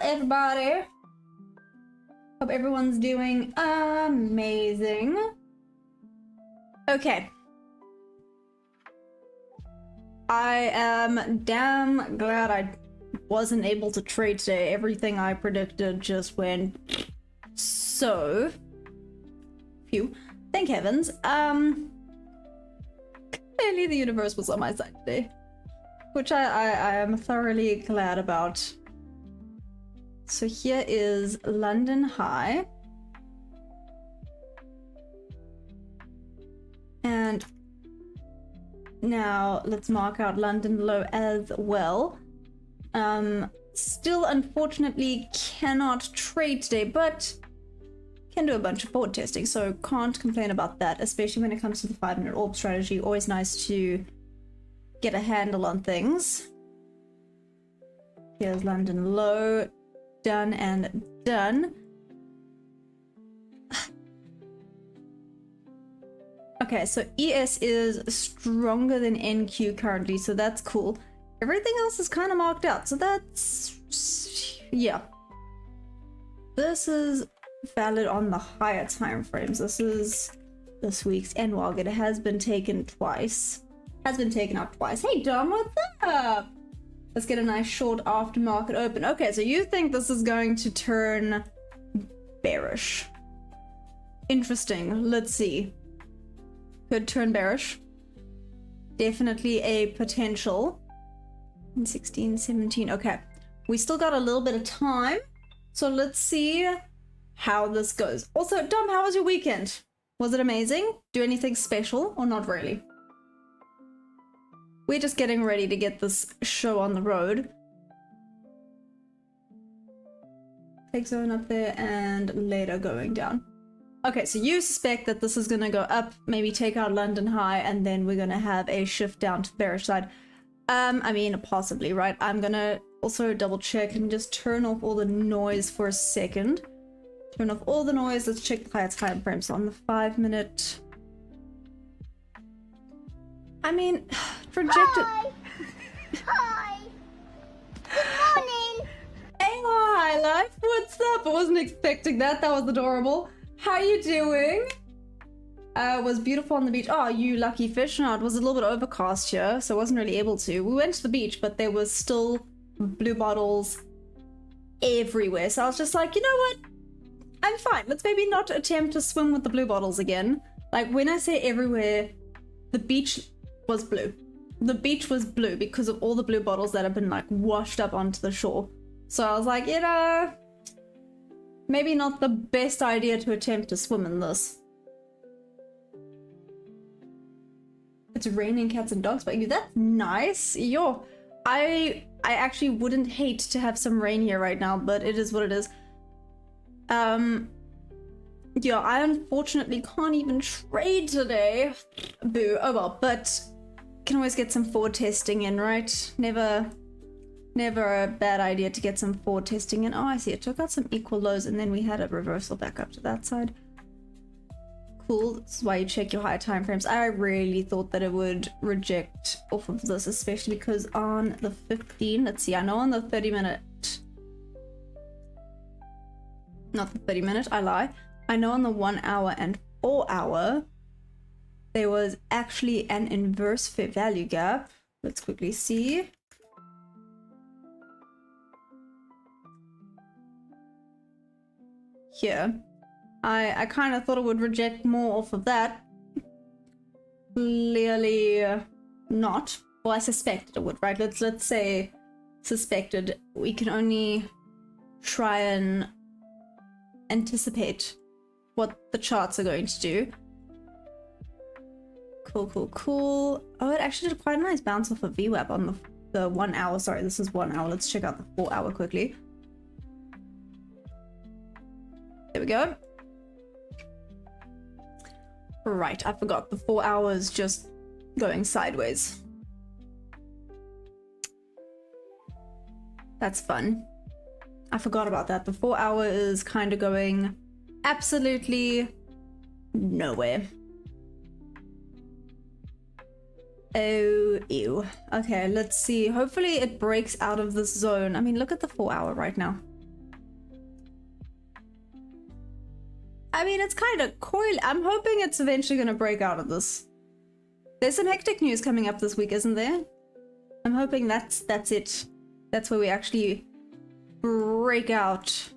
everybody. Hope everyone's doing amazing. Okay. I am damn glad I wasn't able to trade today. Everything I predicted just went so. Phew. Thank heavens. Clearly the universe was on my side today, which I am thoroughly glad about. So here is London high. And now let's mark out London low as well. Still unfortunately cannot trade today, but can do a bunch of forward testing, so can't complain about that, especially when it comes to the 5-minute orb strategy. Always nice to get a handle on things. Here's London low. Done and done. Okay, so ES is stronger than NQ currently, so that's cool. Everything else is kind of marked out, so that's... yeah. This is valid on the higher time frames. This is this week's NWAG. It has been taken twice. Has been taken up twice. Hey Dom, what's up? Let's get a nice short aftermarket open. Okay, so you think this is going to turn bearish. Interesting. Let's see. Could turn bearish. Definitely a potential. 16, 17. Okay. We still got a little bit of time. So let's see how this goes. Also, Dom, how was your weekend? Was it amazing? Do anything special or not really? We're just getting ready to get this show on the road. Take zone up there and later going down. Okay, so you suspect that this is gonna go up, maybe take out London high, and then we're gonna have a shift down to the bearish side. I mean, possibly, right? I'm gonna also double check and just turn off all the noise for a second. Turn off all the noise. Let's check the higher time frames on the 5-minute. I mean, projected. Hi. Hi. Good morning. Hey, hi, life. What's up? I wasn't expecting that. That was adorable. How you doing? Was beautiful on the beach. Oh, you lucky fish. No, it was a little bit overcast here, so I wasn't really able to. We went to the beach, but there was still blue bottles everywhere. So I was just like, you know what? I'm fine. Let's maybe not attempt to swim with the blue bottles again. Like, when I say everywhere, the beach was blue. The beach was blue because of all the blue bottles that have been like washed up onto the shore. So I was like, you know, maybe not the best idea to attempt to swim in this. It's raining cats and dogs by you. That's nice. Yo, I actually wouldn't hate to have some rain here right now, but it is what it is. Yeah, I unfortunately can't even trade today. Boo. Oh well, but can always get some forward testing in, right? Never a bad idea to get some forward testing in. Oh, I see. It took out some equal lows and then we had a reversal back up to that side. Cool. This is why you check your higher time frames. I really thought that it would reject off of this, especially because on the 15, let's see, I know on the 30-minute, not the 30-minute, I lie. I know on the 1 hour and 4 hour, there was actually an inverse fair value gap. Let's quickly see. Here. I kind of thought it would reject more off of that. Clearly not. Well, I suspected it would, right? Let's say suspected. We can only try and anticipate what the charts are going to do. Cool, cool, cool. Oh, it actually did quite a nice bounce off of VWAP on the 1 hour. Sorry, this is 1 hour. Let's check out the 4 hour quickly. There we go. Right, I forgot. The 4 hours just going sideways. That's fun. I forgot about that. The 4 hour is kind of going absolutely nowhere. Oh, ew. Okay, let's see. Hopefully it breaks out of this zone. I mean, look at the 4 hour right now. I mean, it's kind of coil. I'm hoping it's eventually going to break out of this. There's some hectic news coming up this week, isn't there? I'm hoping that's it. That's where we actually break out.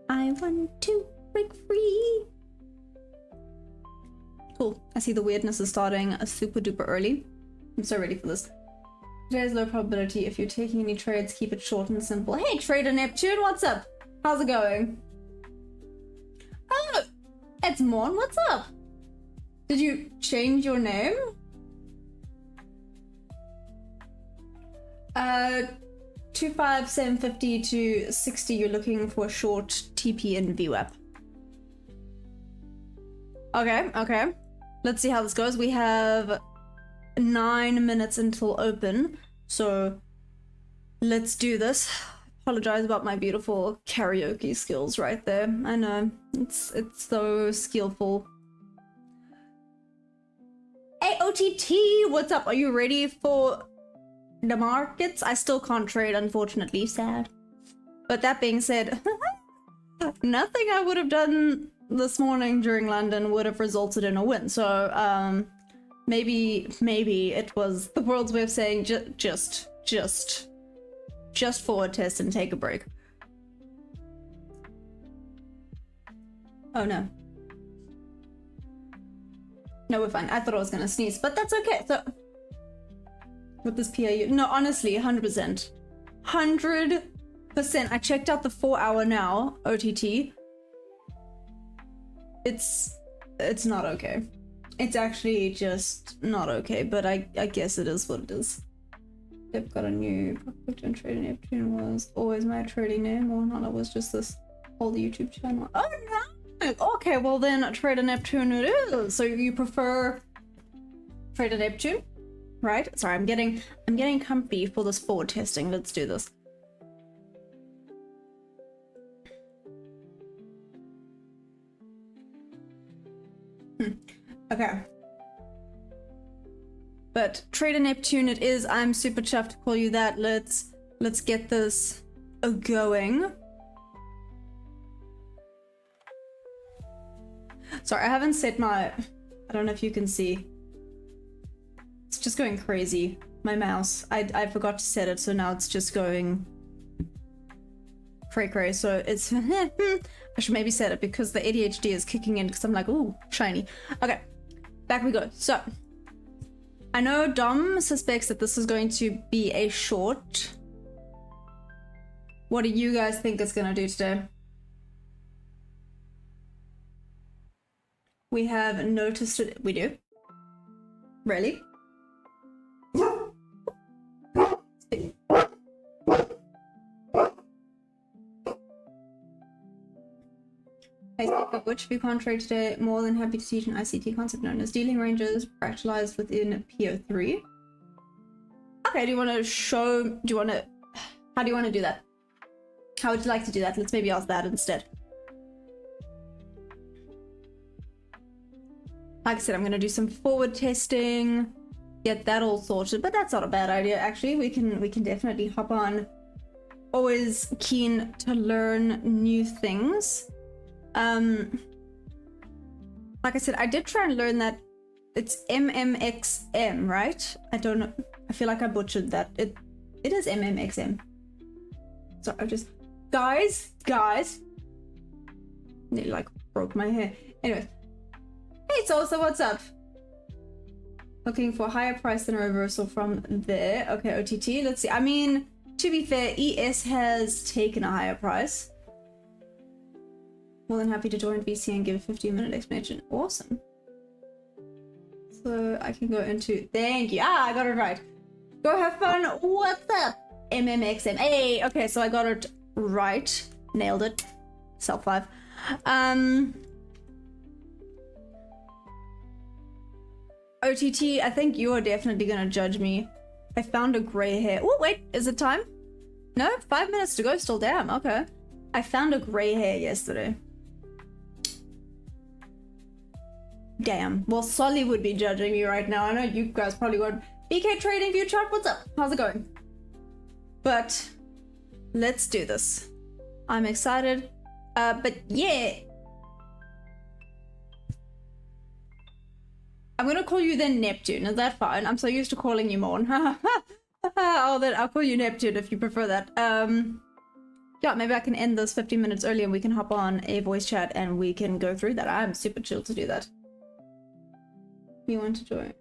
I want to break free. Cool. I see the weirdness is starting super duper early. I'm so ready for this. Today's low probability. If you're taking any trades, keep it short and simple. Hey, Trader Neptune, what's up? How's it going? Oh, it's Morn. What's up? Did you change your name? 25750 to 60. You're looking for a short TP in VWAP. Okay. Let's see how this goes. We have 9 minutes until open, so let's do this. Apologize about my beautiful karaoke skills right there. I know it's so skillful. Hey OTT, what's up? Are you ready for the markets? I still can't trade, unfortunately. Sad. But that being said, nothing I would have done this morning during London would have resulted in a win. So maybe it was the world's way of saying just forward test and take a break. Oh no. No, we're fine. I thought I was gonna sneeze, but that's okay. So with this PAU, no, honestly, 100%. 100%. I checked out the 4-hour now, OTT. It's not okay. It's actually just not okay, but I guess it is what it is. I've got a new Pyeong Trading Neptune was always my trading name, or not, it was just this old YouTube channel. Oh no! Okay, well then Trader Neptune it is. So you prefer Trader Neptune? Right? Sorry, I'm getting comfy for this forward testing. Let's do this. Okay. But Trader Neptune it is. I'm super chuffed to call you that. Let's get this going. Sorry, I haven't set my... I don't know if you can see. It's just going crazy. My mouse. I forgot to set it, so now it's just going cray. So it's... I should maybe set it because the ADHD is kicking in because I'm like, ooh, shiny. Okay, back we go. So, I know Dom suspects that this is going to be a short. What do you guys think it's gonna do today? We have noticed it. We do? Really? Which we can't trade today. More than happy to teach an ICT concept known as dealing ranges, fractalized within PO3. Okay, do you want to show? How do you want to do that? How would you like to do that? Let's maybe ask that instead. Like I said, I'm going to do some forward testing, get that all sorted, but that's not a bad idea actually. We can definitely hop on. Always keen to learn new things. Like I said, I did try and learn that it's MMXM, right? I don't know. I feel like I butchered that. It is MMXM. So I just guys nearly like broke my hair. Anyway. Hey Salsa, what's up? Looking for a higher price than a reversal from there. Okay, OTT, let's see. I mean, to be fair, ES has taken a higher price. More than happy to join VC and give a 15-minute explanation. Awesome. So I can go into... Thank you. Ah, I got it right. Go have fun. What's up? MMXM. Hey, okay, so I got it right. Nailed it. Self 5. OTT, I think you are definitely gonna judge me. I found a gray hair. Oh, wait, is it time? No, 5 minutes to go still. Damn, okay. I found a gray hair yesterday. Damn. Well, Solly would be judging me right now. I know you guys probably won't. BK Trading View Chart, what's up? How's it going? But let's do this. I'm excited. But yeah. I'm gonna call you then Neptune. Is that fine? I'm so used to calling you Morn. I'll call you Neptune if you prefer that. Yeah, maybe I can end this 15 minutes early and we can hop on a voice chat and we can go through that. I'm super chill to do that. You want to join?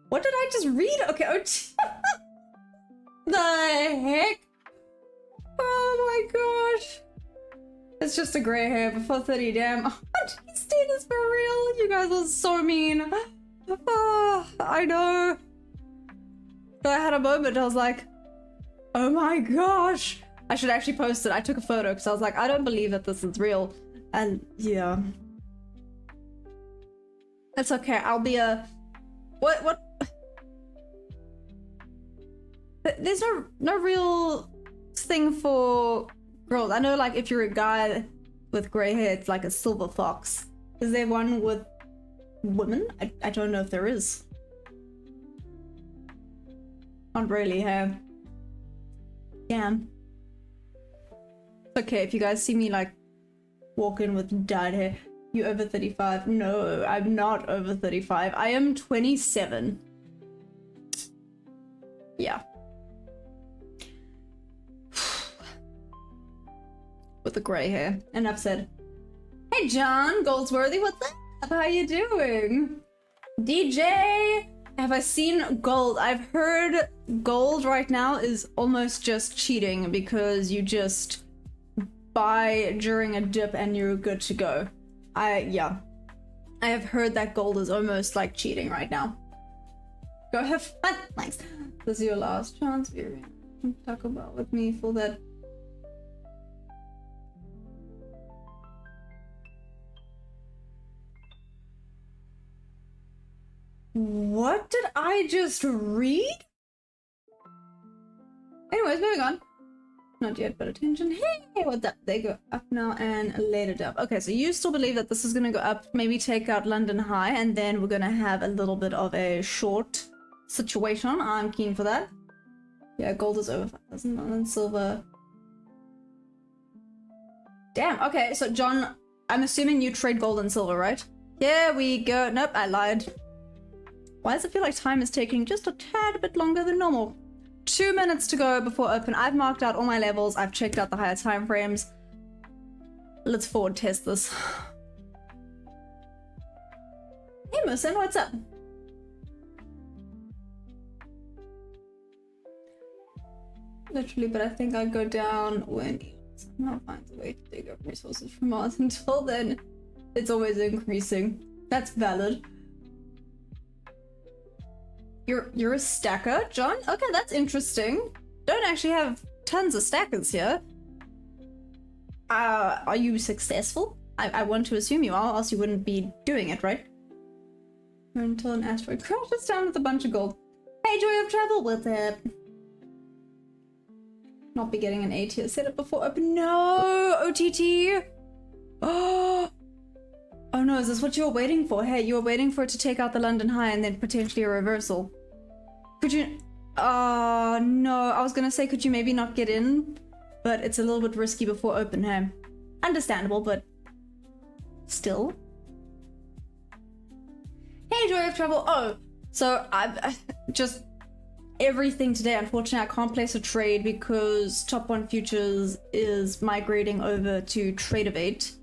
What did I just read? Okay, the heck? Oh my gosh. It's just a gray hair before 30, damn. Oh, geez, dude, is for real? You guys are so mean. Oh, I know. So I had a moment, I was like, oh my gosh. I should actually post it. I took a photo because I was like, I don't believe that this is real. And yeah. It's okay, I'll be a... What? There's no real thing for girls. I know, like, if you're a guy with gray hair, it's like a silver fox. Is there one with women? I don't know if there is. Not really, hey? Yeah. It's okay if you guys see me, like, walk in with dyed hair. You over 35? No, I'm not over 35. I am 27. Yeah. With the grey hair. And I've said, hey John Goldsworthy, what's up? How you doing? DJ, have I seen gold? I've heard gold right now is almost just cheating because you just buy during a dip and you're good to go. Yeah. I have heard that gold is almost like cheating right now. Go have fun. Thanks. This is your last chance. Talk about with me for that. What did I just read? Anyways, moving on. Not yet, but attention. Hey, what's up? They go up now and later up. Okay, so you still believe that this is gonna go up, maybe take out London High, and then we're gonna have a little bit of a short situation. I'm keen for that. Yeah, gold is over 5,000, and silver. Damn, okay, so John, I'm assuming you trade gold and silver, right? Here we go. Nope, I lied. Why does it feel like time is taking just a tad bit longer than normal? 2 minutes to go before open. I've marked out all my levels. I've checked out the higher time frames. Let's forward test this. Hey Musin, what's up? Literally, but I think I'd go down when somehow finds a way to dig up resources from Mars. Until then, it's always increasing. That's valid. You're a stacker, John? Okay, that's interesting. Don't actually have tons of stackers here. Are you successful? I want to assume you are, else you wouldn't be doing it, right? Until an asteroid crashes down with a bunch of gold. Hey, Joy of Travel, what's up? Not be getting an A tier setup before open. No, OTT. Oh no, is this what you were waiting for? Hey, you were waiting for it to take out the London High and then potentially a reversal. Could you... Oh no, I was gonna say could you maybe not get in? But it's a little bit risky before open, hey? Understandable, but... Still. Hey, Joy of Travel. Oh, so I've just... Everything today, unfortunately, I can't place a trade because Top 1 Futures is migrating over to Tradevate.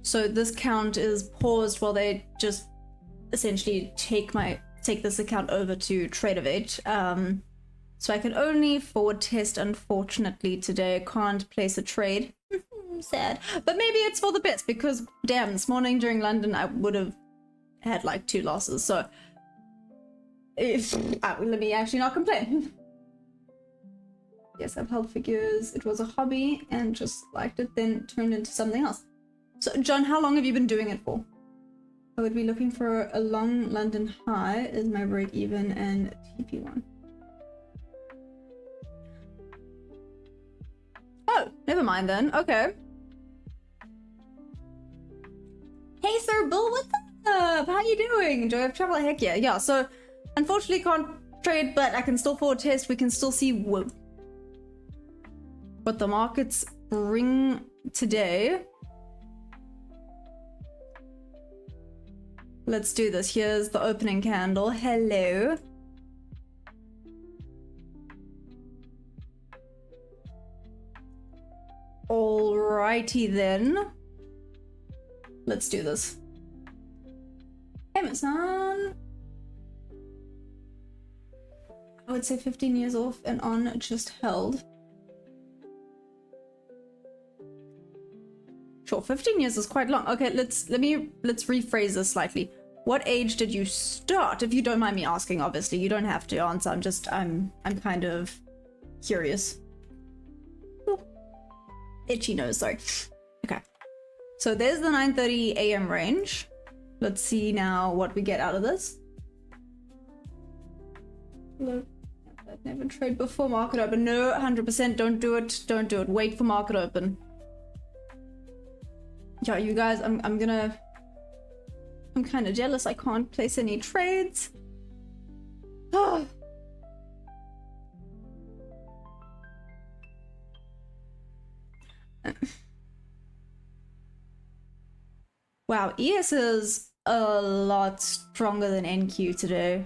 So this count is paused while they just essentially take this account over to Tradevate. So I can only forward test, unfortunately, today. Can't place a trade. Sad. But maybe it's for the best because, damn, this morning during London, I would have had like 2 losses. So let me actually not complain. Yes, I've held figures. It was a hobby and just liked it, then turned into something else. So, John, how long have you been doing it for? I would be looking for a long London High is my break even and TP1. Oh, never mind then. Okay. Hey, Sir Bill, what's up? How you doing? Joy of Travel? Heck yeah. Yeah, so unfortunately can't trade, but I can still forward test. We can still see what the markets bring today. Let's do this. Here's the opening candle. Hello. Alrighty then. Let's do this. Amazon. I would say 15 years off and on, just held. Sure, 15 years is quite long. Okay, let's rephrase this slightly. What age did you start? If you don't mind me asking, obviously. You don't have to answer. I'm kind of curious. Ooh. Itchy nose, sorry. Okay. So there's the 9:30 a.m. range. Let's see now what we get out of this. Look, I've never traded before market open. No, 100% don't do it. Don't do it. Wait for market open. Yeah, you guys, I'm kind of jealous I can't place any trades. Oh. Wow, ES is a lot stronger than NQ today.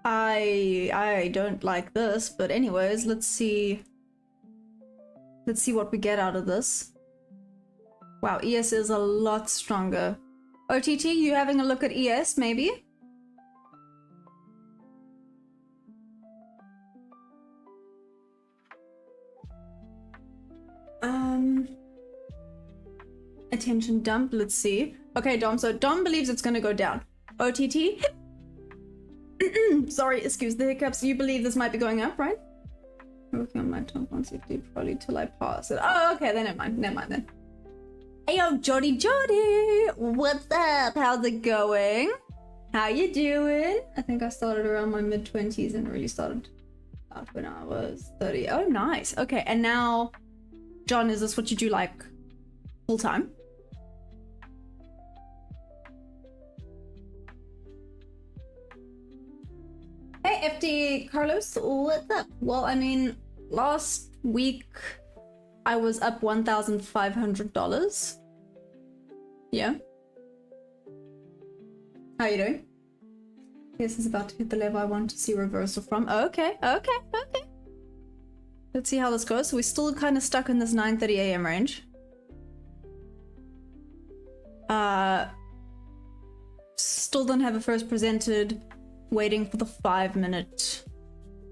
I don't like this, but anyways, let's see what we get out of this. Wow, ES is a lot stronger. OTT, you having a look at ES, maybe? Attention dump, let's see. Okay, Dom, so Dom believes it's gonna go down. OTT? Sorry, excuse the hiccups. You believe this might be going up, right? Working on my top 160 probably till I pass it. Oh, okay, then never mind then. Hey yo, Jody, what's up? How's it going? How you doing? I think I started around my mid-20s and really started out when I was 30. Oh, nice. Okay, and now, John, is this what you do like full time? Hey, FD Carlos, what's up? Well, I mean, last week I was up $1,500. Yeah. How you doing? This is about to hit the level I want to see reversal from. Okay. Let's see how this goes. So we're still kind of stuck in this 9:30 a.m. range. Still don't have a first presented. Waiting for the 5-minute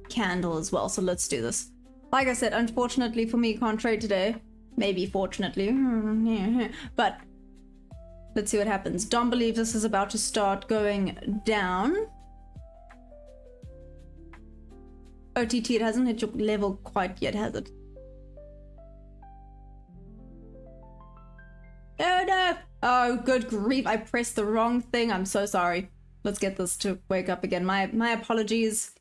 candle as well. So let's do this. Like I said, unfortunately for me, can't trade today. Maybe fortunately. But let's see what happens. Dom believes this is about to start going down. OTT, it hasn't hit your level quite yet, has it? Oh no! Oh, good grief, I pressed the wrong thing. I'm so sorry. Let's get this to wake up again. My apologies.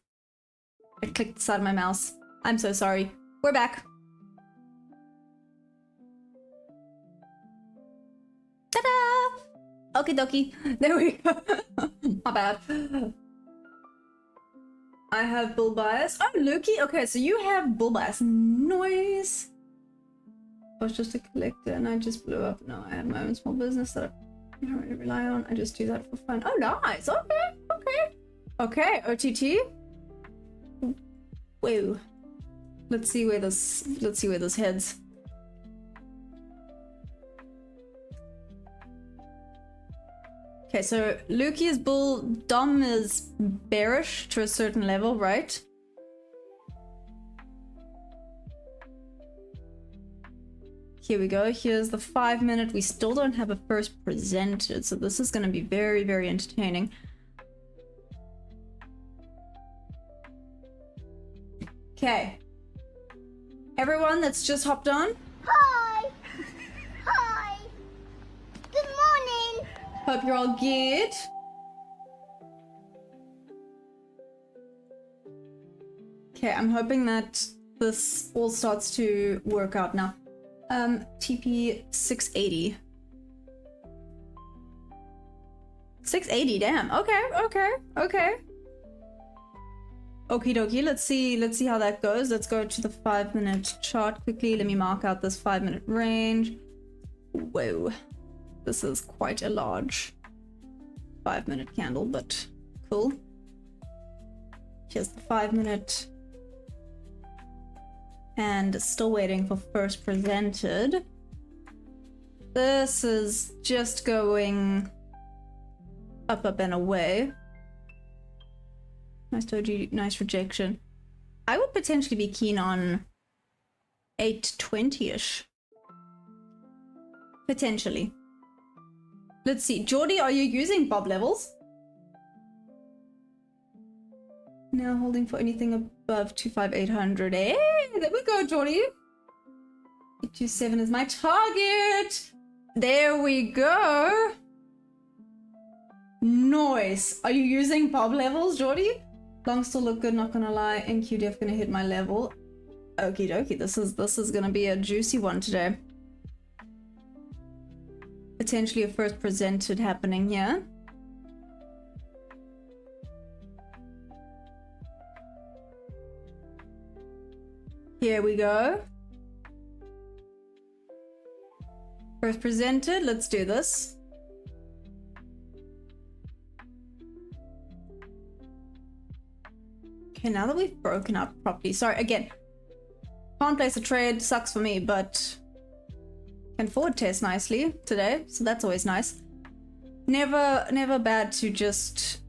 I clicked the side of my mouse. I'm so sorry. We're back. Ta-da! Okie dokie. There we go. My bad. I have bull bias. Oh, Lukey. Okay, so you have bull bias. Noise. I was just a collector and I just blew up. No, I have my own small business that I don't really rely on. I just do that for fun. Oh, nice. Okay, OTT. Whoa. Let's see where this heads. Okay, so Lukey is bull, Dom is bearish to a certain level, right? Here we go. Here's the 5-minute. We still don't have a first presented, so this is going to be very, very entertaining. Okay. Everyone that's just hopped on. Hi. Hi. Good morning. Hope you're all good. Okay, I'm hoping that this all starts to work out now. TP 680. 680, damn. Okay. Okie dokie, let's see how that goes. Let's go to the 5-minute chart quickly. Let me mark out this 5-minute range. Whoa, this is quite a large 5-minute candle, but cool. Here's the 5-minute. And still waiting for first presented. This is just going up, up, and away. Nice doji, nice rejection. I would potentially be keen on 820-ish. Potentially. Let's see. Geordie, are you using bob levels? Now holding for anything above 25800. Hey, there we go, Geordie. 827 is my target. There we go. Nice. Are you using bob levels, Geordie? Long still look good, not gonna lie. NQDF gonna hit my level. Okie dokie, this is gonna be a juicy one today. Potentially a first presented happening here. Here we go. First presented, let's do this. Okay, now that we've broken up properly, sorry, again, can't place a trade, sucks for me, but can forward test nicely today, so that's always nice. Never bad to just,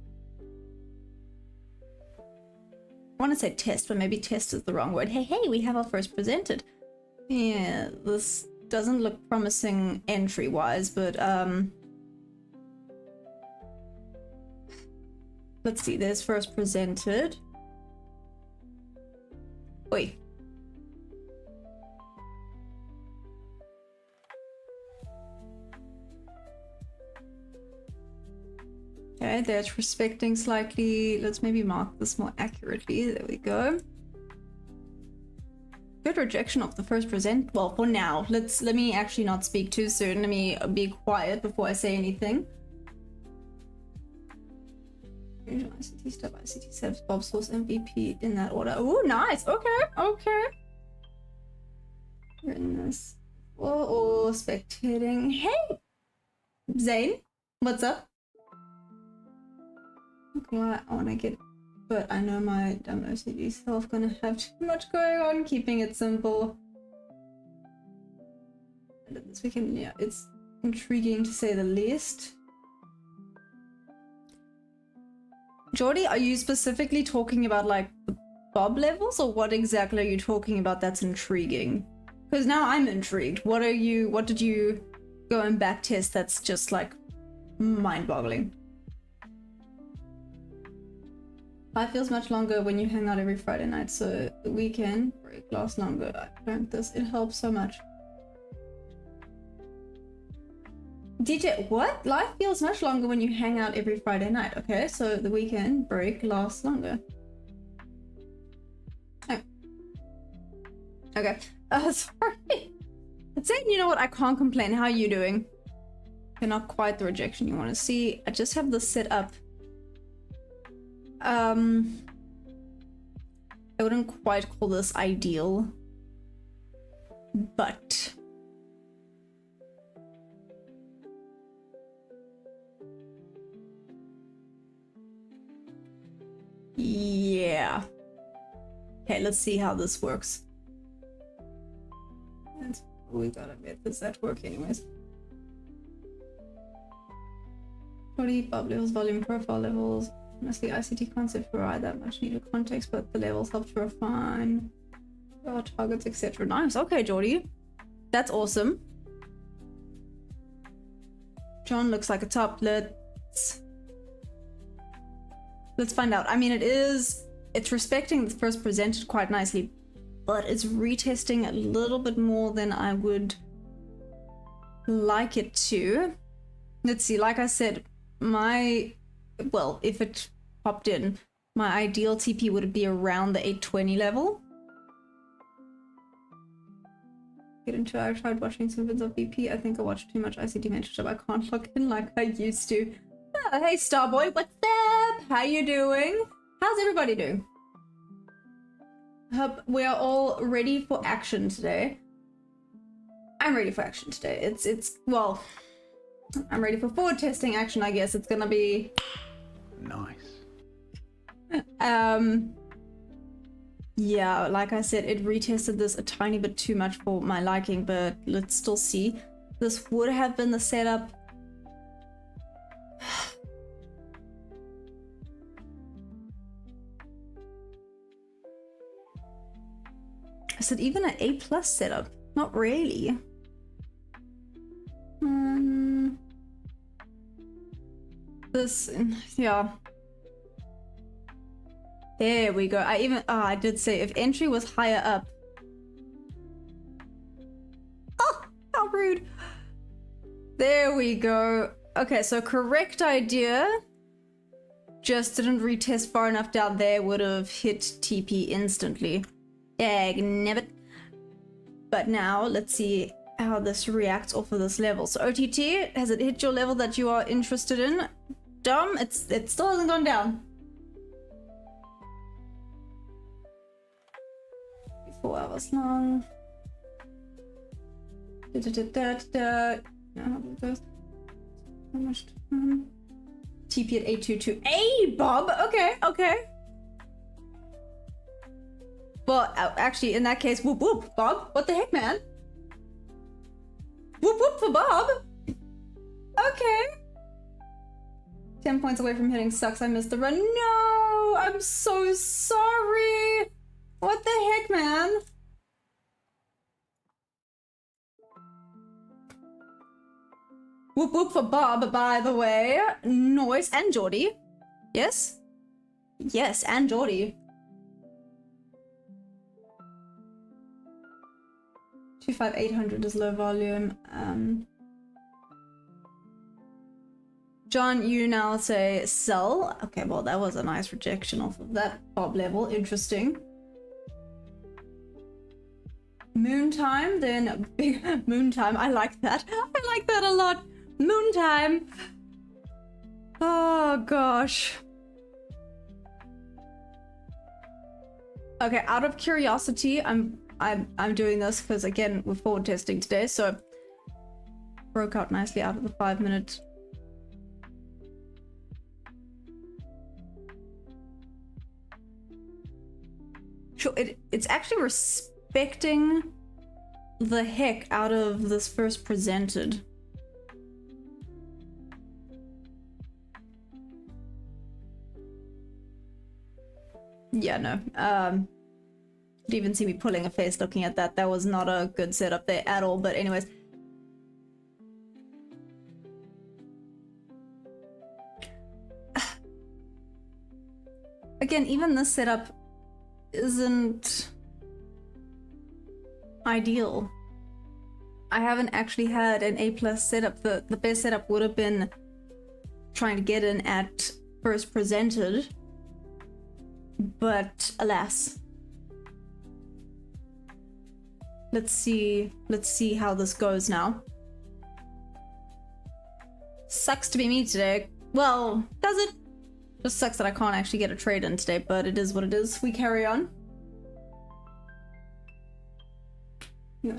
I want to say test, but maybe test is the wrong word. Hey, we have our first presented. Yeah, this doesn't look promising entry-wise, but let's see, there's first presented. Wait. Okay, that's respecting slightly. Let's maybe mark this more accurately. There we go. Good rejection of the first present. Well, for now, let me actually not speak too soon. Let me be quiet before I say anything. ICT step, ICT steps, Bob source, MVP in that order. Oh, nice. Okay. Goodness. Whoa, spectating. Hey, Zane, what's up? Okay, I want to get, but I know my dumb OCD self gonna have too much going on, keeping it simple. And this weekend, yeah, it's intriguing to say the least. Geordie, are you specifically talking about like the bob levels, or what exactly are you talking about that's intriguing? Because now I'm intrigued. What did you go and back test that's just like mind-boggling? Life feels much longer when you hang out every Friday night, so the weekend break lasts longer. I learned this. It helps so much. DJ, what? Life feels much longer when you hang out every Friday night. Okay, so the weekend break lasts longer. Oh. Okay. Sorry. It's saying, you know what? I can't complain. How are you doing? Okay, not quite the rejection you want to see. I just have this set up. I wouldn't quite call this ideal, but yeah. Okay, let's see how this works. And we gotta get this at work anyways. 40 bob levels, volume profile levels. Honestly, ICT concept provide that much needed context, but the levels help to refine our targets, etc. Nice. Okay, Geordie. That's awesome. John looks like a top. Let's find out. I mean, it's respecting the first presented quite nicely, but it's retesting a little bit more than I would like it to. Let's see, like I said, well, if it popped in, my ideal TP would be around the 820 level. Get into I tried watching some vids of VP. I think I watched too much ICT mentorship. I can't log in like I used to. Oh, hey Starboy, what's up? How you doing? How's everybody doing? Hope we are all ready for action today. I'm ready for action today. Well, I'm ready for forward testing action, I guess. It's gonna be nice. Yeah, like I said, it retested this a tiny bit too much for my liking, but let's still see. This would have been the setup. Is it even an A+ setup? Not really. This, yeah. There we go. I did say if entry was higher up. Oh, how rude. There we go. Okay, so correct idea. Just didn't retest far enough down there, would have hit TP instantly. Dagnabbit. But now let's see how this reacts off of this level. So OTT, has it hit your level that you are interested in? Dumb, it still hasn't gone down. 4 hours long. How much time? TP at 822. Hey, Bob! Okay, okay. Well, actually, in that case, whoop whoop, Bob. What the heck, man? Whoop whoop for Bob. Okay. 10 points away from hitting sucks. I missed the run. No, I'm so sorry. What the heck, man? Whoop whoop for Bob, by the way. Noise and Geordie. Yes? Yes, and Geordie. 25800 is low volume. John, you now say sell. Okay, well, that was a nice rejection off of that Bob level. Interesting. Moon time, then big moon time. I like that. I like that a lot. Moon time. Oh gosh. Okay, out of curiosity, I'm doing this because again we're forward testing today, so broke out nicely out of the 5 minute. Sure, it's actually respecting the heck out of this first presented. Yeah, no. You'd even see me pulling a face looking at that. That was not a good setup there at all, but anyways. Again, even this setup isn't ideal. I haven't actually had an A+ setup. The best setup would have been trying to get in at first presented, but alas. Let's see how this goes now. Sucks to be me today. Well, does it? Just sucks that I can't actually get a trade in today, but it is what it is. We carry on. We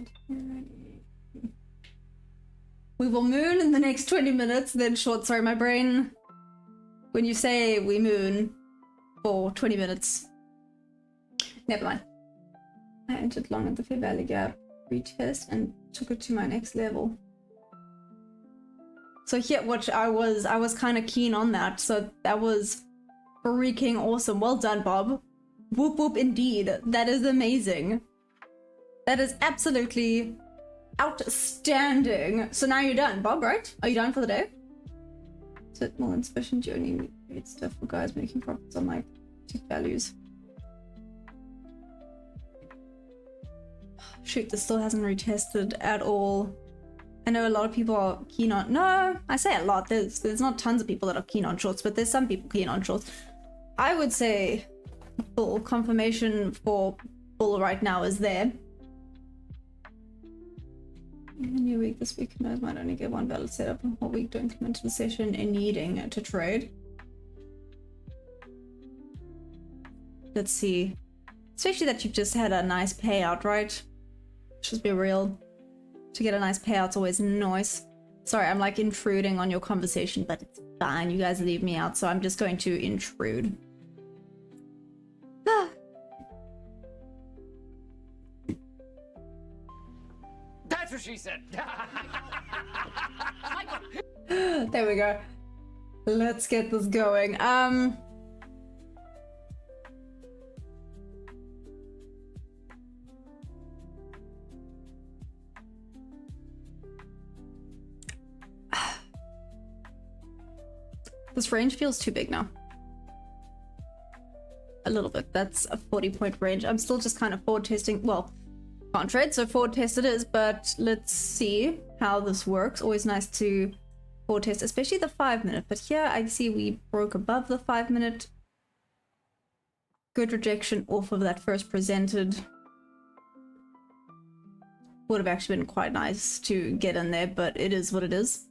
will moon in the next 20 minutes, then short. Sorry, my brain. When you say we moon for 20 minutes. Never mind. I entered long at the Fair Valley Gap, retest, and took it to my next level. So here, which I was kind of keen on that. So that was freaking awesome. Well done, Bob. Whoop whoop indeed. That is amazing. That is absolutely outstanding. So now you're done, Bob, right? Are you done for the day? So more insufficient journey. Great stuff for guys making profits on like tick values. Shoot, this still hasn't retested at all. I know a lot of people are keen on... No, I say a lot. There's not tons of people that are keen on shorts, but there's some people keen on shorts. I would say full confirmation for bull right now is there. A new week this week, knows might only get one valid setup and whole week to implement the session in needing to trade. Let's see Especially that you've just had a nice payout, right? Just be real. To get a nice payout's always nice. Sorry, I'm like intruding on your conversation, but it's fine. You guys leave me out, so I'm just going to intrude. That's what she said. There we go. Let's get this going. This range feels too big now. A little bit. That's a 40-point range. I'm still just kind of forward testing. Well, can't trade, so forward test it is, but let's see how this works. Always nice to forward test, especially the 5-minute. But here I see we broke above the 5-minute. Good rejection off of that first presented. Would have actually been quite nice to get in there, but it is what it is.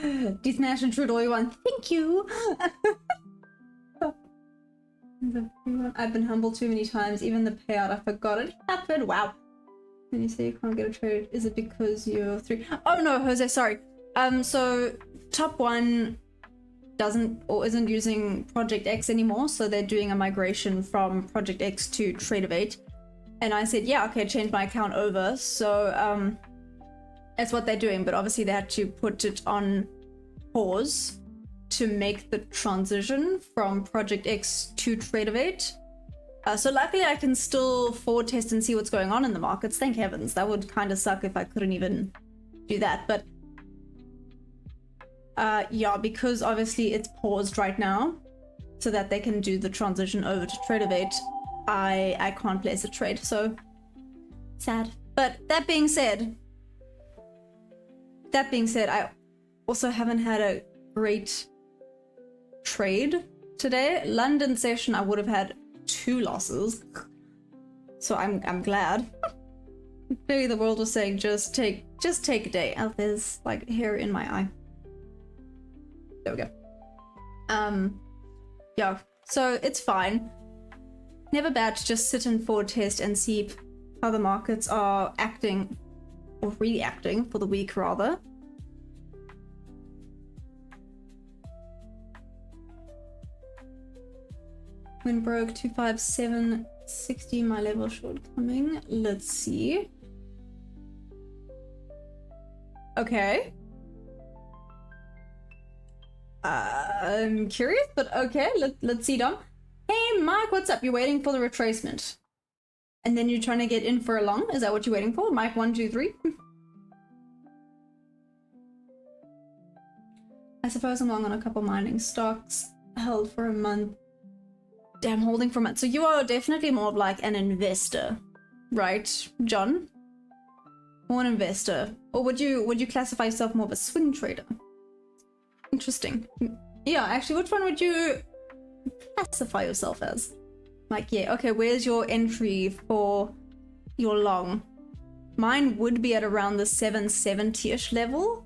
Deathmatch and Trude all you want. Thank you! I've been humbled too many times. Even the payout, I forgot it happened. Wow. When you say you can't get a trade, is it because you're 3? Oh no, Jose, sorry. So top 1 doesn't or isn't using Project X anymore, so they're doing a migration from Project X to Trade8. And I said, yeah, okay, change my account over. So that's what they're doing, but obviously they had to put it on pause to make the transition from Project X to Trade8. So luckily I can still forward test and see what's going on in the markets. Thank heavens. That would kind of suck if I couldn't even do that. But yeah, because obviously it's paused right now so that they can do the transition over to Trade8, I can't place a trade. So sad. But that being said, I also haven't had a great trade today. London session, I would have had 2 losses. So I'm glad. Clearly the world was saying just take a day. Oh, there's like hair in my eye. There we go. Yeah, so it's fine. Never bad to just sit and forward test and see how the markets are acting or reacting for the week rather. When broke 25760, my level shortcoming. Let's see. Okay. I'm curious, but okay. Let's see, Dom. Hey, Mike, what's up? You're waiting for the retracement, and then you're trying to get in for a long. Is that what you're waiting for, Mike? 1, 2, 3. I suppose I'm long on a couple mining stocks held for a month. Damn, holding for a month. So you are definitely more of like an investor, right, John? More an investor, or would you classify yourself more of a swing trader? Interesting. Yeah, actually, which one would you classify yourself as? Like, yeah, okay, where's your entry for your long? Mine would be at around the 770-ish level.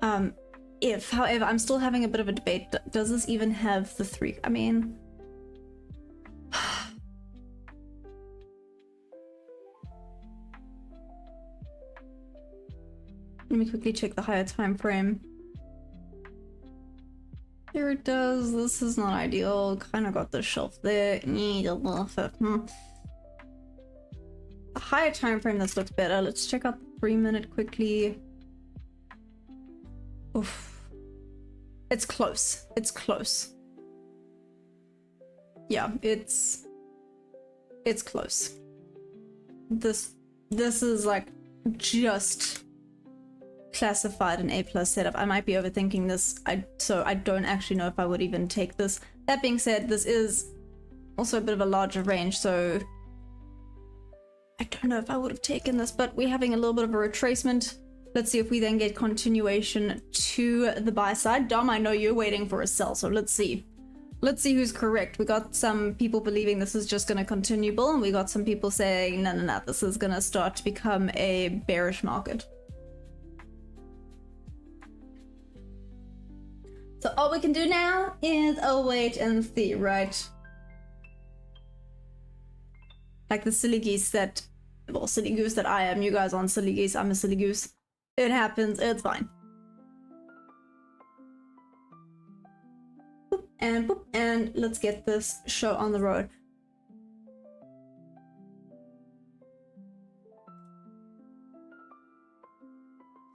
However, I'm still having a bit of a debate. Does this even have the 3? I mean... Let me quickly check the higher time frame. Here it does. This is not ideal. Kind of got the shelf there. The higher time frame, this looks better. Let's check out the 3-minute quickly. Oof. It's close. It's close. Yeah, it's close. This is like just classified an A+ setup. I might be overthinking this, so I don't actually know if I would even take this. That being said, this is also a bit of a larger range, so I don't know if I would have taken this, but we're having a little bit of a retracement. Let's see if we then get continuation to the buy side. Dom, I know you're waiting for a sell, so let's see. Let's see who's correct. We got some people believing this is just going to continue bull, and we got some people saying, no, this is going to start to become a bearish market. So all we can do now is wait and see, right? Like the silly geese that, well, silly goose that I am. You guys aren't silly geese. I'm a silly goose. It happens. It's fine. Boop, and let's get this show on the road.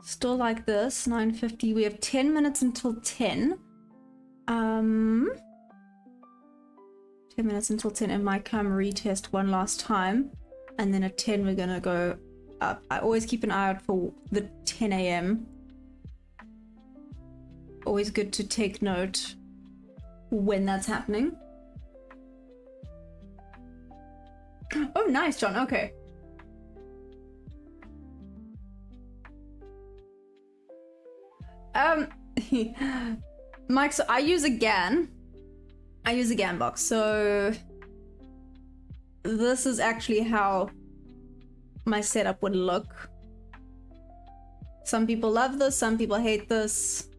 Still like this, 9:50. We have 10 minutes until 10. 10 minutes until 10, and might come retest one last time. And then at 10, we're gonna go up. I always keep an eye out for the 10 a.m. Always good to take note when that's happening. Oh, nice, John. Okay. Mike, so I use a GAN. I use a GAN box. So this is actually how my setup would look. Some people love this, some people hate this.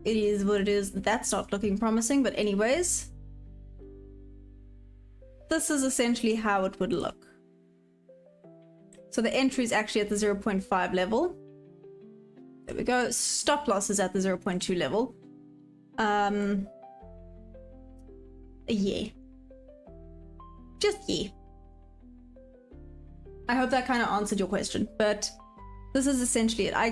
It is what it is. That's not looking promising, but anyways. This is essentially how it would look. So the entry is actually at the 0.5 level. There we go. Stop loss is at the 0.2 level. Yeah. Just yeah. I hope that kind of answered your question, but this is essentially it. I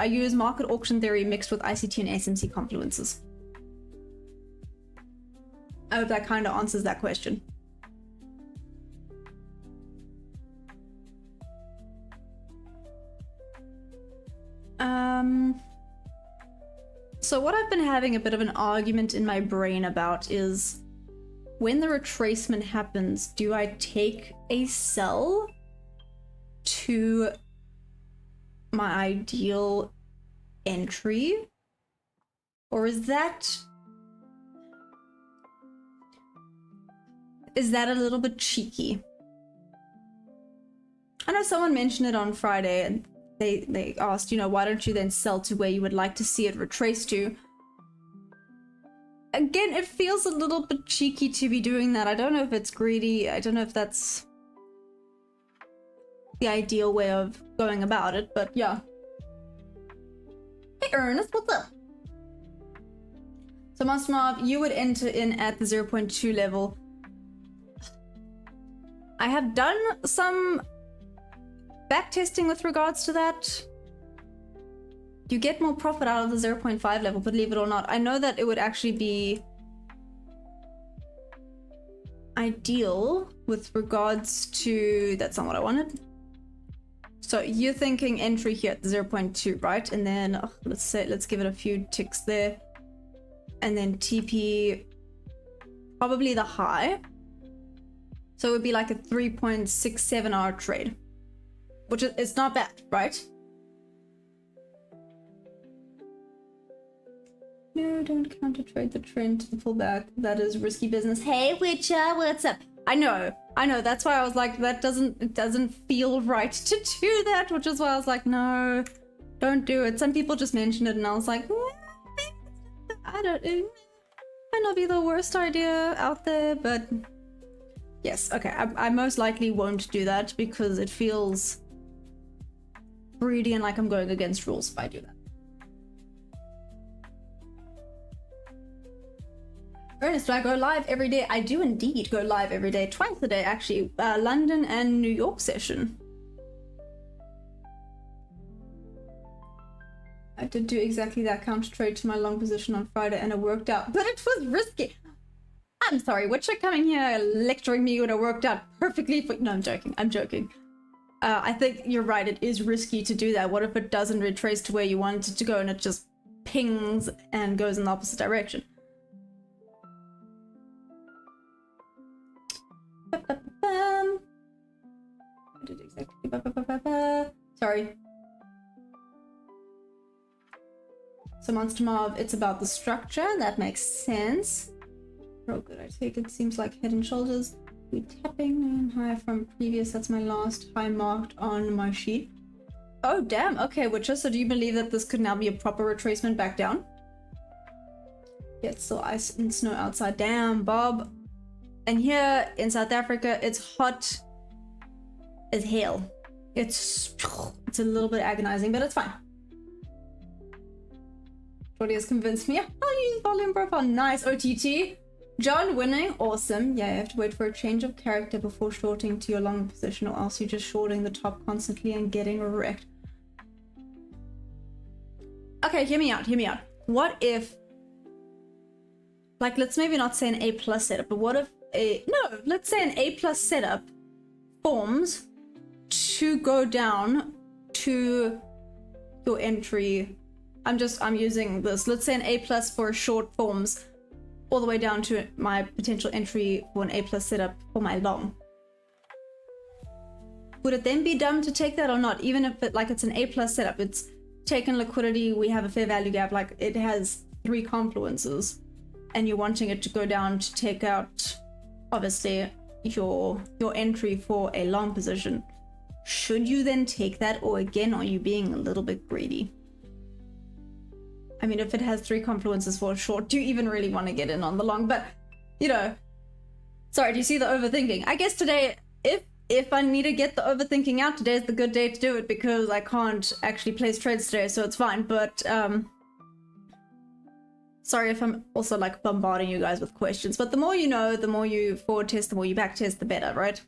use market auction theory mixed with ICT and SMC confluences. I hope that kind of answers that question. So what I've been having a bit of an argument in my brain about is when the retracement happens, do I take a sell to my ideal entry? Or is that a little bit cheeky? I know someone mentioned it on Friday and they asked, you know, why don't you then sell to where you would like to see it retrace to? Again, it feels a little bit cheeky to be doing that. I don't know if it's greedy. I don't know if that's the ideal way of going about it, but yeah. Hey Ernest, what's up? So Monster Mob, you would enter in at the 0.2 level. I have done some backtesting with regards to that. You get more profit out of the 0.5 level, believe it or not. I know that it would actually be ideal with regards to... That's not what I wanted. So you're thinking entry here at the 0.2, right? And then let's give it a few ticks there. And then TP, probably the high. So it would be like a 3.67 hour trade. Which is, it's not bad, right? No, don't counter trade the trend to the pullback. That is risky business. Hey Witcher, what's up? I know. That's why I was like, it doesn't feel right to do that, which is why I was like, no, don't do it. Some people just mentioned it and I was like, it might not be the worst idea out there, but yes, okay. I most likely won't do that because it feels greedy and like I'm going against rules if I do that. Ernest, do I go live every day? I do indeed go live every day, twice a day actually. London and New York session. I did do exactly that counter trade to my long position on Friday and it worked out, but it was risky. I'm sorry, Witcher coming here lecturing me when it worked out perfectly for... No, I'm joking. I think you're right, it is risky to do that. What if it doesn't retrace to where you want it to go and it just pings and goes in the opposite direction? I did exactly... Sorry. So Monster Mob, it's about the structure. That makes sense. Oh good, I take it. Seems like Head and Shoulders. We tapping high from previous. That's my last high marked on my sheet. Oh, damn. Okay, Witcher, so do you believe that this could now be a proper retracement back down? Yeah, it's still ice and snow outside. Damn, Bob. And here in South Africa, it's hot as hell. It's a little bit agonizing, but it's fine. Claudia's convinced me. I'll use volume profile. Nice. OTT. John winning. Awesome. Yeah, you have to wait for a change of character before shorting to your long position, or else you're just shorting the top constantly and getting wrecked. Okay, hear me out. Hear me out. What if, like, let's maybe not say an A+ setup, but what if let's say an A+ setup forms to go down to your entry. I'm using this. Let's say an A+ for short forms all the way down to my potential entry for an A+ setup for my long. Would it then be dumb to take that or not? Even if it's an A+ setup, it's taken liquidity, we have a fair value gap, like it has 3 confluences, and you're wanting it to go down to take out, obviously, your entry for a long position. Should you then take that, or again, are you being a little bit greedy? I mean, if it has 3 confluences for a short, do you even really want to get in on the long? But, you know, sorry, do you see the overthinking? I guess today, if I need to get the overthinking out, today is the good day to do it, because I can't actually place trades today, so it's fine. But, sorry if I'm also, like, bombarding you guys with questions. But the more you know, the more you forward test, the more you back test, the better, right?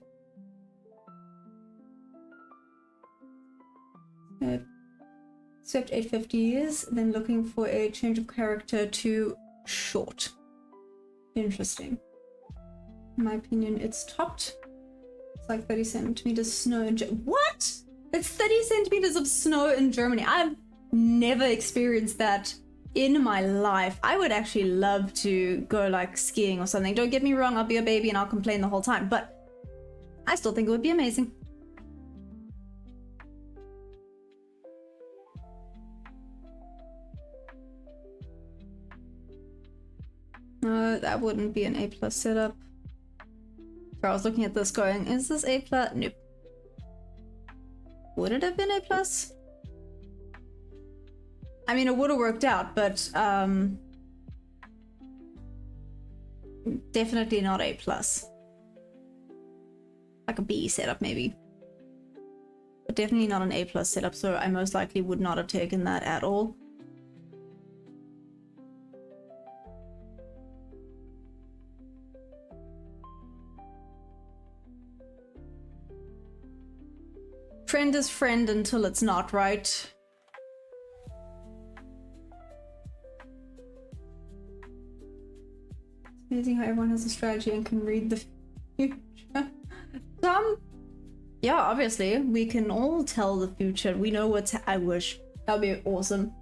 Swept 850 years, then looking for a change of character to short. Interesting. In my opinion, it's topped. It's like 30 centimeters snow in What? It's 30 centimeters of snow in Germany. I've never experienced that in my life. I would actually love to go like skiing or something. Don't get me wrong, I'll be a baby and I'll complain the whole time, but I still think it would be amazing. No, that wouldn't be an A+ setup. I was looking at this going, is this A+? Nope. Would it have been A+? I mean, it would have worked out, but definitely not A+. Like a B setup, maybe. But definitely not an A+ setup, so I most likely would not have taken that at all. Friend is friend until it's not, right? It's amazing how everyone has a strategy and can read the future. Yeah, obviously, we can all tell the future. We know what's I wish. That'd be awesome.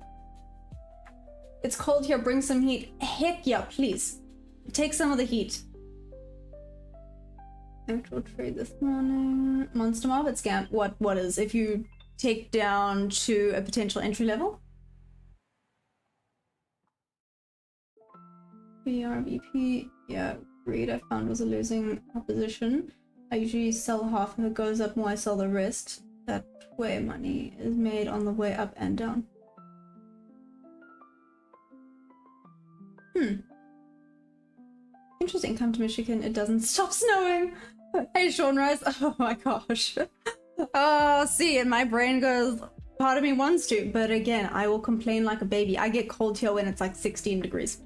It's cold here, bring some heat. Heck yeah, please. Take some of the heat. Actual trade this morning. Monster mob at scam. What is? If you take down to a potential entry level? BRBP. Yeah, greed I found was a losing proposition. I usually sell half. If it goes up more, I sell the rest. That way money is made on the way up and down. Interesting. Come to Michigan, it doesn't stop snowing. Hey, Sean Rice. Oh my gosh. Oh, see, and my brain goes, part of me wants to, but again, I will complain like a baby. I get cold here when it's like 16 degrees.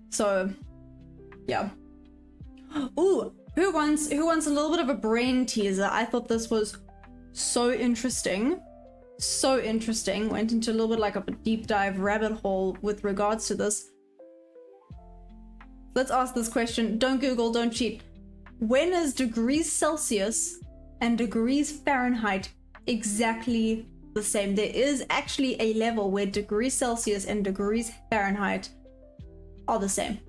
So, yeah. Ooh, who wants a little bit of a brain teaser? I thought this was so interesting. So interesting. Went into a little bit like a deep dive rabbit hole with regards to this. Let's ask this question. Don't Google, don't cheat. When is degrees Celsius and degrees Fahrenheit exactly the same? There is actually a level where degrees Celsius and degrees Fahrenheit are the same.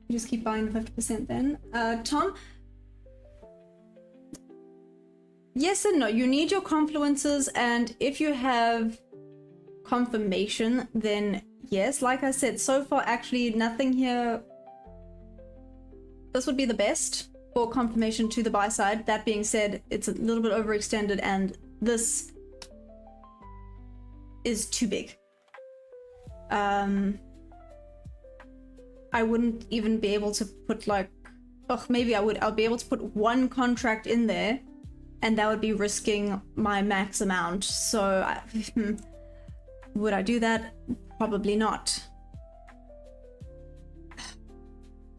You just keep buying 50% then. Tom? Yes and no. You need your confluences, and if you have confirmation, then yes. Like I said, so far actually nothing here. This would be the best. for confirmation to the buy side. That being said, it's a little bit overextended and this is too big. I wouldn't even be able to put like, oh, maybe I would. I'll be able to put one contract in there and that would be risking my max amount. So would I do that? Probably not.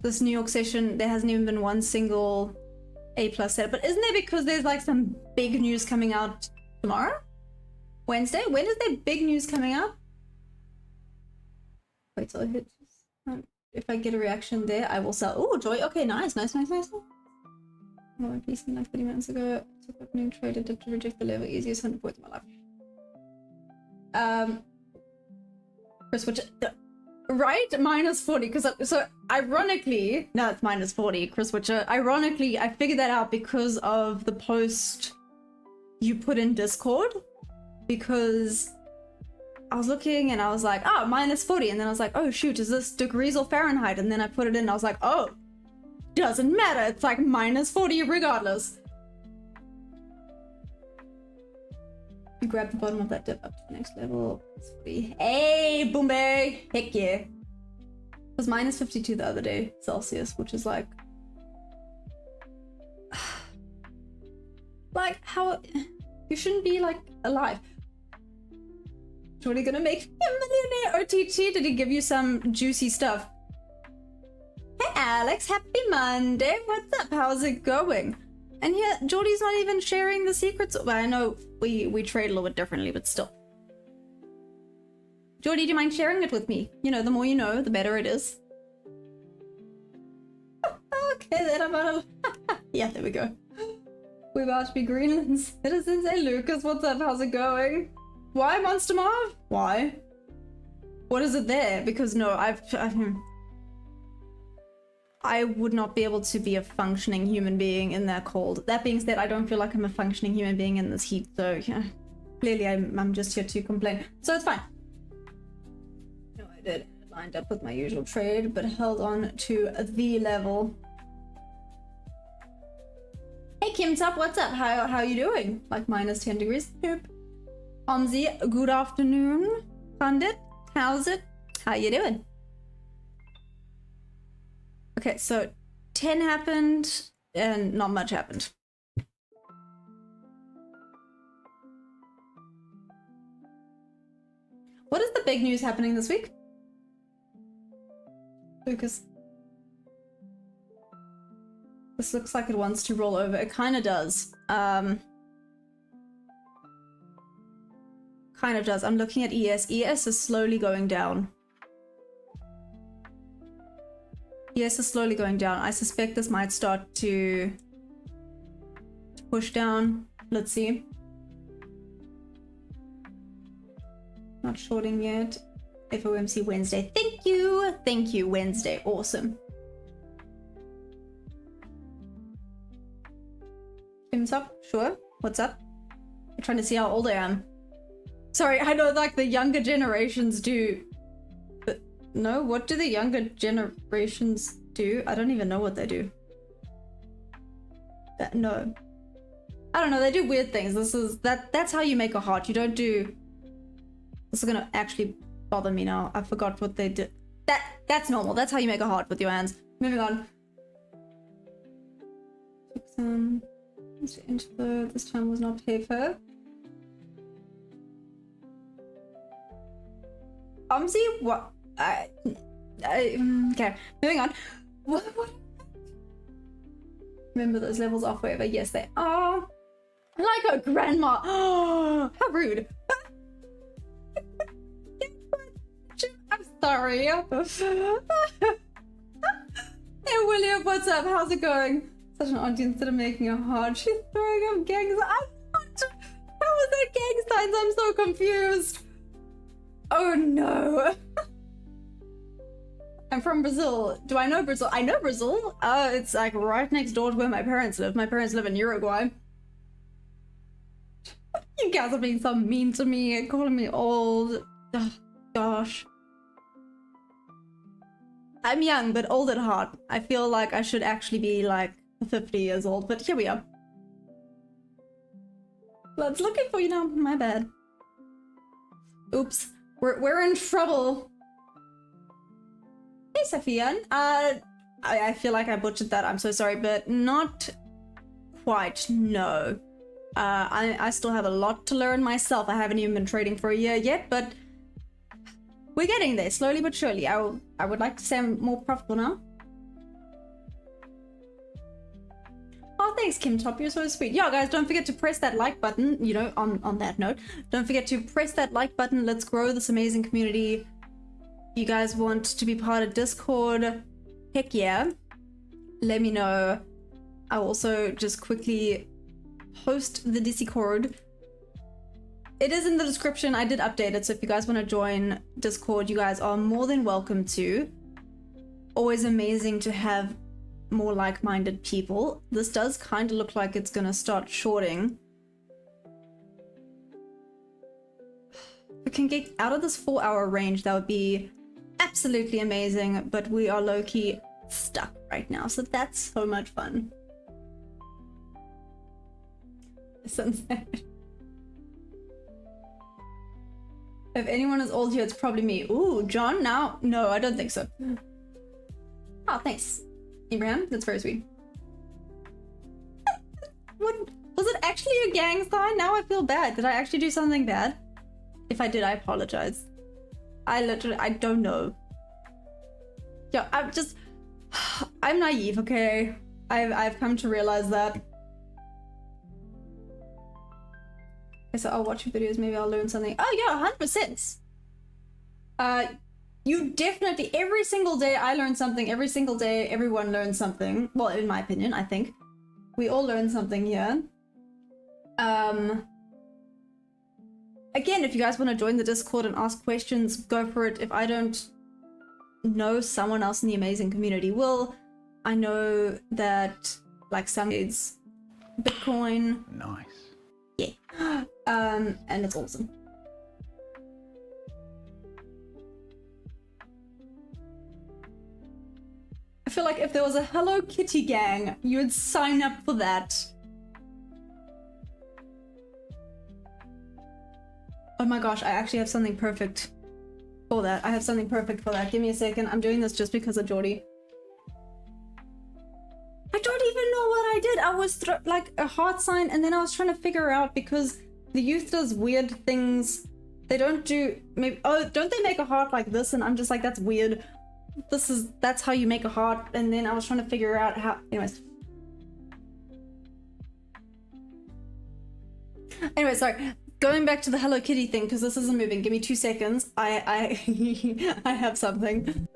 This New York session, there hasn't even been one single A+ set, but isn't there because there's like some big news coming out tomorrow? Wednesday? When is there big news coming out? Wait till I hit. If I get a reaction there, I will sell. Oh, Joy. Okay, nice. Oh, at least like 30 minutes ago, took up new trade, to reject the level, easiest 100 points of my life. Chris, which right, -40, because so ironically, no, it's -40, Chris Witcher. Ironically, I figured that out because of the post you put in Discord, because I was looking and I was like, oh, -40, and then I was like, oh shoot, is this degrees or Fahrenheit? And then I put it in and I was like, oh, doesn't matter, it's like -40 regardless. You grab the bottom of that dip up to the next level. It's 40. Hey, Boombe! Heck yeah. It was -52 the other day, Celsius, which is like... like, how... You shouldn't be, like, alive. Surely gonna make a millionaire. OTT, did he give you some juicy stuff? Hey, Alex, happy Monday. What's up? How's it going? And here, Geordie's not even sharing the secrets. Well, I know we trade a little bit differently, but still. Geordie, do you mind sharing it with me? You know, the more you know, the better it is. Okay, then I'm gonna... yeah, there we go. We're about to be Greenland citizens. Hey, Lucas, what's up? How's it going? Why Monster Marv? Why? What is it there? Because no, I would not be able to be a functioning human being in that cold. That being said, I don't feel like I'm a functioning human being in this heat, so yeah. Clearly I'm just here to complain. So it's fine. No, I did. It lined up with my usual trade, but held on to the level. Hey Kim Tup, what's up? How you doing? Like -10 degrees? Nope. Omzi, good afternoon. Pandit, how's it? How you doing? Okay, so 10 happened and not much happened. What is the big news happening this week? Lucas. This looks like it wants to roll over. It kind of does. Kind of does. I'm looking at ES. ES is slowly going down. ES is slowly going down. I suspect this might start to push down. Let's see. Not shorting yet. FOMC Wednesday. Thank you. Thank you, Wednesday. Awesome. Tim's up? Sure. What's up? I'm trying to see how old I am. Sorry, I know like the younger generations do. But no, what do the younger generations do? I don't even know what they do. No. I don't know, they do weird things. That's how you make a heart. You don't do... This is gonna actually bother me now. I forgot what they did. That's normal. That's how you make a heart with your hands. Moving on. Inflow. This time was not paper. Omzi, what? Okay, moving on. What? Remember those levels off forever? Yes, they are. Like a grandma. Oh, how rude. I'm sorry. Hey, William, what's up? How's it going? Such an auntie, instead of making a heart, she's throwing up gang signs. How is that gang signs? I'm so confused. Oh no. I'm from Brazil. Do I know Brazil? I know Brazil. It's like right next door to where my parents live. My parents live in Uruguay. You guys are being so mean to me and calling me old. Oh, gosh. I'm young but old at heart. I feel like I should actually be like 50 years old, but here we are. Blood's looking for you now. My bad. Oops. We're in trouble. Hey, Safian. I feel like I butchered that. I'm so sorry, but not quite, no. I still have a lot to learn myself. I haven't even been trading for a year yet, but we're getting there, slowly but surely. I would like to say I'm more profitable now. Oh, thanks, Kim Top. You're so sweet. Yeah, guys, don't forget to press that like button. You know, on that note, don't forget to press that like button. Let's grow this amazing community. You guys want to be part of Discord? Heck yeah. Let me know. I'll also just quickly post the Discord. It is in the description. I did update it, so if you guys want to join Discord, you guys are more than welcome to. Always amazing to have more like-minded people. This does kind of look like it's gonna start shorting. If we can get out of this 4-hour range, that would be absolutely amazing, but we are low-key stuck right now, so that's so much fun. Sunset. If anyone is old here, it's probably me. Ooh, John now? No, I don't think so. Oh, thanks, Abraham. That's very sweet. What was it actually a gang sign? Now I feel bad. Did I actually do something bad? If I did, I apologize. I don't know. Yeah, I'm naive, okay? I've come to realize that. Okay, so I'll watch your videos, maybe I'll learn something. Oh yeah, 100%. You definitely, every single day I learn something, every single day everyone learns something. Well, in my opinion, I think. We all learn something here. Again, if you guys want to join the Discord and ask questions, go for it. If I don't know, someone else in the amazing community will. I know that, like, some kids, Bitcoin. Nice. Yeah. And it's awesome. I feel like if there was a Hello Kitty gang, you would sign up for that. Oh my gosh, I actually have something perfect for that. I have something perfect for that. Give me a second. I'm doing this just because of Geordie. I don't even know what I did. I was like a heart sign, and then I was trying to figure out, because the youth does weird things. They don't do, maybe, oh, don't they make a heart like this? And I'm just like, that's weird. That's how you make a heart. And then I was trying to figure out how, anyways. Anyway, sorry. Going back to the Hello Kitty thing, because this isn't moving. Give me 2 seconds. I have something.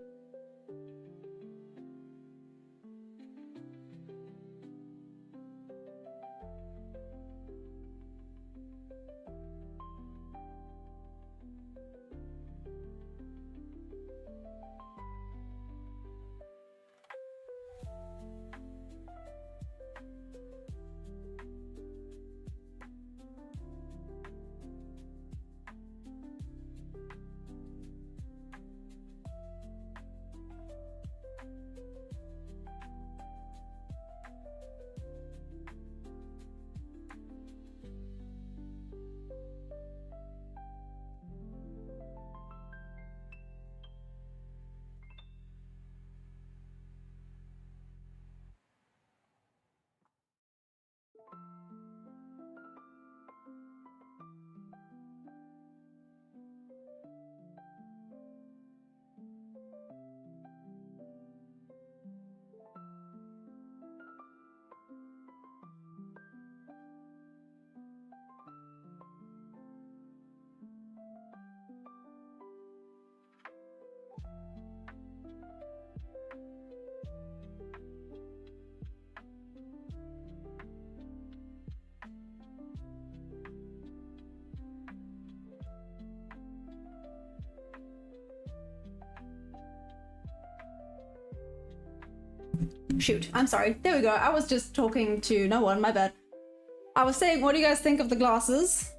Shoot, I'm sorry. There we go. I was just talking to no one, my bad. I was saying, what do you guys think of the glasses?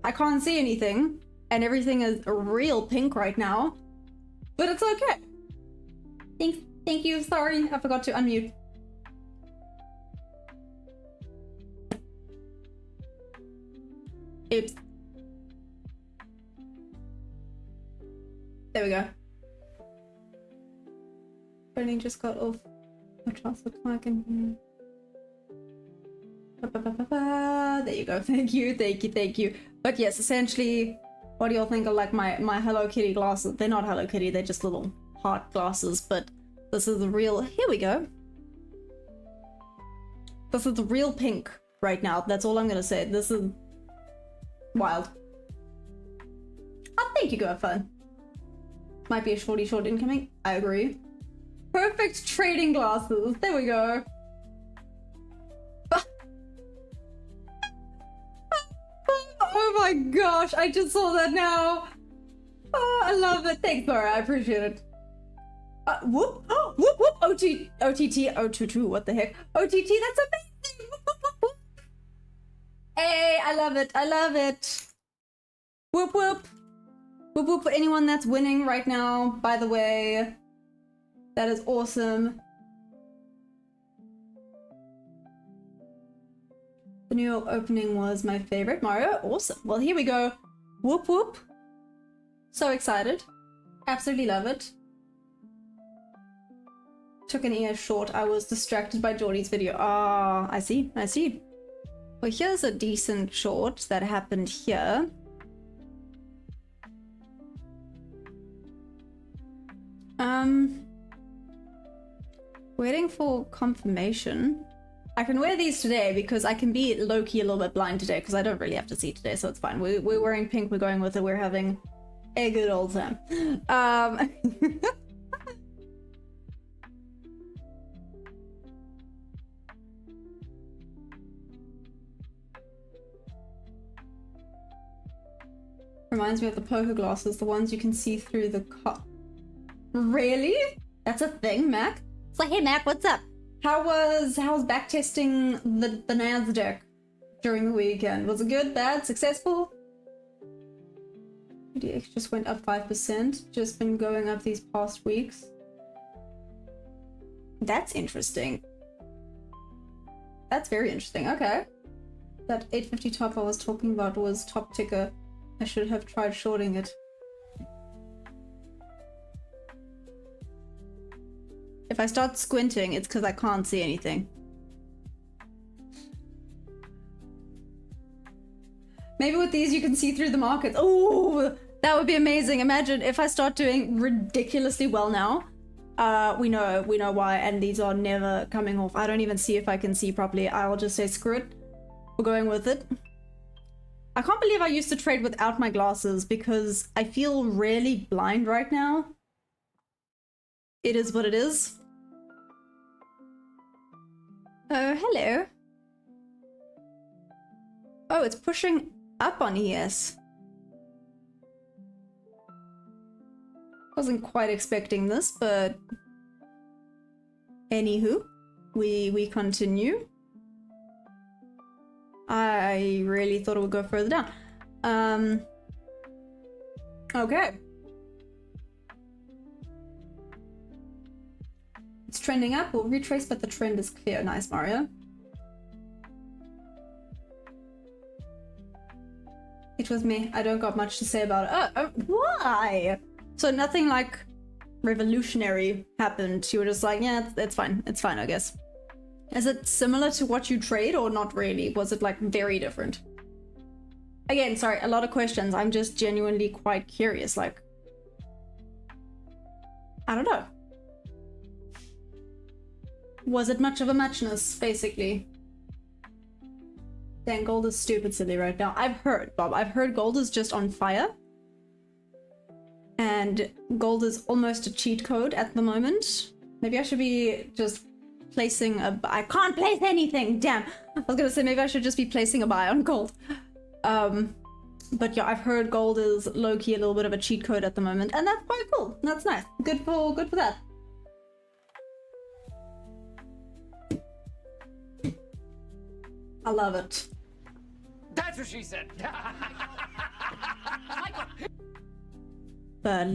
I can't see anything, and everything is real pink right now, but it's okay. Thank you. Sorry, I forgot to unmute. Oops. There we go. Training just got off. What else looks like in here? There you go. Thank you, thank you, thank you. But yes, essentially, what do y'all think of like my Hello Kitty glasses? They're not Hello Kitty, they're just little heart glasses, but this is the real. Here we go. This is the real pink right now. That's all I'm gonna say. This is wild. I think you go have fun. Might be a shorty short incoming. I agree. Perfect trading glasses. There we go. Oh my gosh, I just saw that now. Oh, I love it. Thanks, Laura. I appreciate it. Whoop. Oh, whoop, whoop. OTT 022. What the heck? OTT, that's amazing. Whoop, whoop, whoop, whoop. Hey, I love it. I love it. Whoop, whoop. Whoop, whoop for anyone that's winning right now, by the way. That is awesome. The New York opening was my favorite. Mario, awesome. Well, here we go. Whoop, whoop. So excited. Absolutely love it. Took an ear short. I was distracted by Geordie's video. Ah, I see. I see. Well, here's a decent short that happened here. Waiting for confirmation. I can wear these today because I can be low-key a little bit blind today because I don't really have to see today, so it's fine. We're wearing pink, we're going with it, we're having a good old time. Reminds me of the poker glasses, the ones you can see through the cup. Really? That's a thing, Mac? It's like, hey Mac, what's up? How's backtesting the Nasdaq during the weekend? Was it good, bad, successful? ADX just went up 5%, just been going up these past weeks. That's interesting. That's very interesting, okay. That 850 top I was talking about was top ticker. I should have tried shorting it. If I start squinting, it's because I can't see anything. Maybe with these you can see through the market. Oh, that would be amazing. Imagine if I start doing ridiculously well now. We know why, and these are never coming off. I don't even see if I can see properly. I'll just say screw it. We're going with it. I can't believe I used to trade without my glasses because I feel really blind right now. It is what it is. Oh, hello. Oh, it's pushing up on ES. Wasn't quite expecting this, but anywho, we continue. I really thought it would go further down. Okay. It's trending up. We'll retrace, but the trend is clear. Nice, Mario. It was me. I don't got much to say about it. Oh, why? So nothing like revolutionary happened. You were just like, yeah, it's fine. It's fine, I guess. Is it similar to what you trade or not really? Was it like very different? Again, sorry, a lot of questions. I'm just genuinely quite curious. Like, I don't know. Was it much of a muchness, basically? Dang, gold is stupid silly right now. I've heard, Bob, I've heard gold is just on fire. And gold is almost a cheat code at the moment. Maybe I should be just placing a... I can't place anything, damn. I was gonna say maybe I should just be placing a buy on gold. But yeah, I've heard gold is low-key a little bit of a cheat code at the moment. And that's quite cool. That's nice. Good for that. I love it. That's what she said. But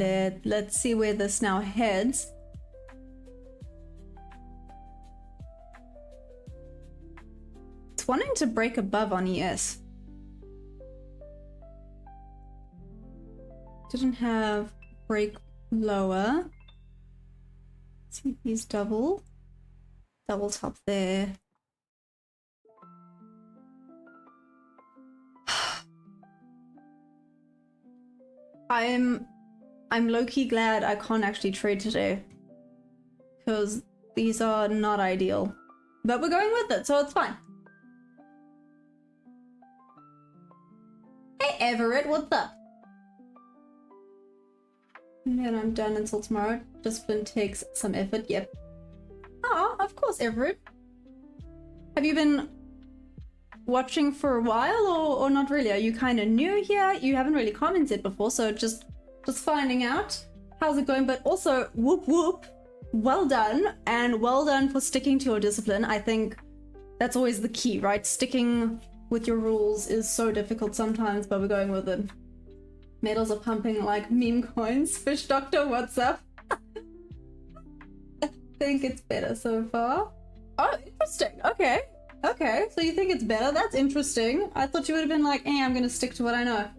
let's see where this now heads. It's wanting to break above on ES. Didn't have break lower. See, these double top there. I'm low-key glad I can't actually trade today, because these are not ideal. But we're going with it, so it's fine. Hey Everett, what's up? And then I'm done until tomorrow. Discipline takes some effort, yep. Ah, of course, Everett. Have you been watching for a while or not really? Are you kind of new here? You haven't really commented before, so just finding out how's it going. But also, whoop whoop, well done, and well done for sticking to your discipline. I think that's always the key, right? Sticking with your rules is so difficult sometimes, but we're going with it. Medals are pumping like meme coins. Fish doctor, what's up? I think it's better so far. Oh, interesting. Okay. Okay, so you think it's better? That's interesting. I thought you would have been like, I'm gonna stick to what I know.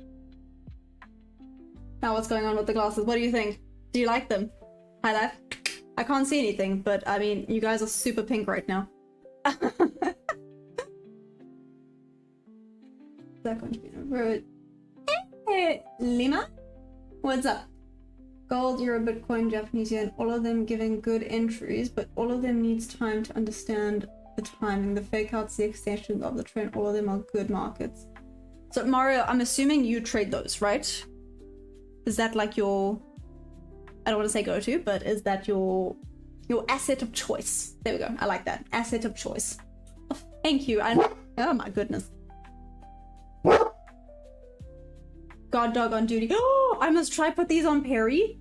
Now what's going on with the glasses? What do you think? Do you like them? Hi, Life. I can't see anything, but I mean, you guys are super pink right now. Is that going to be over? Hey, Lima? What's up? Gold, Euro, Bitcoin, Japanese yen, all of them giving good entries, but all of them needs time to understand the timing, the fake outs, the extensions of the trend, all of them are good markets. So Mario, I'm assuming you trade those, right? Is that like your, I don't want to say go-to, but is that your asset of choice? There we go. I like that. Asset of choice. Oh, thank you. Oh my goodness. God dog on duty. Oh, I must try put these on Perry.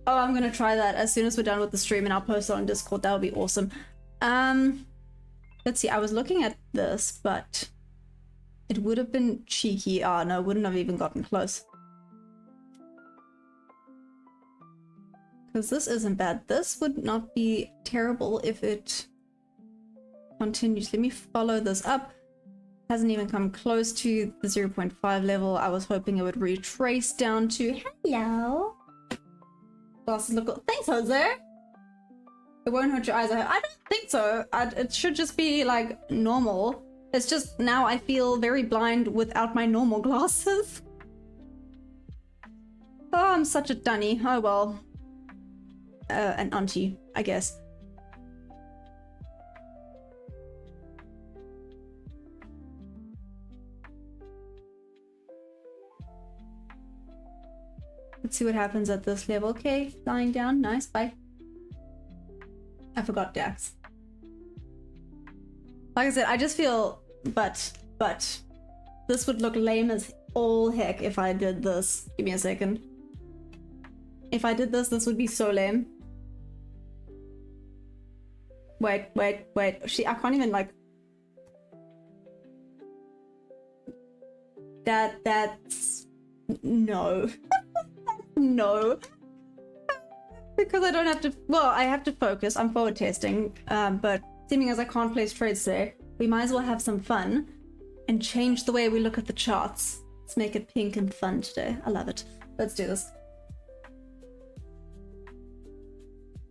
Oh, I'm gonna try that as soon as we're done with the stream, and I'll post it on Discord. That would be awesome. Let's see, I was looking at this, but it would have been cheeky. Oh no, wouldn't have even gotten close. Because this isn't bad. This would not be terrible if it continues. Let me follow this up. Hasn't even come close to the 0.5 level. I was hoping it would retrace down to hello. Glasses look good. Thanks, Jose. It won't hurt your eyes. I don't think so. It should just be like normal. It's just now I feel very blind without my normal glasses. Oh, I'm such a dunny. Oh well. An auntie, I guess. Let's see what happens at this level. Okay, lying down. Nice. Bye. I forgot Dax. Like I said, I just feel, but this would look lame as all heck if I did this. Give me a second. If I did this, this would be so lame. Wait. I can't even like. That's no. No. Because I don't have to, well, I have to focus. I'm forward testing, but seeming as I can't place trades today, we might as well have some fun and change the way we look at the charts. Let's make it pink and fun today. I love it. Let's do this.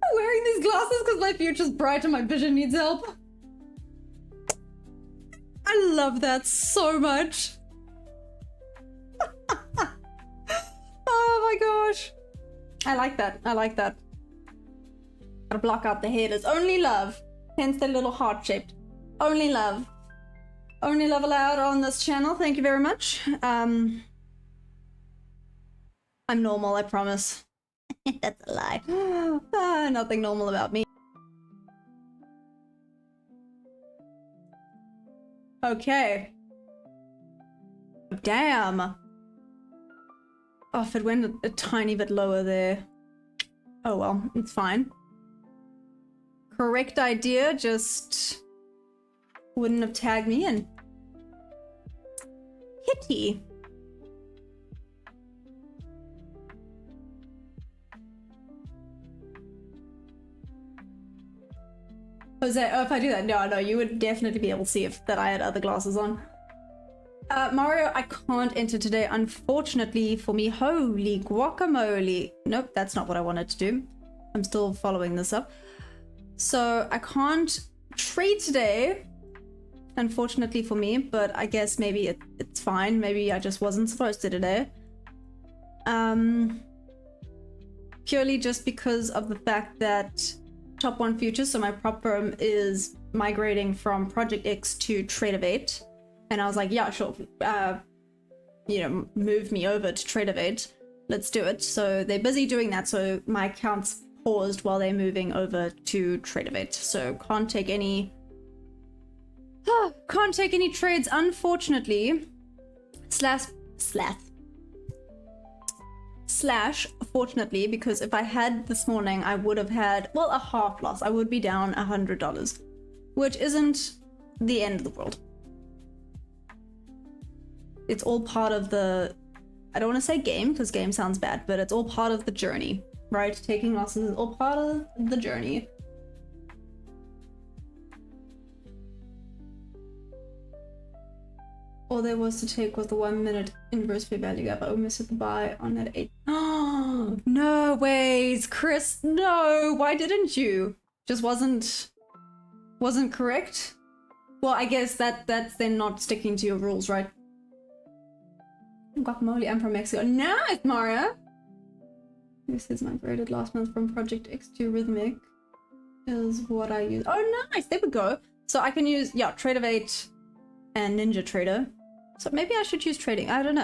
I'm wearing these glasses because my future's bright and my vision needs help. I love that so much. Oh my gosh. I like that. I like that. Gotta block out the headers. Only love. Hence the little heart shaped. Only love. Only love allowed on this channel. Thank you very much. I'm normal, I promise. That's a lie. Nothing normal about me. Okay. Damn. Oh, if it went a tiny bit lower there. Oh well, it's fine. Correct idea, just wouldn't have tagged me in. Hitty. Jose, oh, if I do that, no, you would definitely be able to see if that I had other glasses on. Mario, I can't enter today, unfortunately for me. Holy guacamole. Nope, that's not what I wanted to do. I'm still following this up. So I can't trade today, unfortunately for me, but I guess maybe it's fine. Maybe I just wasn't supposed to today. Purely just because of the fact that Top 1 Futures, so my prop firm, is migrating from Project X to Tradeovate. And I was like, yeah, sure, you know, move me over to Tradeovate. Let's do it. So they're busy doing that. So my account's paused while they're moving over to Tradeovate. So can't take any trades, unfortunately. Slash fortunately, because if I had this morning, I would have had, well, a half loss. I would be down $100, which isn't the end of the world. It's all part of the, I don't want to say game, because game sounds bad, but it's all part of the journey, right? Taking losses is all part of the journey. All there was to take was the 1 minute inverse fair value gap. I almost hit the buy on that 8. Oh, no ways, Chris. No, why didn't you? Just wasn't correct? Well, I guess that's then not sticking to your rules, right? Guacamole, I'm from Mexico. Nice, Mario! This is migrated last month from Project X to Rhythmic is what I use. Oh, nice! There we go. So I can use, yeah, Tradeovate and Ninja Trader. So maybe I should use trading. I don't know.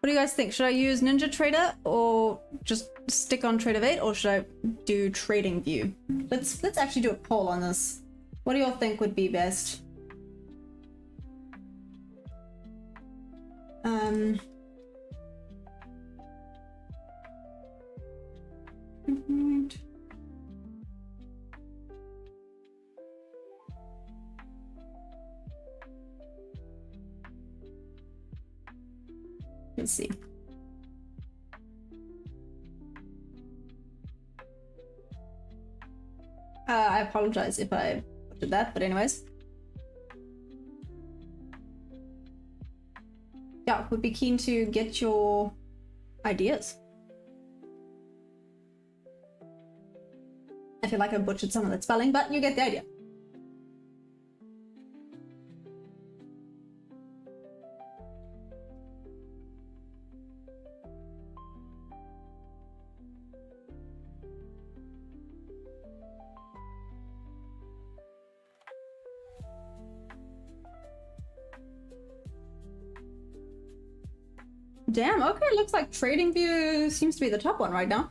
What do you guys think? Should I use Ninja Trader or just stick on Tradeovate, or should I do Trading View? Let's actually do a poll on this. What do y'all think would be best? Let's see. I apologize if I did that, but anyways. Yeah, would be keen to get your ideas. I feel like I butchered some of that spelling, but you get the idea. Damn, okay, looks like Trading View seems to be the top one right now.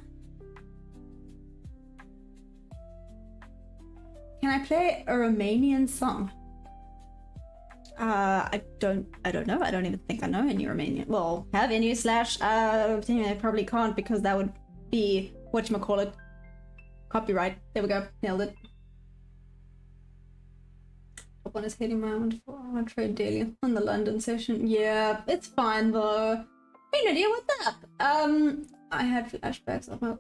Can I play a Romanian song? I don't know. I don't even think I know any Romanian. Well, have any slash, I probably can't, because that would be, whatchamacallit, copyright. There we go, nailed it. Top one is hitting my 1 trade daily on the London session. Yeah, it's fine though. Hey Nadia, what's up? I had flashbacks of my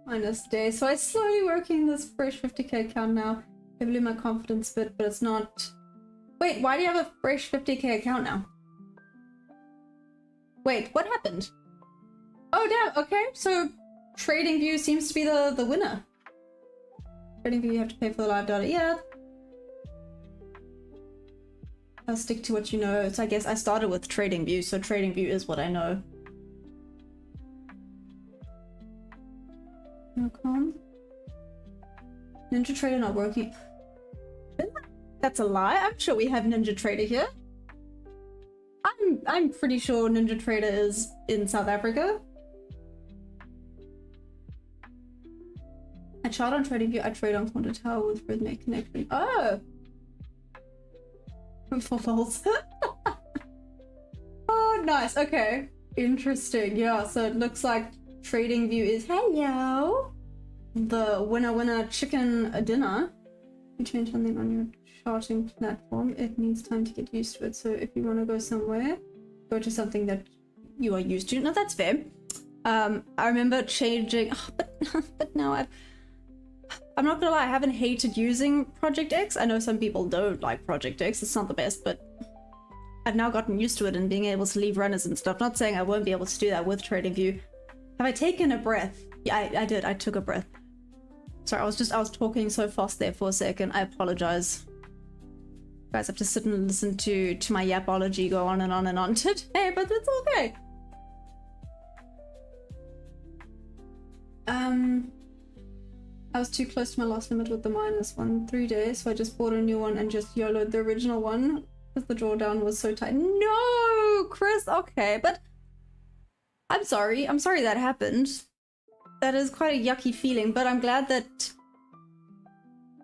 minus day, so I'm slowly working this fresh 50k account now. Heavily my confidence bit, but it's not. Wait, why do you have a fresh 50k account now? Wait, what happened? Oh damn, okay, so Trading View seems to be the winner. Trading View, you have to pay for the live data. Yeah. I'll stick to what you know. So I guess I started with Trading View, so Trading View is what I know. No com. Ninja Trader not working. That's a lie. I'm sure we have Ninja Trader here. I'm pretty sure Ninja Trader is in South Africa. I chart on Trading View. I trade on Quantital with Rhythmic Connection. Oh. For false. Oh, nice. Okay. Interesting. Yeah, so it looks like Trading View is hello. The winner chicken dinner. You change something on your charting platform. It needs time to get used to it. So if you want to go somewhere, go to something that you are used to. No, that's fair. I remember changing, but now I'm not gonna lie, I haven't hated using Project X. I know some people don't like Project X, it's not the best, but I've now gotten used to it and being able to leave runners and stuff. Not saying I won't be able to do that with TradingView. Have I taken a breath? Yeah, I did. I took a breath. Sorry, I was talking so fast there for a second. I apologize. You guys have to sit and listen to my yapology go on and on and on today, but it's okay. I was too close to my last limit with the -1 3 days, so I just bought a new one and just YOLO'd the original one because the drawdown was so tight. No, Chris, okay, but I'm sorry that happened. That is quite a yucky feeling, but I'm glad that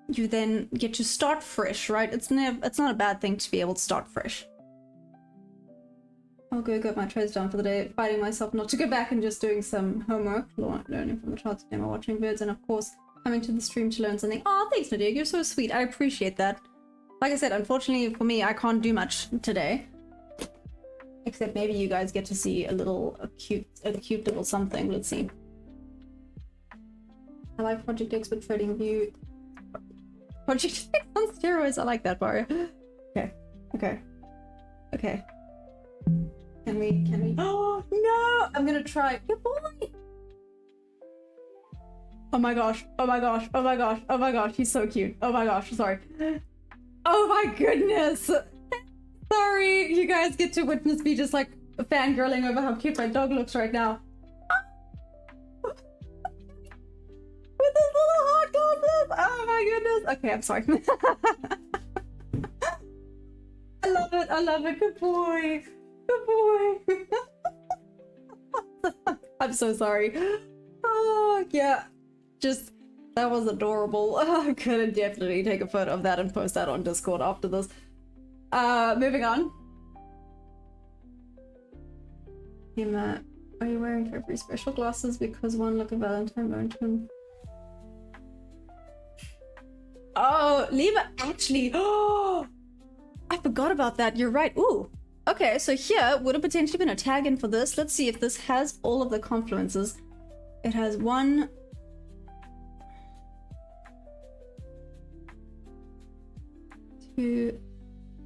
you then get to start fresh, right? It's not a bad thing to be able to start fresh. I'll go get my trades down for the day, fighting myself not to go back and just doing some homework, learning from the charts, demo, watching birds, and of course coming to the stream to learn something. Oh, thanks, Nadia, you're so sweet. I appreciate that. Like I said, unfortunately for me, I can't do much today. Except maybe you guys get to see a cute little something. Let's see. I like Project X with TradingView. Project X on steroids. I like that, Mario. Okay. Can we? Oh no! I'm gonna try. Good boy. Oh my gosh! He's so cute. Oh my gosh! Sorry. Oh my goodness! Sorry, you guys get to witness me just like fangirling over how cute my dog looks right now. With his little hot glasses! Oh my goodness! Okay, I'm sorry. I love it. Good boy. I'm so sorry. Oh, yeah. Just, that was adorable. I'm gonna definitely take a photo of that and post that on Discord after this. Moving on. Emma, are you wearing February special glasses because one look at Valentine Mountain? Oh, Lima, actually. Oh, I forgot about that. You're right. Ooh. Okay, so here would have potentially been a tag in for this. Let's see if this has all of the confluences. It has 1, 2,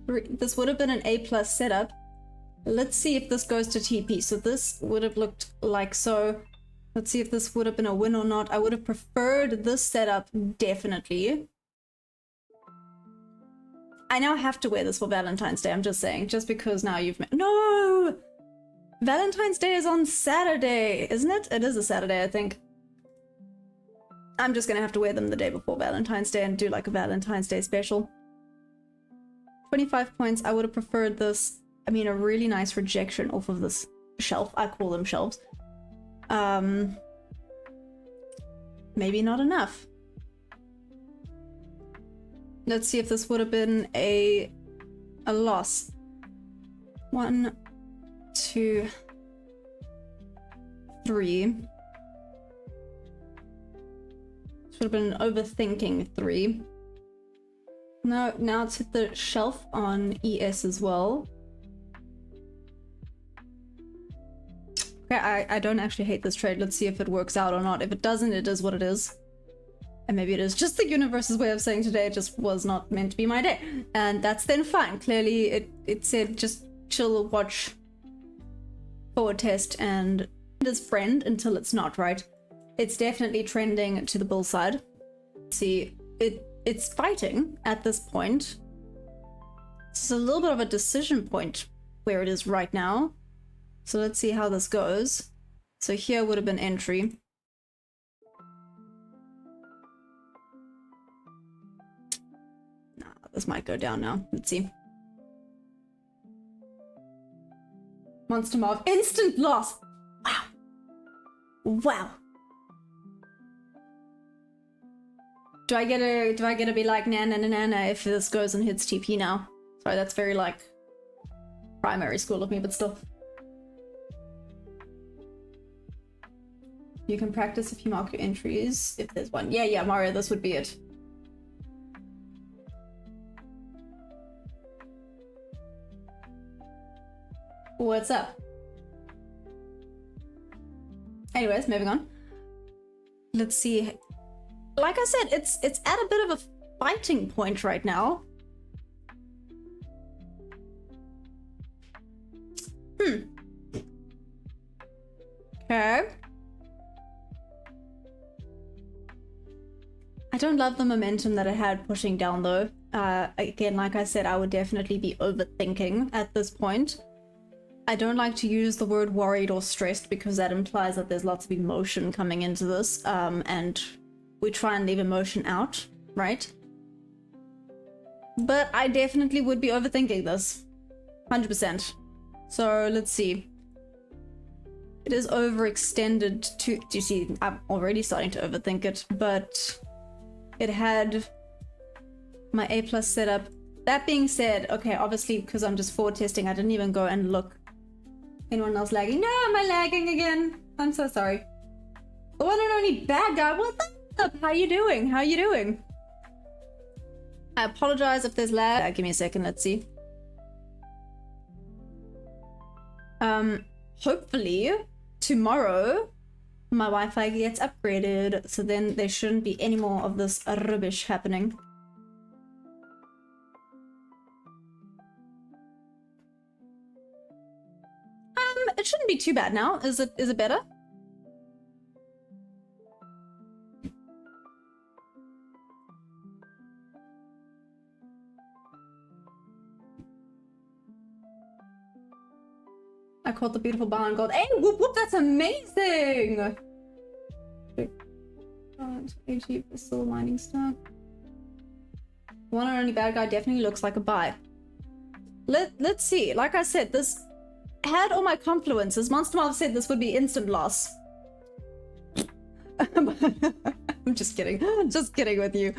3. This would have been an A+ setup. Let's see if this goes to TP. So this would have looked like so. Let's see if this would have been a win or not. I would have preferred this setup, definitely. I now have to wear this for Valentine's Day, I'm just saying. Just because now you've met— No! Valentine's Day is on Saturday, isn't it? It is a Saturday, I think. I'm just gonna have to wear them the day before Valentine's Day and do like a Valentine's Day special. 25 points. I would have preferred this. I mean, a really nice rejection off of this shelf. I call them shelves. Maybe not enough. Let's see if this would have been a loss. 1, 2, 3. Should have been overthinking 3. No, now it's hit the shelf on ES as well. Okay, I don't actually hate this trade. Let's see if it works out or not. If it doesn't, it is what it is. And maybe it is just the universe's way of saying today just was not meant to be my day. And that's then fine. Clearly it said just chill, watch, forward test, and his friend until it's not, right? It's definitely trending to the bull side. See, it's fighting at this point. It's a little bit of a decision point where it is right now. So let's see how this goes. So here would have been entry. This might go down now. Let's see. Monster Marv. Instant loss! Wow. Wow. Do I get to be like na if this goes and hits TP now? Sorry, that's very like primary school of me, but still. You can practice if you mark your entries, if there's one. Yeah, Mario, this would be it. What's up? Anyways, moving on. Let's see. Like I said, it's at a bit of a fighting point right now. Okay. I don't love the momentum that it had pushing down though. Again, like I said, I would definitely be overthinking at this point. I don't like to use the word worried or stressed because that implies that there's lots of emotion coming into this, and we try and leave emotion out, right? But I definitely would be overthinking this. 100%. So let's see. It is overextended to... Do you see? I'm already starting to overthink it, but it had my A+ setup. That being said, okay, obviously because I'm just forward testing, I didn't even go and look. Anyone else lagging? No, am I lagging again? I'm so sorry. The one and only bad guy. What the up? How you doing? How you doing? I apologize if there's lag. Give me a second, let's see. Hopefully tomorrow my Wi-Fi gets upgraded, so then there shouldn't be any more of this rubbish happening. It shouldn't be too bad now. Is it better? I caught the beautiful bar and gold. Hey, whoop whoop, that's amazing! AG is still lining stuff. One and only bad guy definitely looks like a buy. Let's see. Like I said, this had all my confluences. Monster Marv said this would be instant loss. I'm just kidding. Just kidding with you.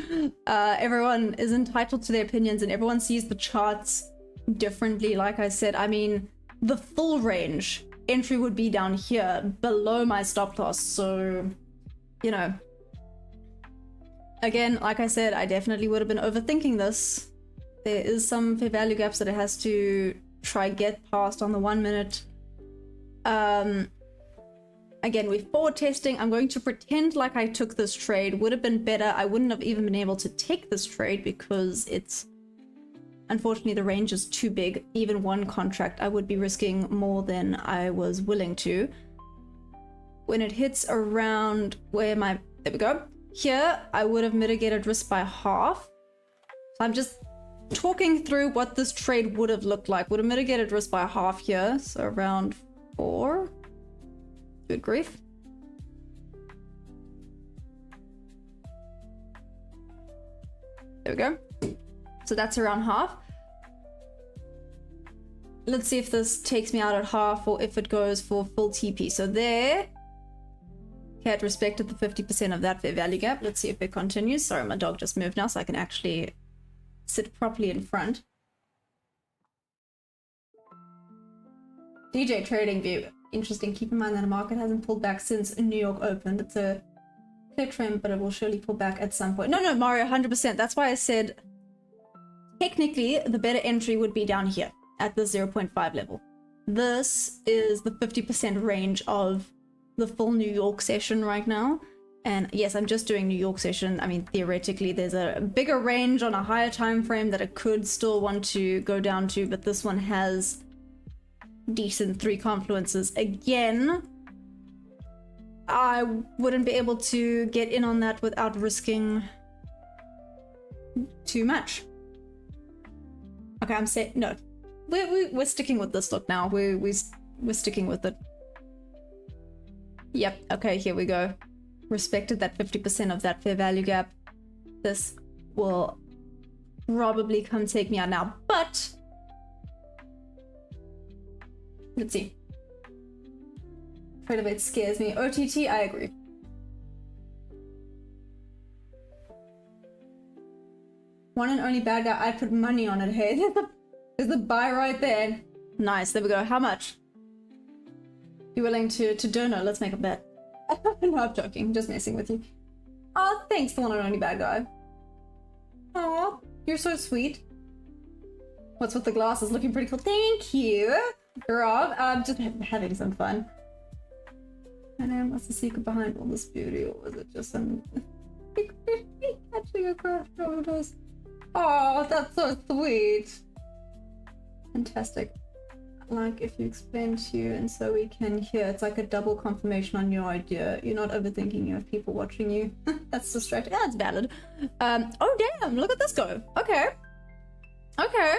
Everyone is entitled to their opinions and everyone sees the charts differently. Like I said, I mean, the full range entry would be down here below my stop loss. So, you know, again, like I said, I definitely would have been overthinking this. There is some fair value gaps that it has to try get past on the 1 minute. Again, we're forward testing. I'm going to pretend like I took this trade. Would have been better. I wouldn't have even been able to take this trade because it's, unfortunately, the range is too big. Even one contract, I would be risking more than I was willing to. When it hits around where my, there we go. Here, I would have mitigated risk by half. So I'm just talking through what this trade would have looked like. Would have mitigated risk by half here. So around 4. Good grief. There we go. So that's around half. Let's see if this takes me out at half or if it goes for full TP. So there, okay, it respected the 50% of that fair value gap. Let's see if it continues. Sorry, my dog just moved now so I can actually sit properly in front. DJ trading view. Interesting. Keep in mind that the market hasn't pulled back since New York opened. It's a clear trend, but it will surely pull back at some point. No, Mario, 100%. That's why I said technically the better entry would be down here at the 0.5 level. This is the 50% range of the full New York session right now. And yes, I'm just doing New York session. I mean, theoretically, there's a bigger range on a higher time frame that it could still want to go down to, but this one has decent 3 confluences. Again, I wouldn't be able to get in on that without risking too much. Okay, I'm saying no. We're sticking with this look now. We're sticking with it. Yep. Okay, here we go. Respected that 50% of that fair value gap. This will probably come take me out now, but let's see. Afraid of it scares me. OTT, I agree. One and only bad guy, I'd put money on it. Hey, there's the buy right there. Nice, there we go. How much? You willing to dono? Let's make a bet. No, I'm joking. Just messing with you. Oh, thanks, the one and only bad guy. Oh, you're so sweet. What's with the glasses? Looking pretty cool. Thank you, Rob. I'm just having some fun. And what's the secret behind all this beauty, or was it just some catching a craft photos? Oh, that's so sweet. Fantastic. like if you explain to you and so we can hear, it's like a double confirmation on your idea. You're not overthinking, you have people watching you. That's distracting. That's valid. Oh damn, look at this go. Okay. Okay.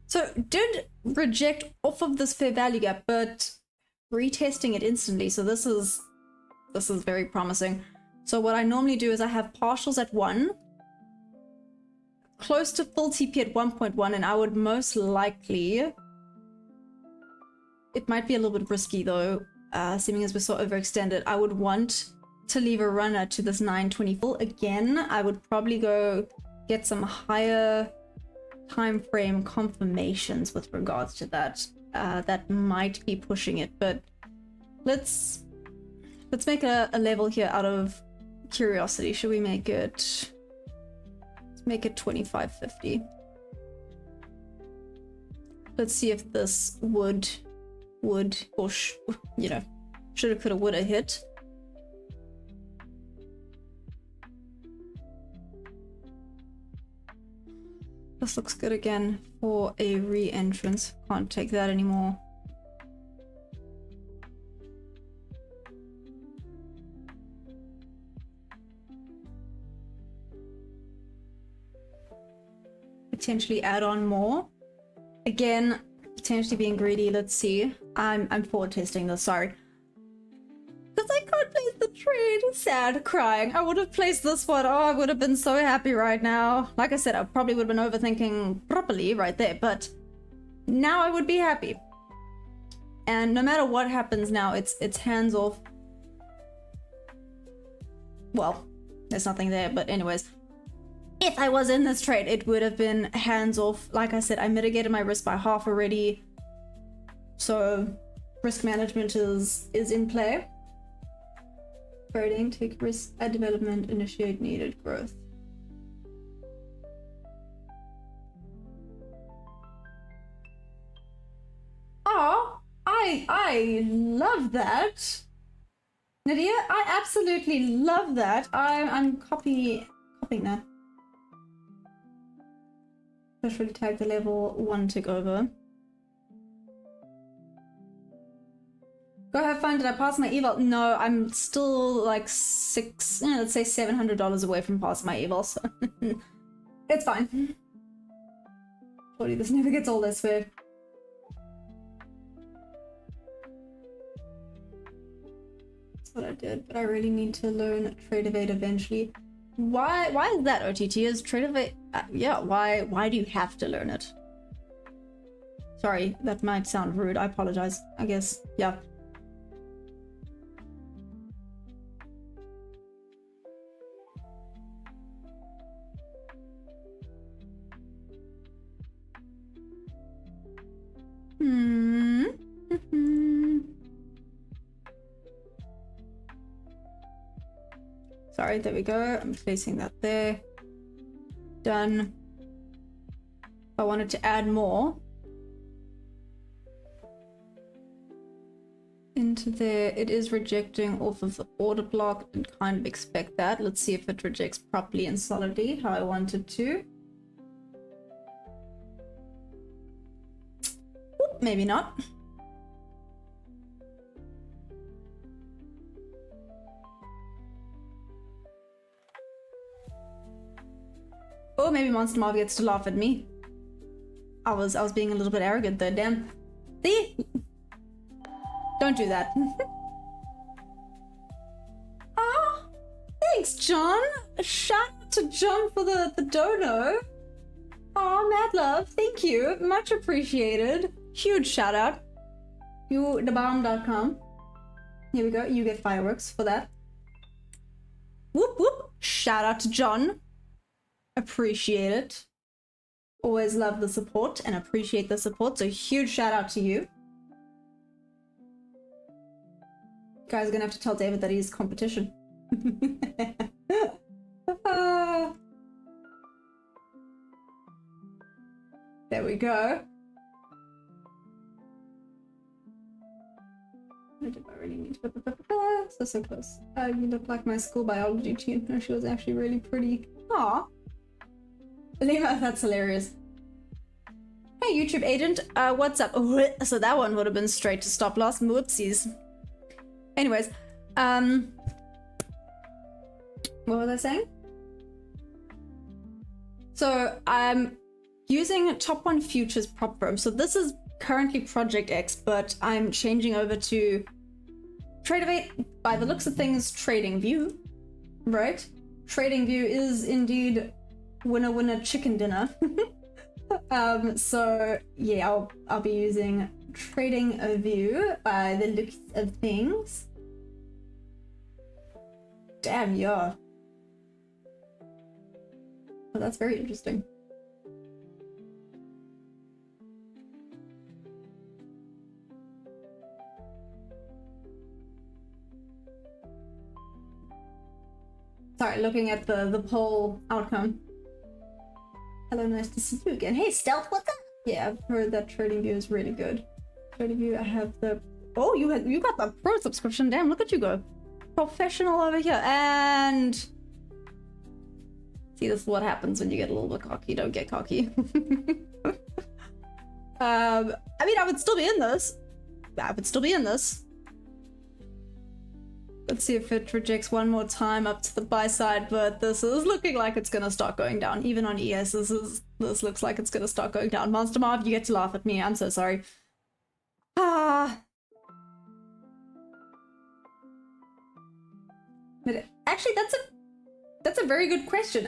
So did reject off of this fair value gap, but retesting it instantly. So this is very promising. So what I normally do is I have partials at 1, close to full TP at 1.1, and I would most likely, it might be a little bit risky though, seeming as we're so overextended, I would want to leave a runner to this 924. Again, I would probably go get some higher time frame confirmations with regards to that. That might be pushing it, but let's make a level here out of curiosity. Should we make it, let's make it 25.50. Let's see if this would or you know, shoulda coulda woulda hit. This looks good again for a re-entrance. Can't take that anymore. Potentially add on more. Again, potentially being greedy. Let's see. I'm forward testing this, sorry. Because I can't place the trade. Sad, crying. I would have placed this one. Oh, I would have been so happy right now. Like I said, I probably would have been overthinking properly right there, but now I would be happy. And no matter what happens now, it's hands off. Well, there's nothing there, but anyways. If I was in this trade, it would have been hands off. Like I said, I mitigated my risk by half already. So risk management is in play. Trading, take risk, add development, initiate needed growth. Oh, I love that. Nadia, I absolutely love that. I'm copying that. Push really tag the level 1 tick over. Go have fun. Did I pass my eval? No, I'm still like let's say $700 away from passing my eval, so it's fine. Surely this never gets old, I swear. That's what I did, but I really need to learn Trade Evade eventually. Why is that, OTT? Is Trade Evade... yeah, why do you have to learn it? Sorry, that might sound rude. I apologize. I guess, yeah. Sorry, there we go. I'm placing that there. Done. If I wanted to add more into there, it is rejecting off of the order block. I'd kind of expect that. Let's see if it rejects properly and solidly how I want it to. Oop, maybe not. Oh, maybe Monster Marv gets to laugh at me. I was being a little bit arrogant there, damn. See? Don't do that. Ah, thanks, John. A shout out to John for the dono. Oh, mad love. Thank you. Much appreciated. Huge shout out. Youthebomb.com. Here we go. You get fireworks for that. Whoop whoop. Shout out to John. Appreciate it. Always love the support and appreciate the support. So huge shout out to you. You guys are gonna have to tell David that he's competition. There we go. What did I really need to... So close. You look like my school biology teacher. No, she was actually really pretty. Aw. Lima, that's hilarious. Hey YouTube agent, what's up? So that one would have been straight to stop loss. Whoopsies. Anyways, what was I saying? So I'm using Top 1 Futures prop firm. So this is currently Project X, but I'm changing over to Tradeovate. By the looks of things, Trading View, right? Trading View is indeed winner winner chicken dinner. So yeah, I'll be using Trading View by the looks of things. Damn, yeah. Well, that's very interesting. Sorry, looking at the poll outcome. Hello, nice to see you again. Hey, Stealth, what's up? Yeah, I've heard that Trading View is really good. Trading View, I have the... Oh, you got the pro subscription. Damn, look at you go. Professional over here. And... See, this is what happens when you get a little bit cocky. Don't get cocky. I mean, I would still be in this. Let's see if it rejects one more time up to the buy side, but this is looking like it's gonna start going down. Even on ES, this looks like it's gonna start going down. Monster Marv, you get to laugh at me. I'm so sorry. But actually, that's a very good question.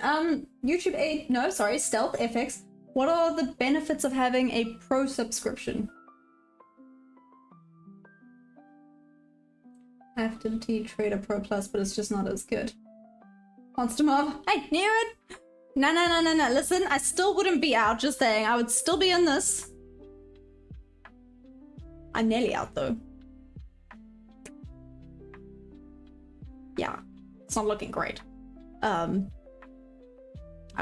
Stealth FX. What are the benefits of having a pro subscription? Activity Trader Pro Plus, but it's just not as good. Monster Mob. Hey, near it. No. Listen, I still wouldn't be out. Just saying, I would still be in this. I'm nearly out though. Yeah, it's not looking great. I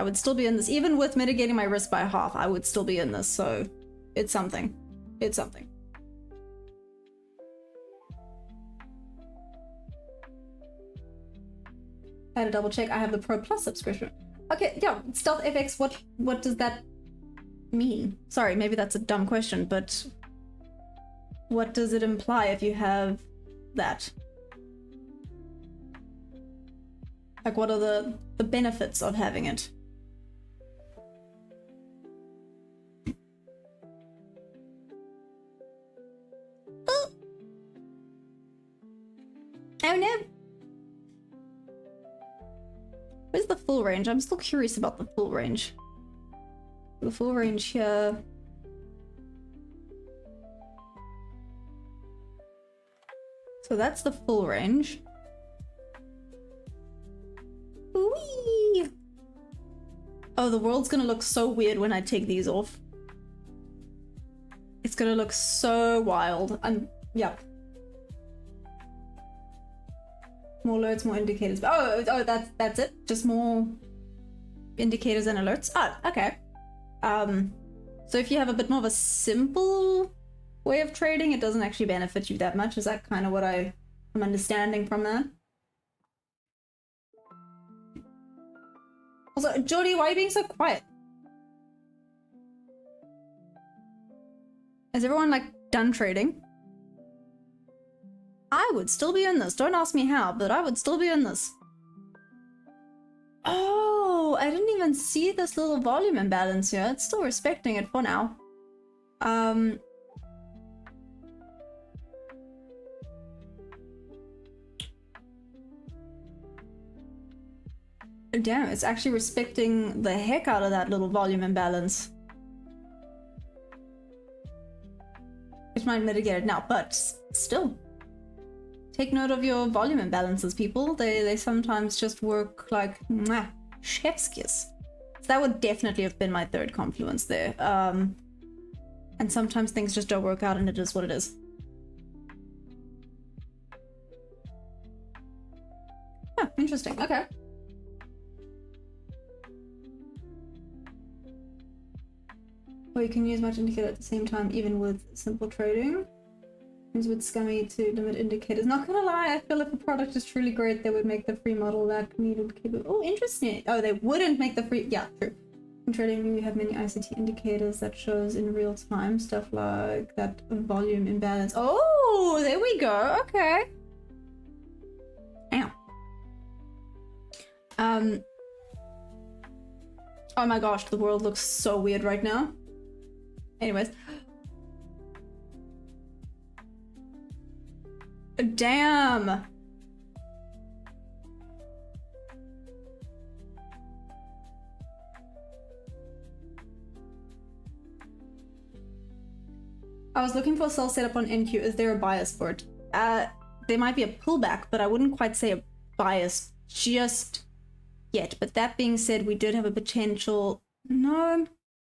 would still be in this, even with mitigating my risk by half. I would still be in this, so it's something. It's something. I had to double check. I have the Pro Plus subscription. Okay, yeah, Stealth FX. What does that mean? Sorry, maybe that's a dumb question, but what does it imply if you have that? Like, what are the benefits of having it? Oh, oh no. Where's the full range? I'm still curious about the full range. The full range here. So that's the full range. Whee! Oh, the world's gonna look so weird when I take these off. It's gonna look so wild. Yeah. More alerts, more indicators. Oh, that's it. Just more indicators and alerts. Oh, okay. So if you have a bit more of a simple way of trading, it doesn't actually benefit you that much. Is that kind of what I'm understanding from that? Also, Jodie, why are you being so quiet? Is everyone like done trading? I would still be in this. Don't ask me how, but I would still be in this. Oh, I didn't even see this little volume imbalance here. It's still respecting it for now. Damn, it's actually respecting the heck out of that little volume imbalance. Which might mitigate it now, but still. Take note of your volume imbalances, people. They sometimes just work like mwah, chef's kiss. So that would definitely have been my third confluence there. And sometimes things just don't work out and it is what it is. Oh, interesting. Okay. Or you can use much indicator at the same time, even with simple trading. It's a bit scummy to limit indicators. Not gonna lie, I feel if a product is truly great, they would make the free model that needed capable. Oh, interesting. Oh, they wouldn't make the free. Yeah, true. In trading, we have many ICT indicators that shows in real time stuff like that volume imbalance. Oh, there we go. Okay. Damn. Oh my gosh, the world looks so weird right now. Anyways. Damn. I was looking for a sell setup on NQ. Is there a bias for it? There might be a pullback, but I wouldn't quite say a bias just yet. But that being said, we did have a potential... No,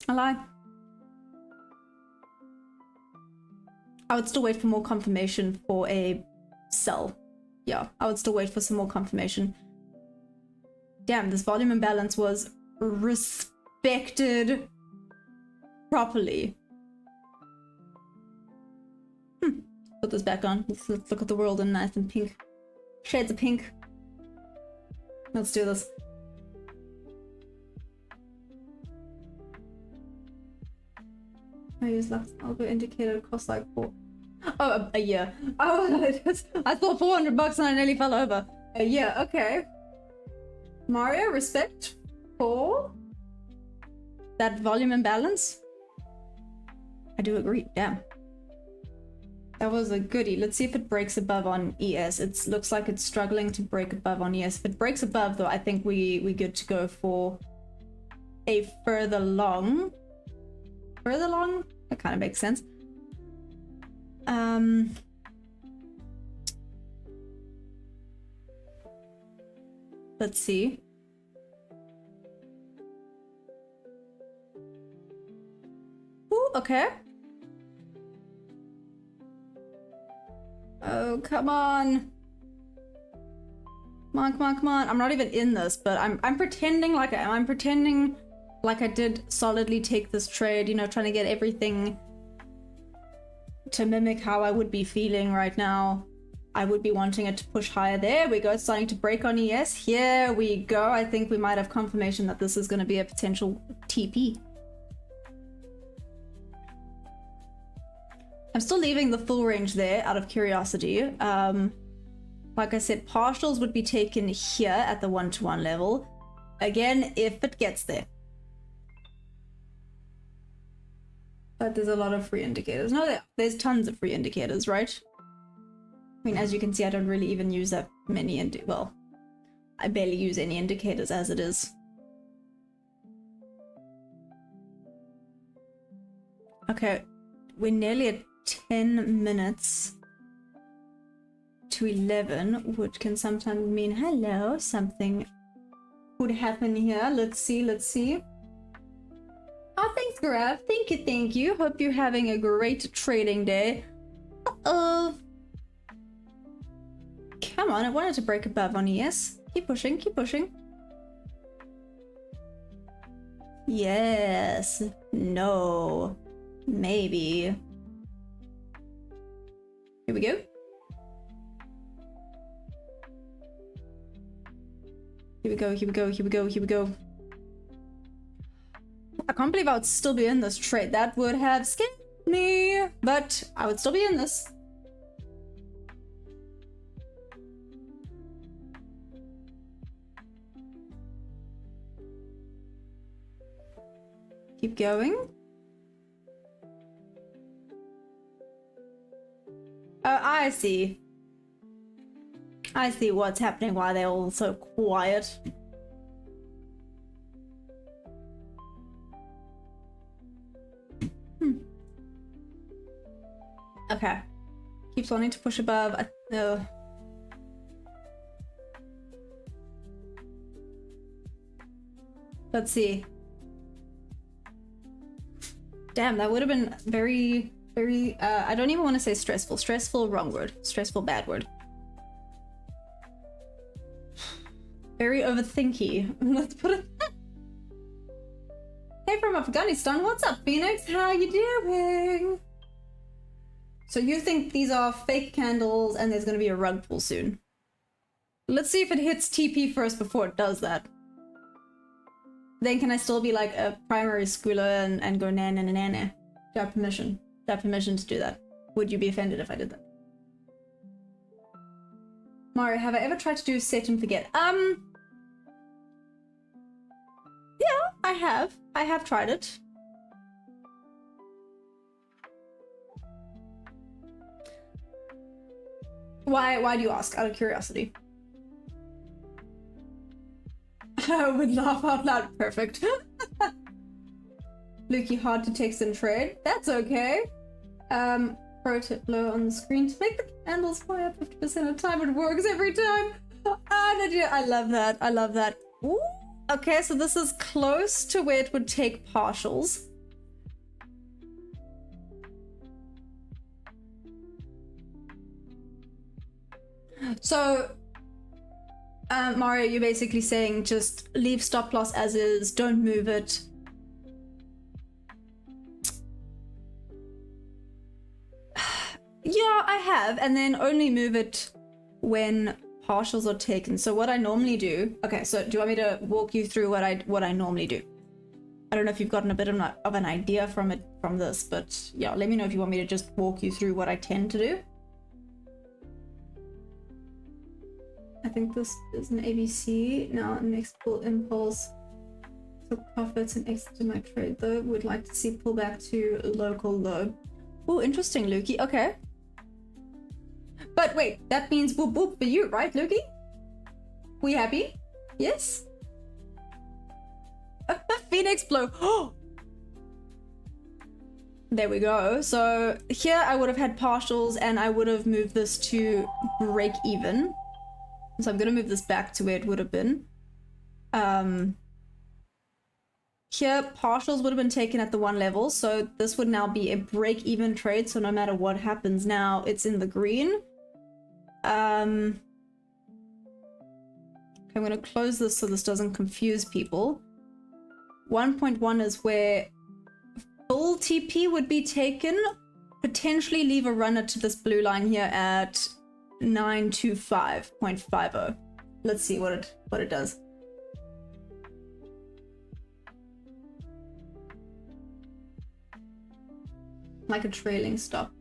I lie. I would still wait for more confirmation for a sell. Yeah, I would still wait for some more confirmation. Damn, this volume imbalance was respected properly. Put this back on. Let's look at the world in nice and pink. Shades of pink. Let's do this. I use Lux Algo indicator cost like 4. Oh, a year. Oh, I thought $400 and I nearly fell over. A year, okay. Mario, respect for that volume imbalance. I do agree. Damn. That was a goodie. Let's see if it breaks above on ES. It looks like it's struggling to break above on ES. If it breaks above, though, I think we're good to go for a further long. Further long? That kind of makes sense. Let's see. Ooh, okay. Oh, come on. Come on, come on, come on. I'm not even in this, but I'm pretending like I am. I'm pretending like I did solidly take this trade, you know, trying to get everything to mimic how I would be feeling right now. I would be wanting it to push higher. There we go. It's starting to break on ES. Here we go. I think we might have confirmation that this is going to be a potential TP. I'm still leaving the full range there out of curiosity. Like I said, partials would be taken here at the 1-to-1 level. Again, if it gets there. But there's a lot of free indicators. No, there's tons of free indicators, right? I mean, as you can see, I don't really even use that many, well, I barely use any indicators as it is. Okay, we're nearly at 10 minutes to 11, which can sometimes mean, hello, something could happen here. Let's see, let's see. Oh, thanks, Graf. Thank you. Hope you're having a great trading day. Uh-oh. Come on, I wanted to break above on ES. Keep pushing, keep pushing. Yes. No. Maybe. Here we go. Here we go, here we go, here we go, here we go. I can't believe I would still be in this trade. That would have scared me, but I would still be in this. Keep going. Oh, I see. I see what's happening, why they're all so quiet. Okay. Keeps wanting to push above. Let's see. Damn, that would have been very, very, I don't even want to say stressful. Stressful, wrong word. Stressful, bad word. Very overthinky. Let's put it. Hey from Afghanistan, what's up, Phoenix? How you doing? So you think these are fake candles and there's gonna be a rug pull soon? Let's see if it hits TP first before it does that. Then can I still be like a primary schooler and go na na na na na? Do I have permission? Do I have permission to do that? Would you be offended if I did that? Mario, have I ever tried to do set and forget? Yeah, I have. I have tried it. Why do you ask? Out of curiosity. I would laugh out loud. Perfect. Lukey, hard to text and trade. That's okay. Pro tip low on the screen to make the candles fire 50% of the time. It works every time. I love that. I love that. Ooh. Okay, so this is close to where it would take partials. So, Mario, you're basically saying just leave stop loss as is, don't move it. Yeah, I have, and then only move it when partials are taken. So what I normally do, okay, so do you want me to walk you through what I normally do? I don't know if you've gotten a bit of an idea from this, but yeah, let me know if you want me to just walk you through what I tend to do. I think this is an ABC. Now next pull impulse. Took profits and exited my trade though. Would like to see pullback to local low. Oh, interesting, Lukey. Okay. But wait, that means whoop whoop for you, right, Lukey? We happy? Yes? Phoenix blow. Oh! There we go. So here I would have had partials and I would have moved this to break even. So I'm going to move this back to where it would have been. Here, partials would have been taken at the one level. So this would now be a break-even trade. So no matter what happens now, it's in the green. I'm going to close this so this doesn't confuse people. 1.1 is where full TP would be taken. Potentially leave a runner to this blue line here at 925.50. Let's see what it does. Like a trailing stop.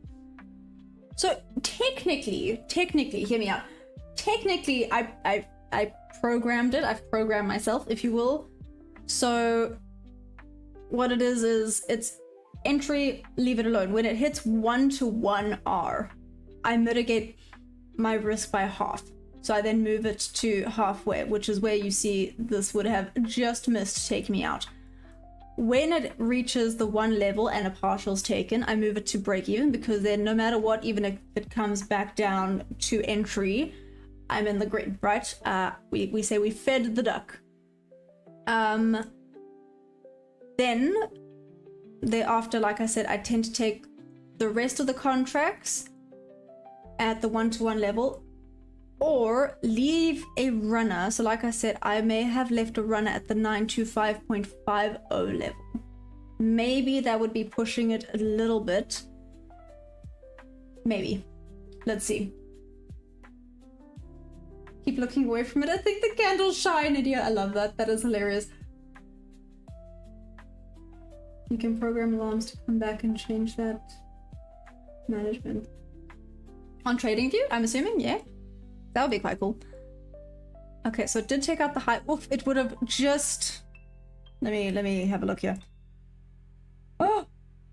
So technically, hear me out. Technically, I programmed it. I've programmed myself, if you will. So what it is it's entry, leave it alone. When it hits 1-to-1 R, I mitigate my risk by half. So I then move it to halfway, which is where you see this would have just missed take me out. When it reaches the one level and a partial's taken, I move it to break even, because then no matter what, even if it comes back down to entry, I'm in the green, right? We say we fed the duck. Then thereafter, like I said, I tend to take the rest of the contracts at the 1-to-1 level, or leave a runner. So like I said, I may have left a runner at the 925.50 level. Maybe that would be pushing it a little bit. Maybe. Let's see. Keep looking away from it. I think the candles shine, idiot. I love that. That is hilarious. You can program alarms to come back and change that management. On TradingView, I'm assuming, yeah. That would be quite cool. Okay, so it did take out the high. Oof, it would have just... Let me have a look here. Oh,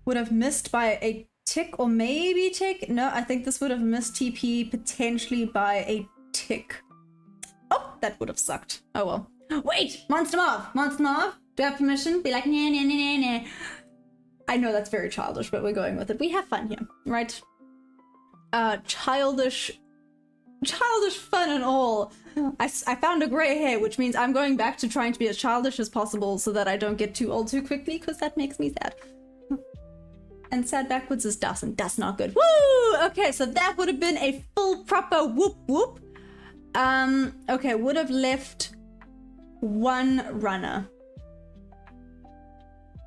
would have missed by a tick or maybe tick. No, I think this would have missed TP potentially by a tick. Oh, that would have sucked. Oh well. Wait, Monster Marv. Monster Marv, do I have permission? Be like, nah, nah, nah, nah, nah. I know that's very childish, but we're going with it. We have fun here, right? Childish fun and all. I found a gray hair, which means I'm going back to trying to be as childish as possible so that I don't get too old too quickly, because that makes me sad. And sad backwards is dust, and that's not good. Woo! Okay, so that would have been a full proper whoop whoop. Okay, would have left one runner.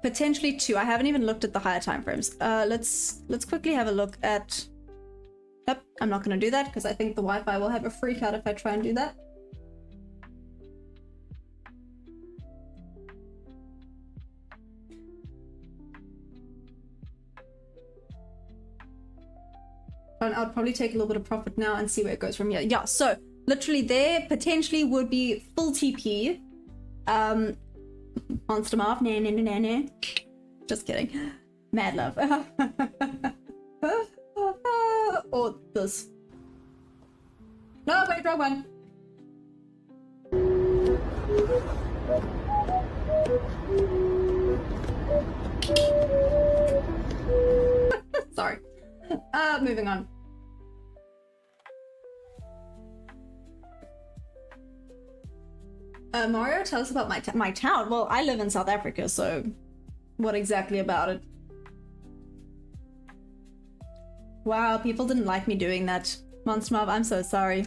Potentially two. I haven't even looked at the higher time frames. Let's quickly have a look at... Yep, I'm not going to do that because I think the Wi-Fi will have a freak out if I try and do that. And I'll probably take a little bit of profit now and see where it goes from here. Yeah, so literally there potentially would be full TP. Monster Marv, nah. Just kidding. Mad love. Or this. No, wait, wrong one. Sorry. Moving on. Mario, tell us about my town. Well, I live in South Africa, so what exactly about it? Wow, people didn't like me doing that. Monster Mob, I'm so sorry.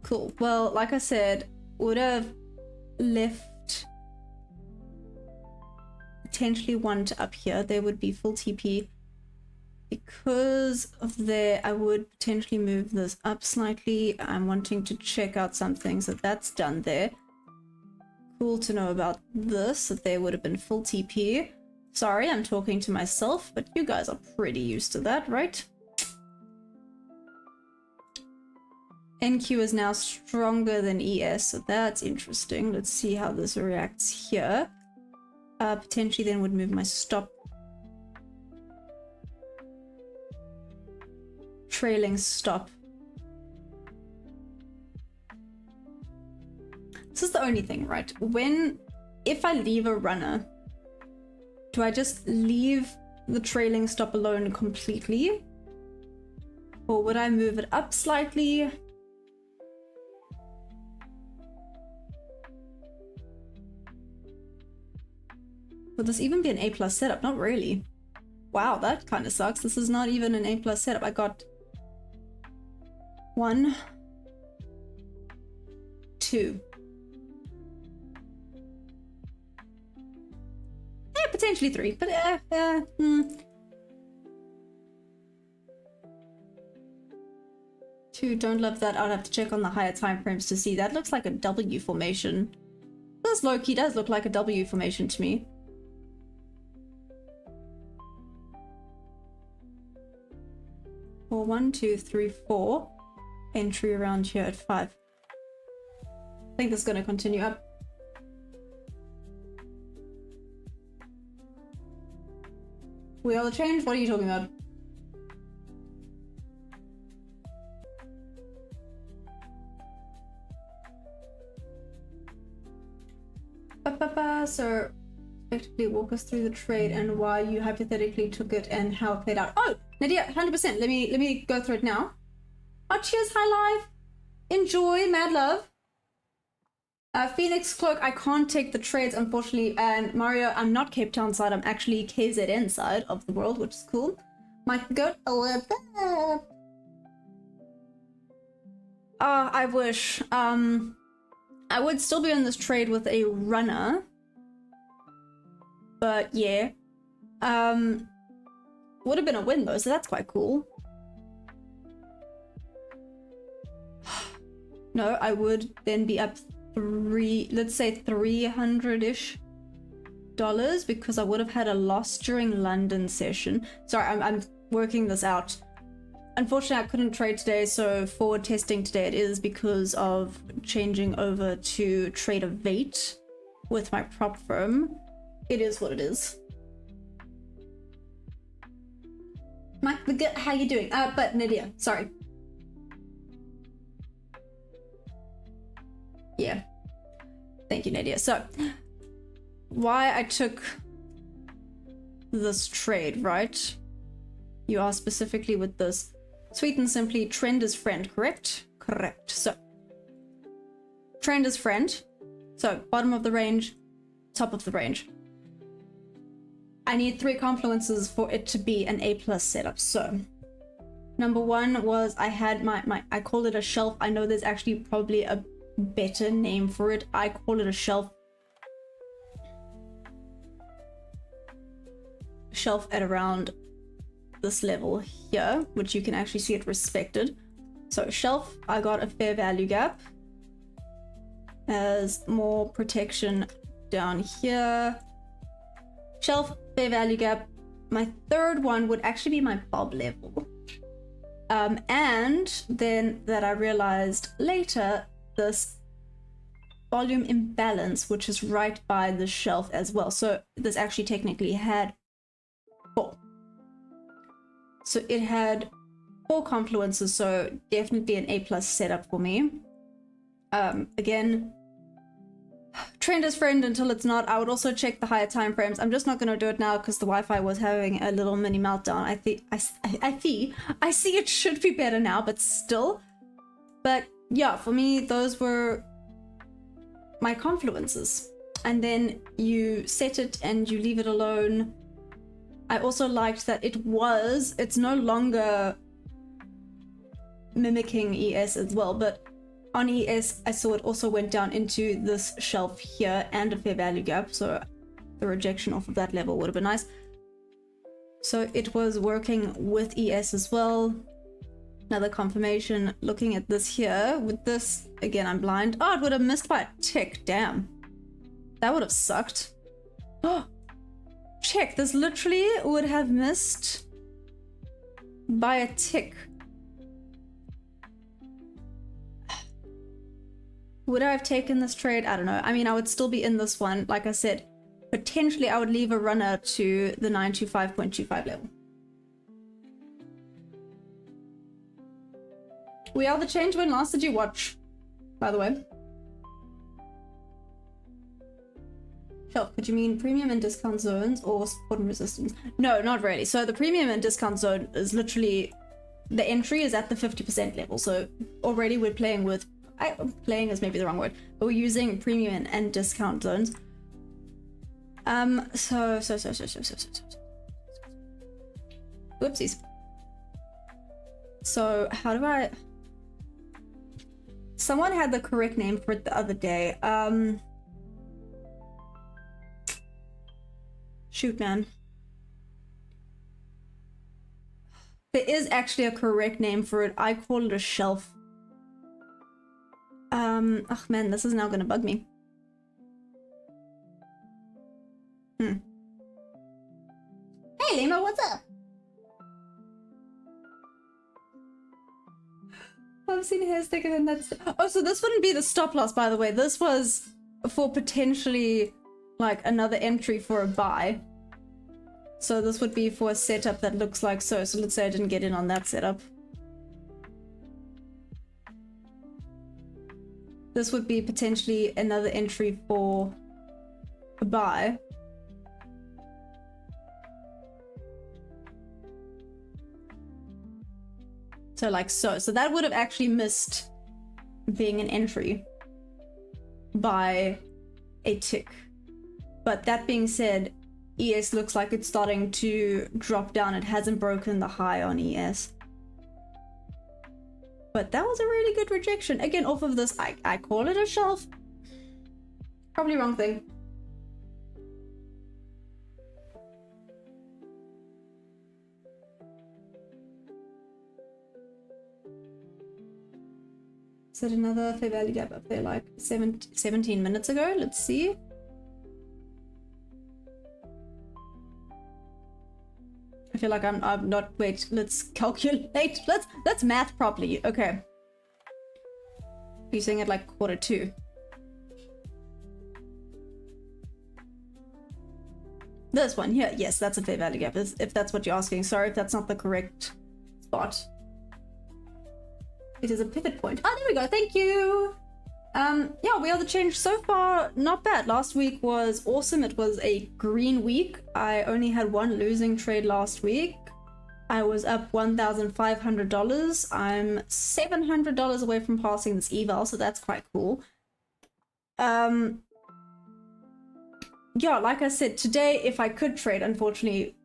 Cool. Well, like I said, would have left potentially one to up here. There would be full TP. Because of there, I would potentially move this up slightly. I'm wanting to check out something, so that's done there. Cool to know about this, that there would have been full TP. Sorry, I'm talking to myself, but you guys are pretty used to that, right? NQ is now stronger than ES, so that's interesting. Let's see how this reacts here. Potentially then would move my stop. Trailing stop. This is the only thing, right? If I leave a runner, do I just leave the trailing stop alone completely? Or would I move it up slightly? Would this even be an A+ setup? Not really. Wow, that kind of sucks. This is not even an A+ setup. I got 1, 2. Yeah, potentially 3, but 2, don't love that. I'd have to check on the higher time frames to see. That looks like a W formation. This low-key does look like a W formation to me. Or 1, 2, 3, 4. Entry around here at 5. I think this is going to continue up. We are the change? What are you talking about? So, effectively walk us through the trade and why you hypothetically took it and how it played out. Oh, Nadia, 100%. Let me go through it now. Oh, cheers, high life. Enjoy, mad love. Phoenix Cloak, I can't take the trades, unfortunately. And Mario, I'm not Cape Town side. I'm actually KZN side of the world, which is cool. Mike Goat, what's up? I wish. I would still be on this trade with a runner. But yeah. Would have been a win though, so that's quite cool. No, I would then be up let's say $300-ish because I would have had a loss during London session. Sorry, I'm working this out. Unfortunately, I couldn't trade today, so forward testing today it is because of changing over to Trader Vate with my prop firm. It is what it is. Mike the Good, how you doing? But Nadia, sorry. Yeah. Thank you, Nadia. So, why I took this trade, right? You are specifically with this. Sweet and simply, trend is friend, correct? Correct. So, trend is friend. So, bottom of the range, top of the range. I need 3 confluences for it to be an A+ setup. So, number 1 was I had I call it a shelf. I know there's actually probably a better name for it. I call it a shelf. Shelf at around this level here, which you can actually see it respected. So shelf, I got a fair value gap as more protection down here. Shelf, fair value gap, my third one would actually be my bob level. And then that I realized later, this volume imbalance, which is right by the shelf as well. So this actually technically had 4. So it had 4 confluences, so definitely an A+ setup for me. Again, trend is friend until it's not. I would also check the higher time frames. I'm just not going to do it now because the Wi-Fi was having a little mini meltdown. I see it should be better now, but still. But yeah, for me, those were my confluences. And then you set it and you leave it alone. I also liked that it's no longer mimicking ES as well, but on ES, I saw it also went down into this shelf here and a fair value gap, so the rejection off of that level would have been nice. So it was working with ES as well. Another confirmation, looking at this here, with this, again, I'm blind. Oh, it would have missed by a tick, damn. That would have sucked. Oh, check, this literally would have missed by a tick. Would I have taken this trade? I don't know. I mean, I would still be in this one. Like I said, potentially I would leave a runner to the 925.25 level. We are the change. When last did you watch, by the way? Shelf, could you mean premium and discount zones or support and resistance? No, not really. So the premium and discount zone is literally, the entry is at the 50% level. So already we're playing with, playing is maybe the wrong word, but we're using premium and discount zones. Whoopsies. So how do I, someone had the correct name for it the other day. Shoot, man. There is actually a correct name for it. I call it a shelf. Oh man, this is now gonna bug me. Hey Lima, what's up? I've seen hair sticker and that's... Oh, so this wouldn't be the stop loss, by the way. This was for potentially like another entry for a buy. So this would be for a setup that looks like so. So let's say I didn't get in on that setup. This would be potentially another entry for a buy. So like so. So that would have actually missed being an entry by a tick. But that being said, ES looks like it's starting to drop down. It hasn't broken the high on ES. But that was a really good rejection. Again, off of this, I call it a shelf. Probably wrong thing. Is it another fair value gap up there like 17 minutes ago? Let's see. I feel like I'm not, wait, let's calculate. Let's math properly. Okay. You're saying it like 1:45. This one here, yes, that's a fair value gap, if that's what you're asking. Sorry if that's not the correct spot. It is a pivot point. Oh, there we go, thank you! Yeah, we are the change so far, not bad. Last week was awesome. It was a green week. I only had one losing trade last week. I was up $1,500. I'm $700 away from passing this eval, so that's quite cool. Yeah, like I said, today, if I could trade, unfortunately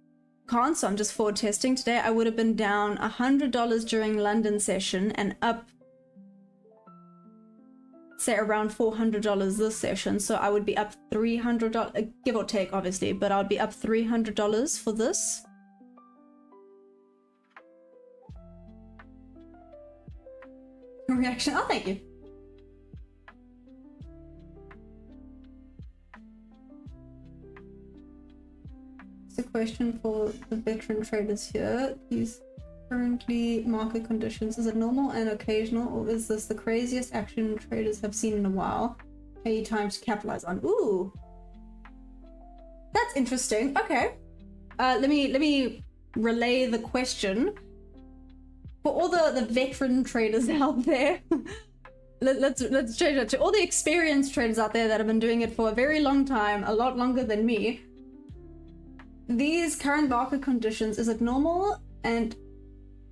can't, so I'm just forward testing. Today, I would have been down $100 during London session and up, say, around $400 this session. So I would be up $300, give or take, obviously, but I'd be up $300 for this. Reaction, oh, thank you. question for the veteran traders here. These currently market conditions, is it normal and occasional, or is this the craziest action traders have seen in a while? A time to capitalize on. Ooh, that's interesting. Okay, let me relay the question for all the veteran traders out there. let's change it to all the experienced traders out there that have been doing it for a very long time, a lot longer than me. These current market conditions, is it normal and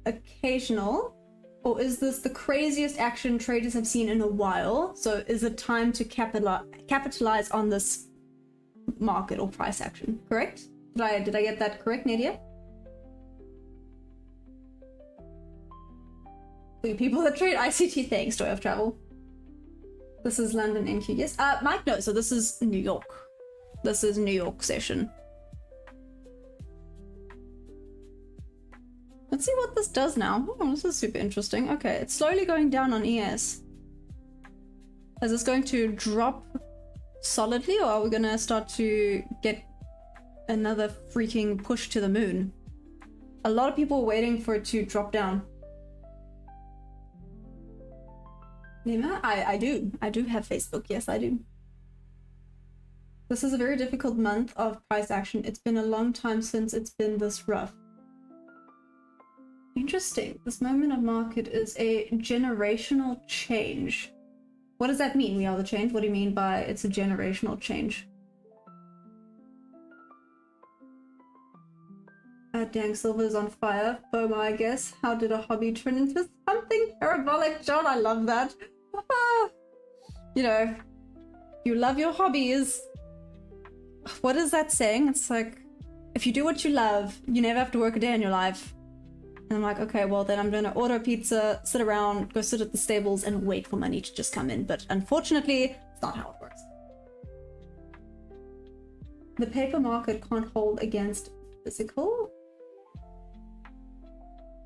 occasional, or is this the craziest action traders have seen in a while? So is it time to capitalize on this market or price action? Correct? Did I get that correct, Nadia? For you people that trade ICT, thanks, Joy of Travel. This is London NQ, yes. Mike, no, so this is New York. This is New York session. Let's see what this does now. Oh, this is super interesting. Okay, it's slowly going down on ES. Is this going to drop solidly, or are we gonna start to get another freaking push to the moon? A lot of people are waiting for it to drop down. Nima, I do have Facebook. Yes, I do. This is a very difficult month of price action. It's been a long time since it's been this rough. Interesting. This moment of market is a generational change. What does that mean? We are the change. What do you mean by it's a generational change? Dang, silver is on fire. FOMO, I guess. How did a hobby turn into something parabolic? John, I love that. You know, you love your hobbies. What is that saying? It's like, if you do what you love, you never have to work a day in your life. And I'm like, okay, well then I'm gonna order pizza, sit around, go sit at the stables and wait for money to just come in. But unfortunately, it's not how it works. The paper market can't hold against physical.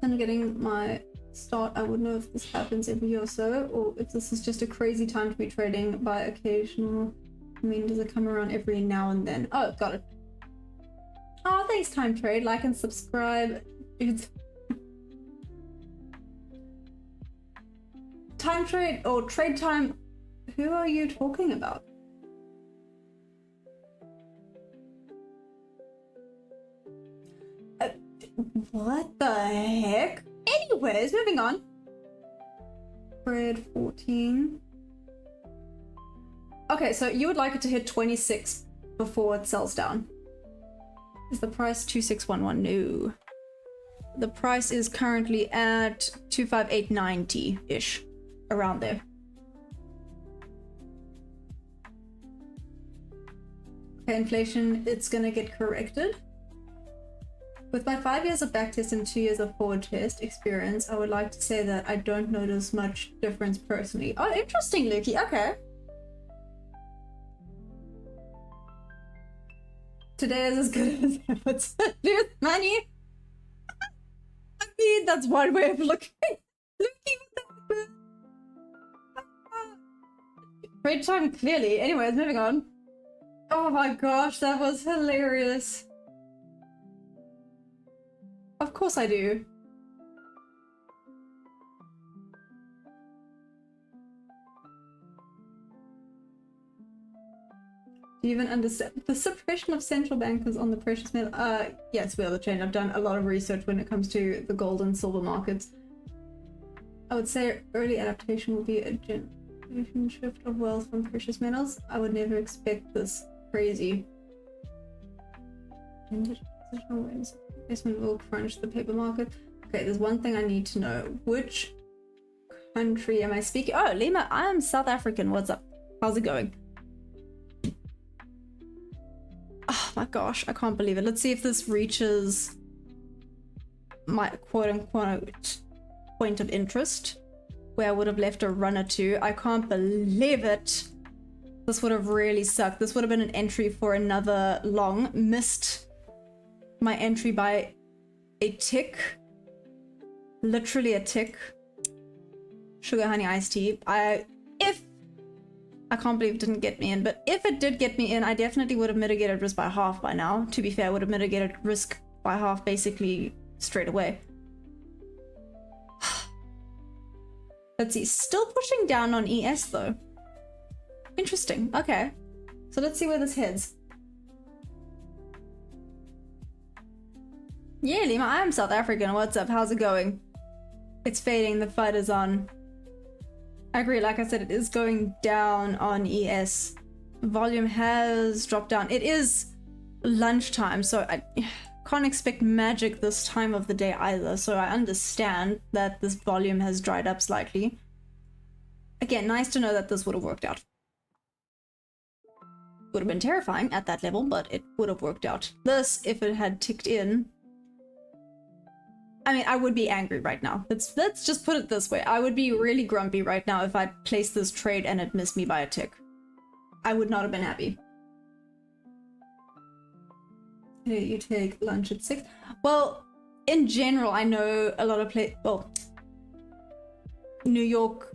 I'm getting my start. I would know if this happens every year or so, or if this is just a crazy time to be trading by occasional. I mean, does it come around every now and then? Oh, got it. Oh, thanks, Time Trade. Like and subscribe. It's Time Trade or Trade Time. Who are you talking about? What the heck? Anyways, moving on. Bread 14. Okay, so you would like it to hit 26 before it sells down. Is the price 2611? No. The price is currently at 258.90-ish. Around there. Okay, inflation, it's gonna get corrected. With my 5 years of backtest and 2 years of forward test experience, I would like to say that I don't notice much difference personally. Oh, interesting, Lukey. Okay. Today is as good as ever to lose money. I mean, that's one way of looking. Great time, clearly. Anyways, moving on. Oh my gosh, that was hilarious. Of course I do. Do you even understand the suppression of central bankers on the precious metal? Yes, we are the change. I've done a lot of research when it comes to the gold and silver markets. I would say early adaptation will be a generation shift of wealth from precious metals. I would never expect this crazy. Investment will crunch the paper market. Okay, there's one thing I need to know. Which country am I speaking? Oh, Lima, I am South African. What's up? How's it going? Oh my gosh, I can't believe it. Let's see if this reaches my quote-unquote point of interest, where I would have left a run or two. I can't believe it. This would have really sucked. This would have been an entry for another long. Missed my entry by a tick. Literally a tick. Sugar honey iced tea. If I can't believe it didn't get me in. But if it did get me in, I definitely would have mitigated risk by half by now. To be fair, I would have mitigated risk by half basically straight away. Let's see, still pushing down on ES though. Interesting, okay. So let's see where this heads. Yeah, Lima, I'm South African. What's up? How's it going? It's fading, the fight is on. I agree, like I said, it is going down on ES. Volume has dropped down. It is lunchtime, so I can't expect magic this time of the day either, so I understand that this volume has dried up slightly. Again, nice to know that this would have worked out. Would have been terrifying at that level, but it would have worked out. This, if it had ticked in, I mean, I would be angry right now. Let's just put it this way. I would be really grumpy right now if I'd placed this trade and it missed me by a tick. I would not have been happy. Hey, you take lunch at 6. Well, in general, I know a lot of well, New York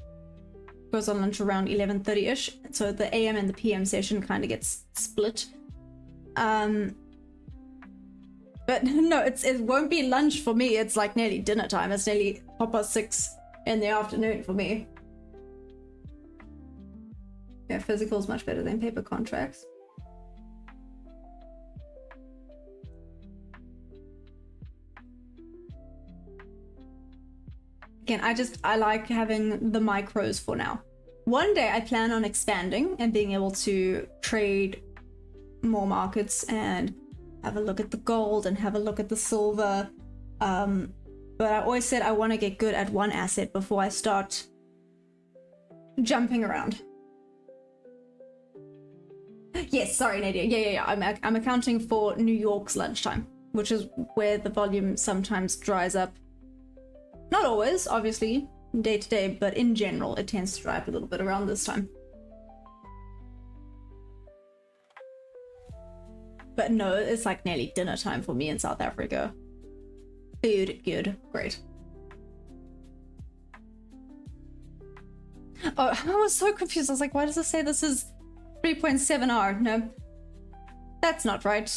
goes on lunch around 11:30ish, so the AM and the PM session kind of gets split. But no, it won't be lunch for me. It's like nearly dinner time. It's nearly 6:30 in the afternoon for me. Yeah, physical is much better than paper contracts. Again, I like having the micros for now. One day I plan on expanding and being able to trade more markets and have a look at the gold and have a look at the silver. But I always said I want to get good at one asset before I start jumping around. Yes, sorry, Nadia. Yeah. I'm accounting for New York's lunchtime, which is where the volume sometimes dries up. Not always, obviously, day to day, but in general, it tends to dry up a little bit around this time. But no, it's like nearly dinner time for me in South Africa. Food, good, great. Oh, I was so confused. I was like, why does it say this is 3.7R? No, that's not right.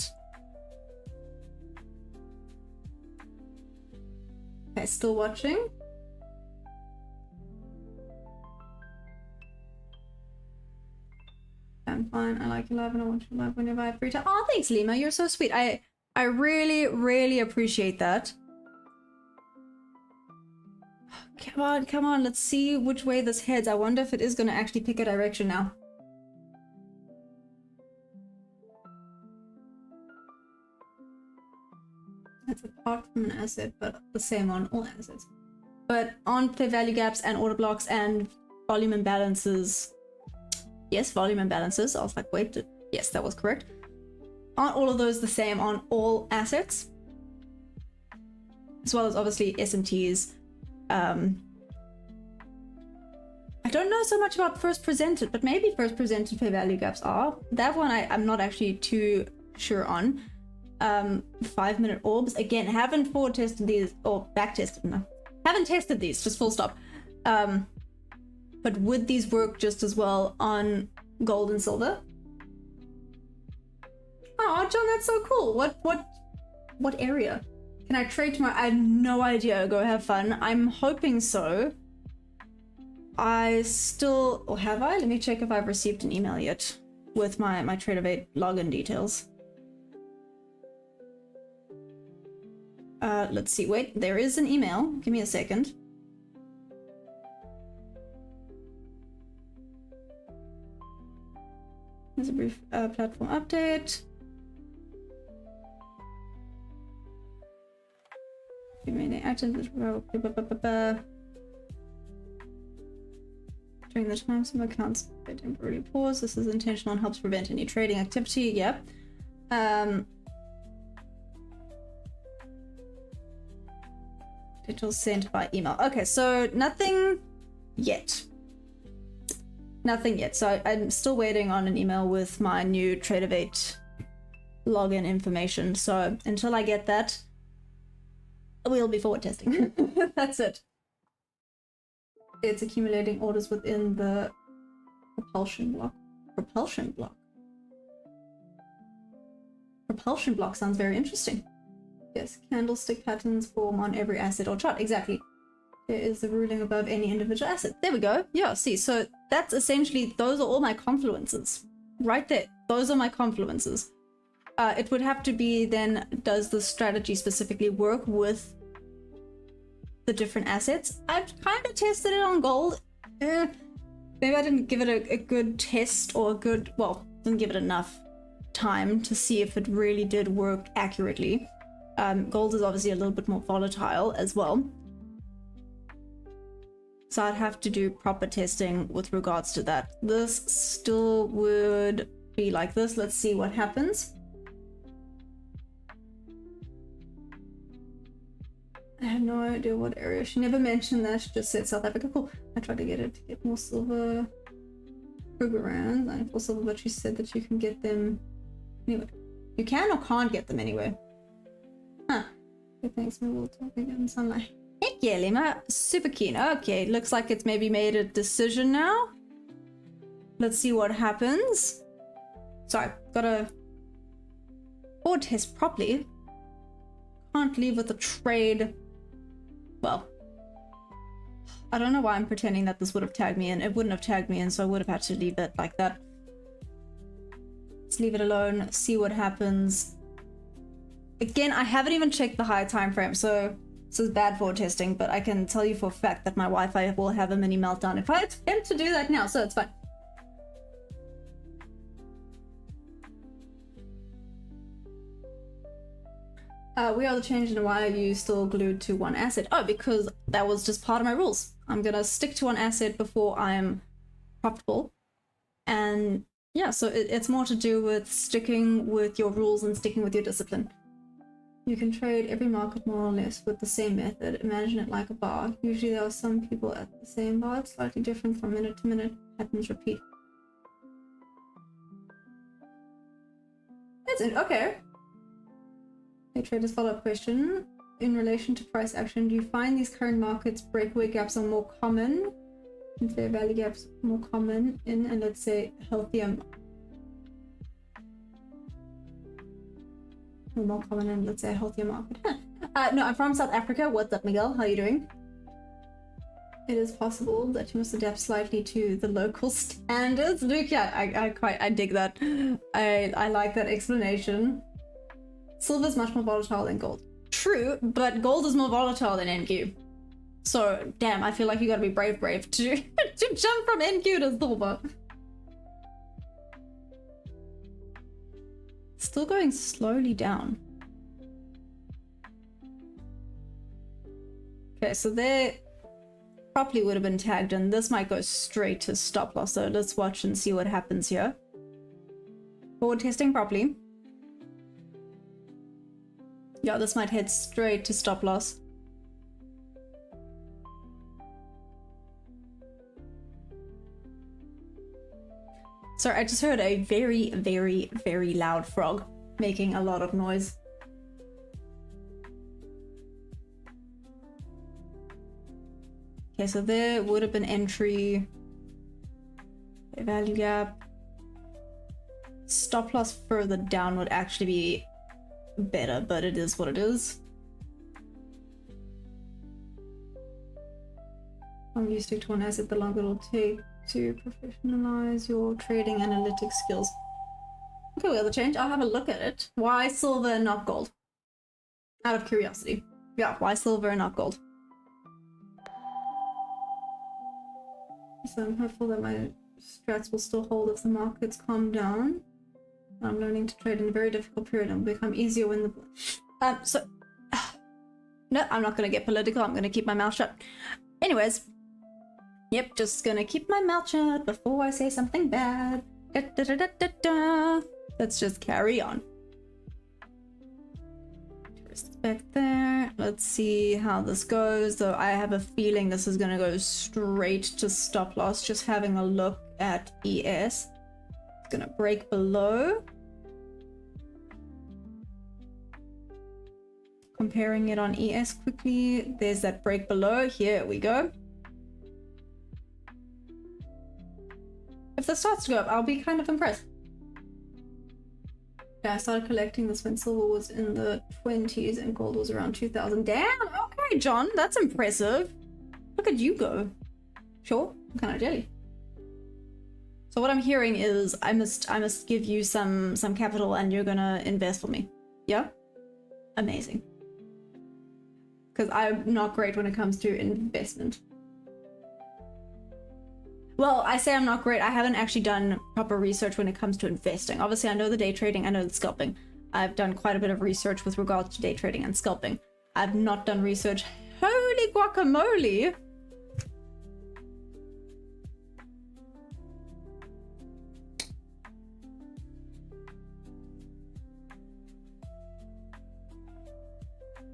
Okay, still watching. I'm fine. I like you live and I want you live whenever I have free time. Oh, thanks, Lima. You're so sweet. I really, really appreciate that. Come on. Let's see which way this heads. I wonder if it is going to actually pick a direction now. That's apart from an asset, but the same on all assets. But on fair value gaps and order blocks and volume imbalances. Yes, volume imbalances. I was like, wait, yes, that was correct. Aren't all of those the same on all assets? As well as obviously SMTs. I don't know so much about first presented, but maybe first presented fair value gaps are. That one I'm not actually too sure on. 5-minute orbs. Again, haven't forward tested these, or back tested, no. Haven't tested these, just full stop. But would these work just as well on gold and silver? Oh, John, that's so cool. What area? Can I trade tomorrow? I have no idea. Go have fun. I'm hoping so. I still, or have I? Let me check if I've received an email yet with my Tradeovate login details. Let's see. Wait, there is an email. Give me a second. There's a brief platform update. Remaining active. During the time some accounts temporarily pause. This is intentional and helps prevent any trading activity. Yep. It was sent by email. Okay, so nothing yet. Nothing yet. So I'm still waiting on an email with my new Tradeovate login information. So until I get that, we'll be forward testing. That's it. It's accumulating orders within the Propulsion block. Propulsion block. Propulsion block sounds very interesting. Yes, candlestick patterns form on every asset or chart. Exactly. There is the ruling above any individual asset. There we go. Yeah, see, so that's essentially, those are all my confluences. Right there. Those are my confluences. It would have to be then, does the strategy specifically work with the different assets? I've kind of tested it on gold. Maybe I didn't give it a good test or a good, well, didn't give it enough time to see if it really did work accurately. Gold is obviously a little bit more volatile as well. So I'd have to do proper testing with regards to that. This still would be like this. Let's see what happens. I have no idea what area. She never mentioned that. She just said South Africa. Cool. I tried to get it to get more silver Krugerrands and for silver, but she said that you can get them anyway. You can or can't get them anyway. Huh. Okay, thanks. Maybe we'll talk again in sunlight. Heck yeah, Lima. Super keen. Okay, looks like it's maybe made a decision now. Let's see what happens. Sorry, gotta board test properly. Can't leave with a trade. Well, I don't know why I'm pretending that this would have tagged me in. It wouldn't have tagged me in, so I would have had to leave it like that. Let's leave it alone, see what happens. Again, I haven't even checked the higher time frame, so this is bad for testing, but I can tell you for a fact that my Wi-Fi will have a mini meltdown if I attempt to do that now, so it's fine. We are the change in why are you still glued to one asset? Oh, because that was just part of my rules. I'm gonna stick to one asset before I'm profitable. And yeah, so it's more to do with sticking with your rules and sticking with your discipline. You can trade every market more or less with the same method. Imagine it like a bar. Usually there are some people at the same bar. It's slightly different from minute to minute. Patterns repeat. That's it. Okay. A trader's follow-up question. In relation to price action, do you find these current markets breakaway gaps are more common and fair value gaps more common in, and let's say, healthier, or more common in, let's say, a healthier market? No, I'm from South Africa. What's up, Miguel? How are you doing? It is possible that you must adapt slightly to the local standards. Luke, yeah, I dig that. I like that explanation. Silver is much more volatile than gold. True, but gold is more volatile than NQ. So, damn, I feel like you gotta be brave to, to jump from NQ to silver. Still going slowly down. Okay, so there probably would have been tagged in. This might go straight to stop loss, so let's watch and see what happens here. Forward testing properly. Yeah, this might head straight to stop loss. Sorry, I just heard a very, very, very loud frog making a lot of noise. Okay, so there would have been entry, value gap. Stop loss further down would actually be better, but it is what it is. The longer you stick to one asset, the longer it'll take to professionalize your trading analytics skills. Okay, we have the change. I'll have a look at it. Why silver and not gold? Out of curiosity. Yeah, why silver and not gold? So I'm hopeful that my strats will still hold if the markets calm down. I'm learning to trade in a very difficult period and will become easier when the... No, I'm not gonna get political. I'm gonna keep my mouth shut. Anyways. Yep, just gonna keep my mouth shut before I say something bad. Da, da, da, da, da, da. Let's just carry on. Tourists back there. Let's see how this goes. Though I have a feeling this is gonna go straight to stop loss. Just having a look at ES. Gonna break below. Comparing it on ES quickly, there's that break below. Here we go. If this starts to go up, I'll be kind of impressed. Yeah, I started collecting this when silver was in the 20s and gold was around 2000. Damn, okay, John, that's impressive. Look at you go. Sure, I'm kind of jelly. So what I'm hearing is I must give you some capital and you're gonna invest for me. Yeah? Amazing. Because I'm not great when it comes to investment. Well, I say I'm not great. I haven't actually done proper research when it comes to investing. Obviously, I know the day trading, I know the scalping. I've done quite a bit of research with regards to day trading and scalping. I've not done research. Holy guacamole!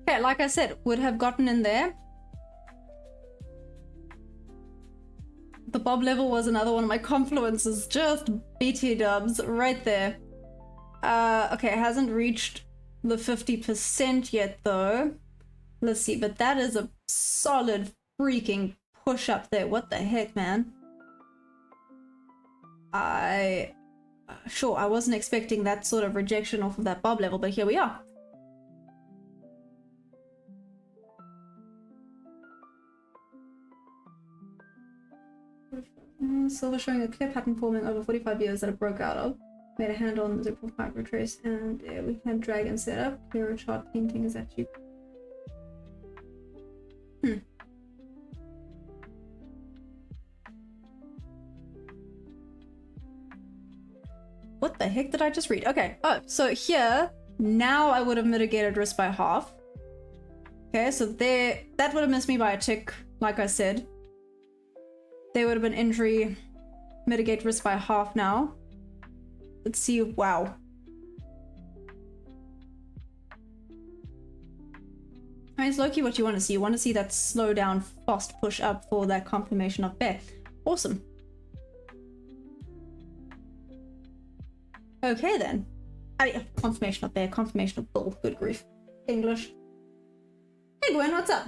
Okay, like I said, would have gotten in there. The Bob level was another one of my confluences. Just BT dubs right there. Okay, it hasn't reached the 50% yet though. Let's see, but that is a solid freaking push up there. What the heck, man? Sure, I wasn't expecting that sort of rejection off of that Bob level, but here we are. Silver showing a clear pattern forming over 45 years that it broke out of. Made a handle on the 0.5 retrace, and yeah, we can drag and set up. Clear a chart painting is actually. What the heck did I just read? Okay, oh, so here, now I would have mitigated risk by half. Okay, so there, that would have missed me by a tick, like I said. There would have been injury, mitigate risk by half now. Let's see, wow. I mean, it's low-key what you want to see. You want to see that slow down, fast push up for that confirmation of bear. Awesome. Okay then. I mean, confirmation of bear, confirmation of bull. Good grief. English. Hey Gwen, what's up?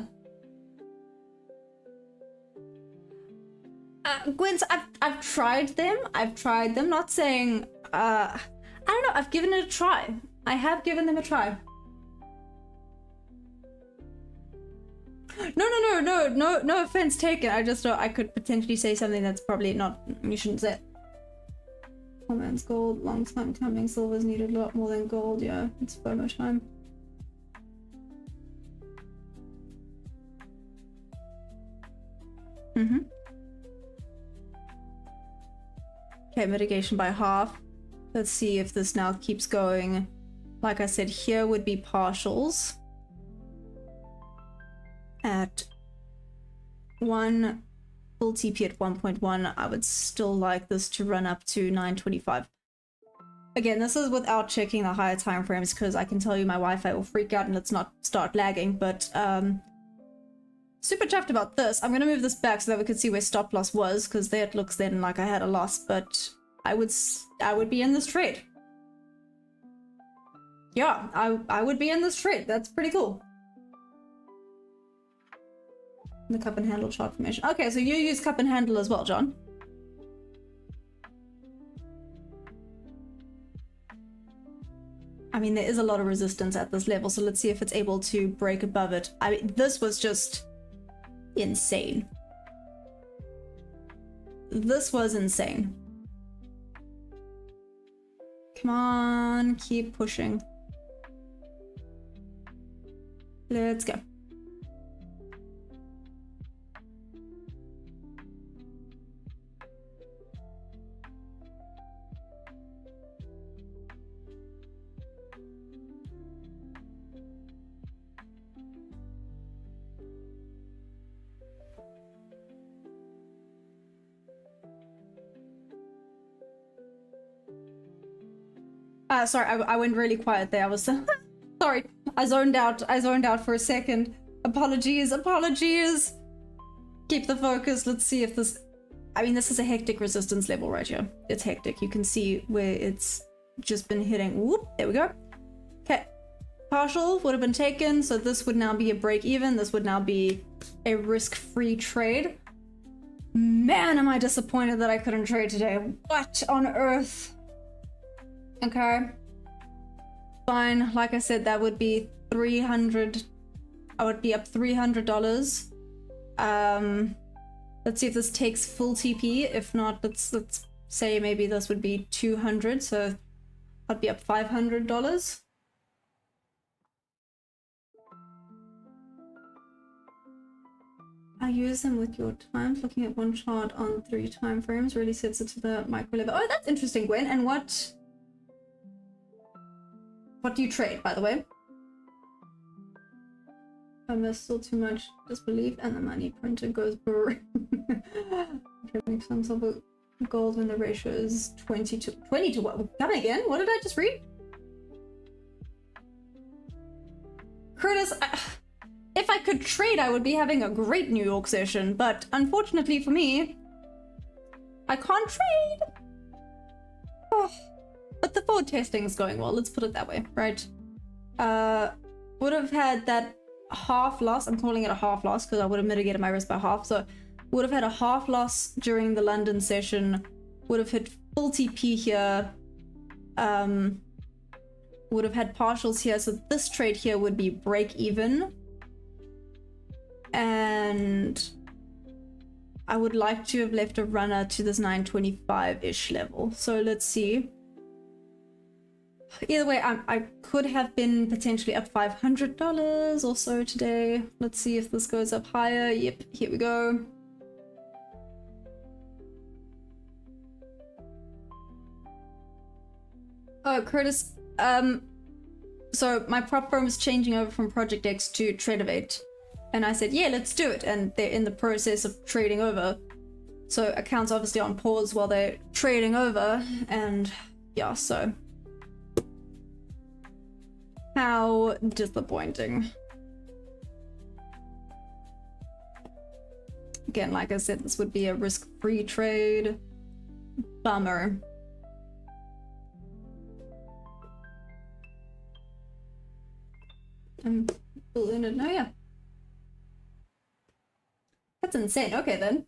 Gwen, I've tried them. Not saying, I don't know. I've given it a try. I have given them a try. No offense taken. I just thought I could potentially say something that's probably not, you shouldn't say it. Oh man's gold, long time coming. Silver's needed a lot more than gold. Yeah, it's FOMO time. Okay, mitigation by half. Let's see if this now keeps going. Like I said, here would be partials. At 1 full TP at 1.1, I would still like this to run up to 925. Again, this is without checking the higher time frames because I can tell you my Wi-Fi will freak out and let's not start lagging, but super chuffed about this. I'm gonna move this back so that we could see where stop loss was, because there it looks then like I had a loss, but I would be in this trade. Yeah, I would be in this trade. That's pretty cool. The cup and handle chart formation. Okay, so you use cup and handle as well, John. I mean, there is a lot of resistance at this level, so let's see if it's able to break above it. I mean, this was just insane. This was insane. Come on, keep pushing. Let's go. Sorry, I went really quiet there. I was sorry. I zoned out for a second. Apologies. Keep the focus. Let's see if this... I mean, this is a hectic resistance level right here. It's hectic. You can see where it's just been hitting. Whoop, there we go. Okay. Partial would have been taken, so this would now be a break even. This would now be a risk-free trade. Man, am I disappointed that I couldn't trade today. What on earth? Okay. Fine. Like I said, that would be 300. I would be up $300. Let's see if this takes full TP. If not, let's say maybe this would be 200. So I'd be up $500. I use them with your times. Looking at one chart on 3 time frames really sets it to the micro level. Oh, that's interesting, Gwen. And what do you trade, by the way? There's still too much disbelief, and the money printer goes brrr. Trading some silver gold when the ratio is 20 to what? Come again? What did I just read? Curtis, if I could trade, I would be having a great New York session, but unfortunately for me, I can't trade. Oh, but the forward testing is going well, let's put it that way, right? Would have had that half loss. I'm calling it a half loss because I would have mitigated my risk by half. So would have had a half loss during the London session, would have hit full TP here, would have had partials here. So this trade here would be break even. And I would like to have left a runner to this 925-ish level. So let's see. Either way, I could have been potentially up $500 or so today. Let's see if this goes up higher. Yep, here we go. Oh, Curtis, so my prop firm is changing over from Project X to Tradovate. And I said, yeah, let's do it. And they're in the process of trading over. So accounts obviously on pause while they're trading over. And yeah, so how disappointing. Again, like I said, this would be a risk-free trade. Bummer. I'm in it now, yeah. That's insane. Okay then.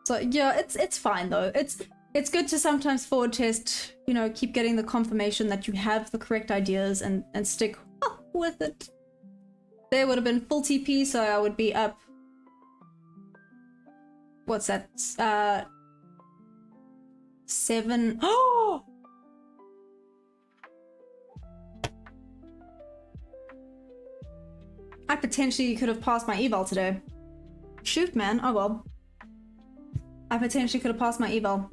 So yeah, it's fine though. It's good to sometimes forward test, you know, keep getting the confirmation that you have the correct ideas and stick with it. There would have been full TP, so I would be up. What's that? 7. Oh! I potentially could have passed my eval today. Shoot, man. Oh well. I potentially could have passed my eval.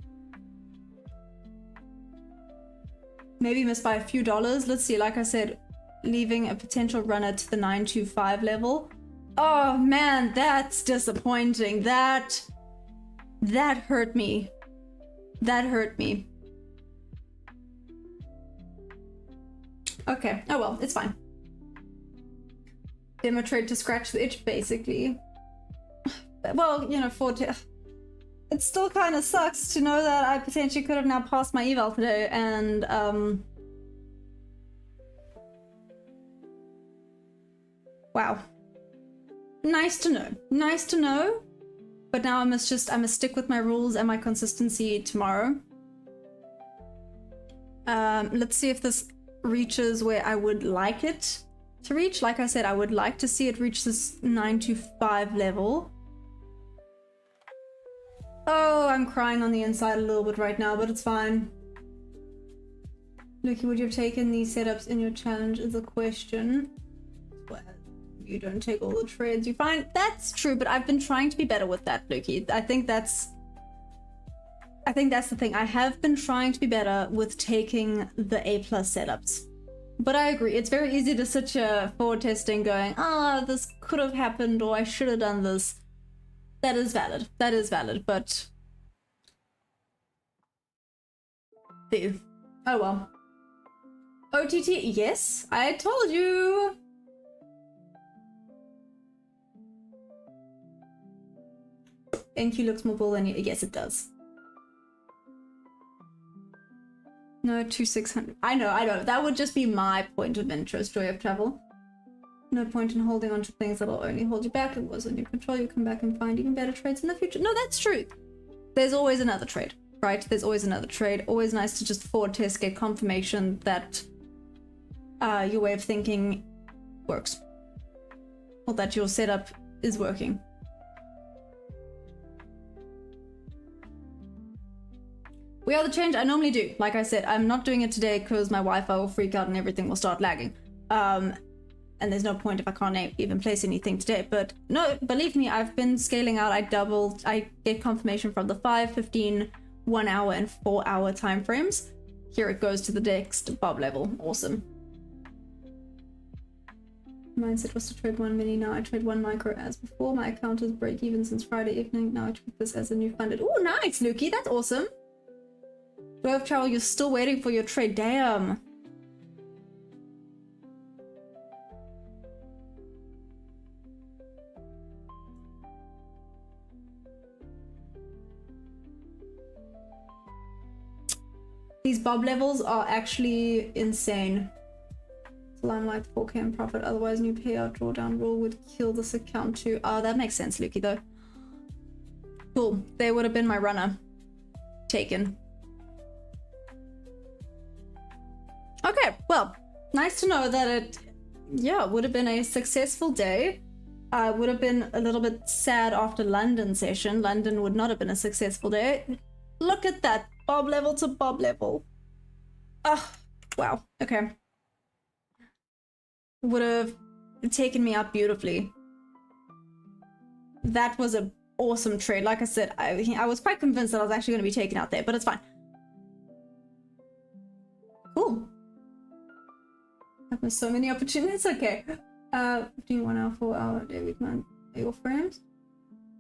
Maybe missed by a few dollars. Let's see. Like I said, leaving a potential runner to the 925 level. Oh man, that's disappointing. That hurt me. That hurt me. Okay. Oh well, it's fine. Demo trade to scratch the itch, basically. Well, you know, it still kind of sucks to know that I potentially could have now passed my eval today, and wow. Nice to know. Nice to know. But now I must stick with my rules and my consistency tomorrow. Let's see if this reaches where I would like it to reach. Like I said, I would like to see it reach this 925 level. Oh, I'm crying on the inside a little bit right now, but it's fine. Luki, would you have taken these setups in your challenge is a question. Well, you don't take all the trades you find. That's true, but I've been trying to be better with that, Luki. I think that's the thing. I have been trying to be better with taking the A+ setups. But I agree, it's very easy to sit here forward testing going, this could have happened, or I should have done this. That is valid. That is valid, but... Ew. Oh well. OTT, yes, I told you! NQ looks more bull than you. Yes, it does. No, 2600. I know. That would just be my point of interest, Joy of Travel. No point in holding on to things that'll only hold you back. It was in your control. You come back and find even better trades in the future. No, that's true. There's always another trade, right? There's always another trade. Always nice to just forward test, get confirmation that your way of thinking works. Or that your setup is working. We are the change I normally do. Like I said, I'm not doing it today because my Wi-Fi will freak out and everything will start lagging. And there's no point if I can't even place anything today. But no, believe me, I've been scaling out. I get confirmation from the 5, 15, 1 hour, and 4 hour time frames. Here it goes to the next Bob level. Awesome. Mindset was to trade 1 mini. Now I trade 1 micro as before. My account is break even since Friday evening. Now I treat this as a new funded. Oh, nice, Lukey. That's awesome. Dwarf Travel, you're still waiting for your trade. Damn. These Bob levels are actually insane. Limelight 4K and profit, otherwise new payout drawdown rule would kill this account too. Oh, that makes sense, Lukey, though. Cool. They would have been my runner. Taken. Okay, well, nice to know that it, yeah, would have been a successful day. I would have been a little bit sad after London session. London would not have been a successful day. Look at that. Bob level to Bob level. Oh, wow. Okay. Would have taken me up beautifully. That was an awesome trade. Like I said, I was quite convinced that I was actually going to be taken out there, but it's fine. Cool. I've missed so many opportunities. Okay. 15, 1 hour, 4 hour, day, week, month, your frames.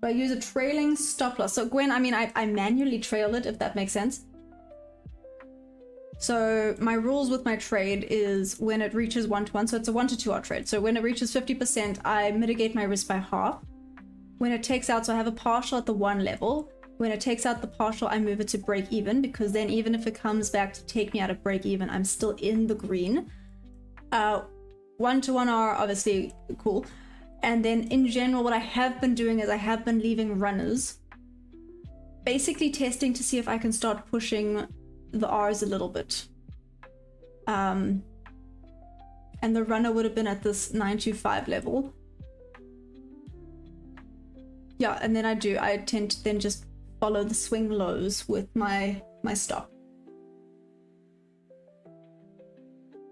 Do I use a trailing stop loss? So Gwen, I mean, I manually trail it, if that makes sense. So my rules with my trade is when it reaches 1-to-1, so it's a 1 to 2 hour trade. So when it reaches 50%, I mitigate my risk by half. When it takes out, so I have a partial at the 1 level. When it takes out the partial, I move it to break even, because then even if it comes back to take me out of break even, I'm still in the green. 1 to 1 are obviously cool. And then in general, what I have been doing is I have been leaving runners, basically testing to see if I can start pushing the R's a little bit. And the runner would have been at this 925 level. Yeah, and then I tend to then just follow the swing lows with my stop.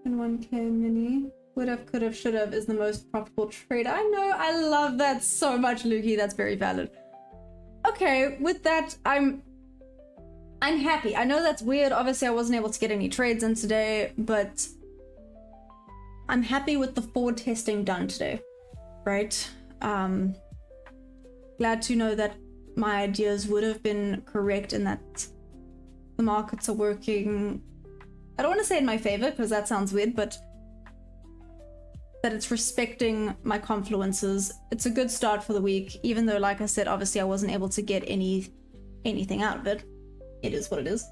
And 1K mini. Would have, could have, should have is the most profitable trade. I know, I love that so much, Lukey. That's very valid. Okay, with that, I'm happy. I know that's weird. Obviously, I wasn't able to get any trades in today, but I'm happy with the forward testing done today, right? Glad to know that my ideas would have been correct and that the markets are working. I don't want to say in my favor because that sounds weird, but that it's respecting my confluences. It's a good start for the week, even though, like I said, obviously I wasn't able to get anything out of it. It is what it is.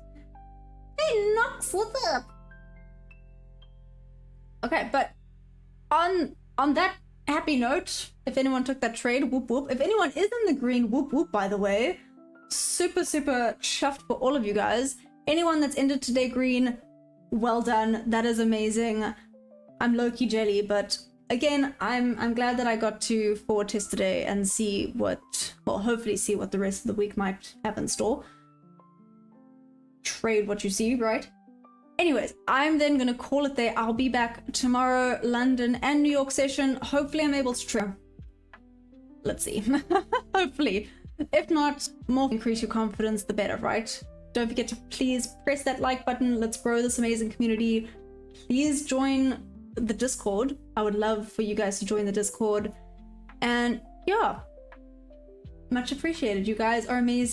Hey, Nox, what's up? Okay, but on that happy note, if anyone took that trade, whoop whoop. If anyone is in the green, whoop whoop, by the way. Super, super chuffed for all of you guys. Anyone that's ended today green, well done. That is amazing. I'm low-key jelly, but again, I'm glad that I got to forward test today and see what, well, hopefully see what the rest of the week might have in store. Trade what you see, right? Anyways, I'm then gonna call it there. I'll be back tomorrow, London and New York session. Hopefully I'm able to trade. Let's see. Hopefully. If not, more increase your confidence, the better, right? Don't forget to please press that like button. Let's grow this amazing community. Please join the Discord. I would love for you guys to join the Discord. And yeah, much appreciated. You guys are amazing.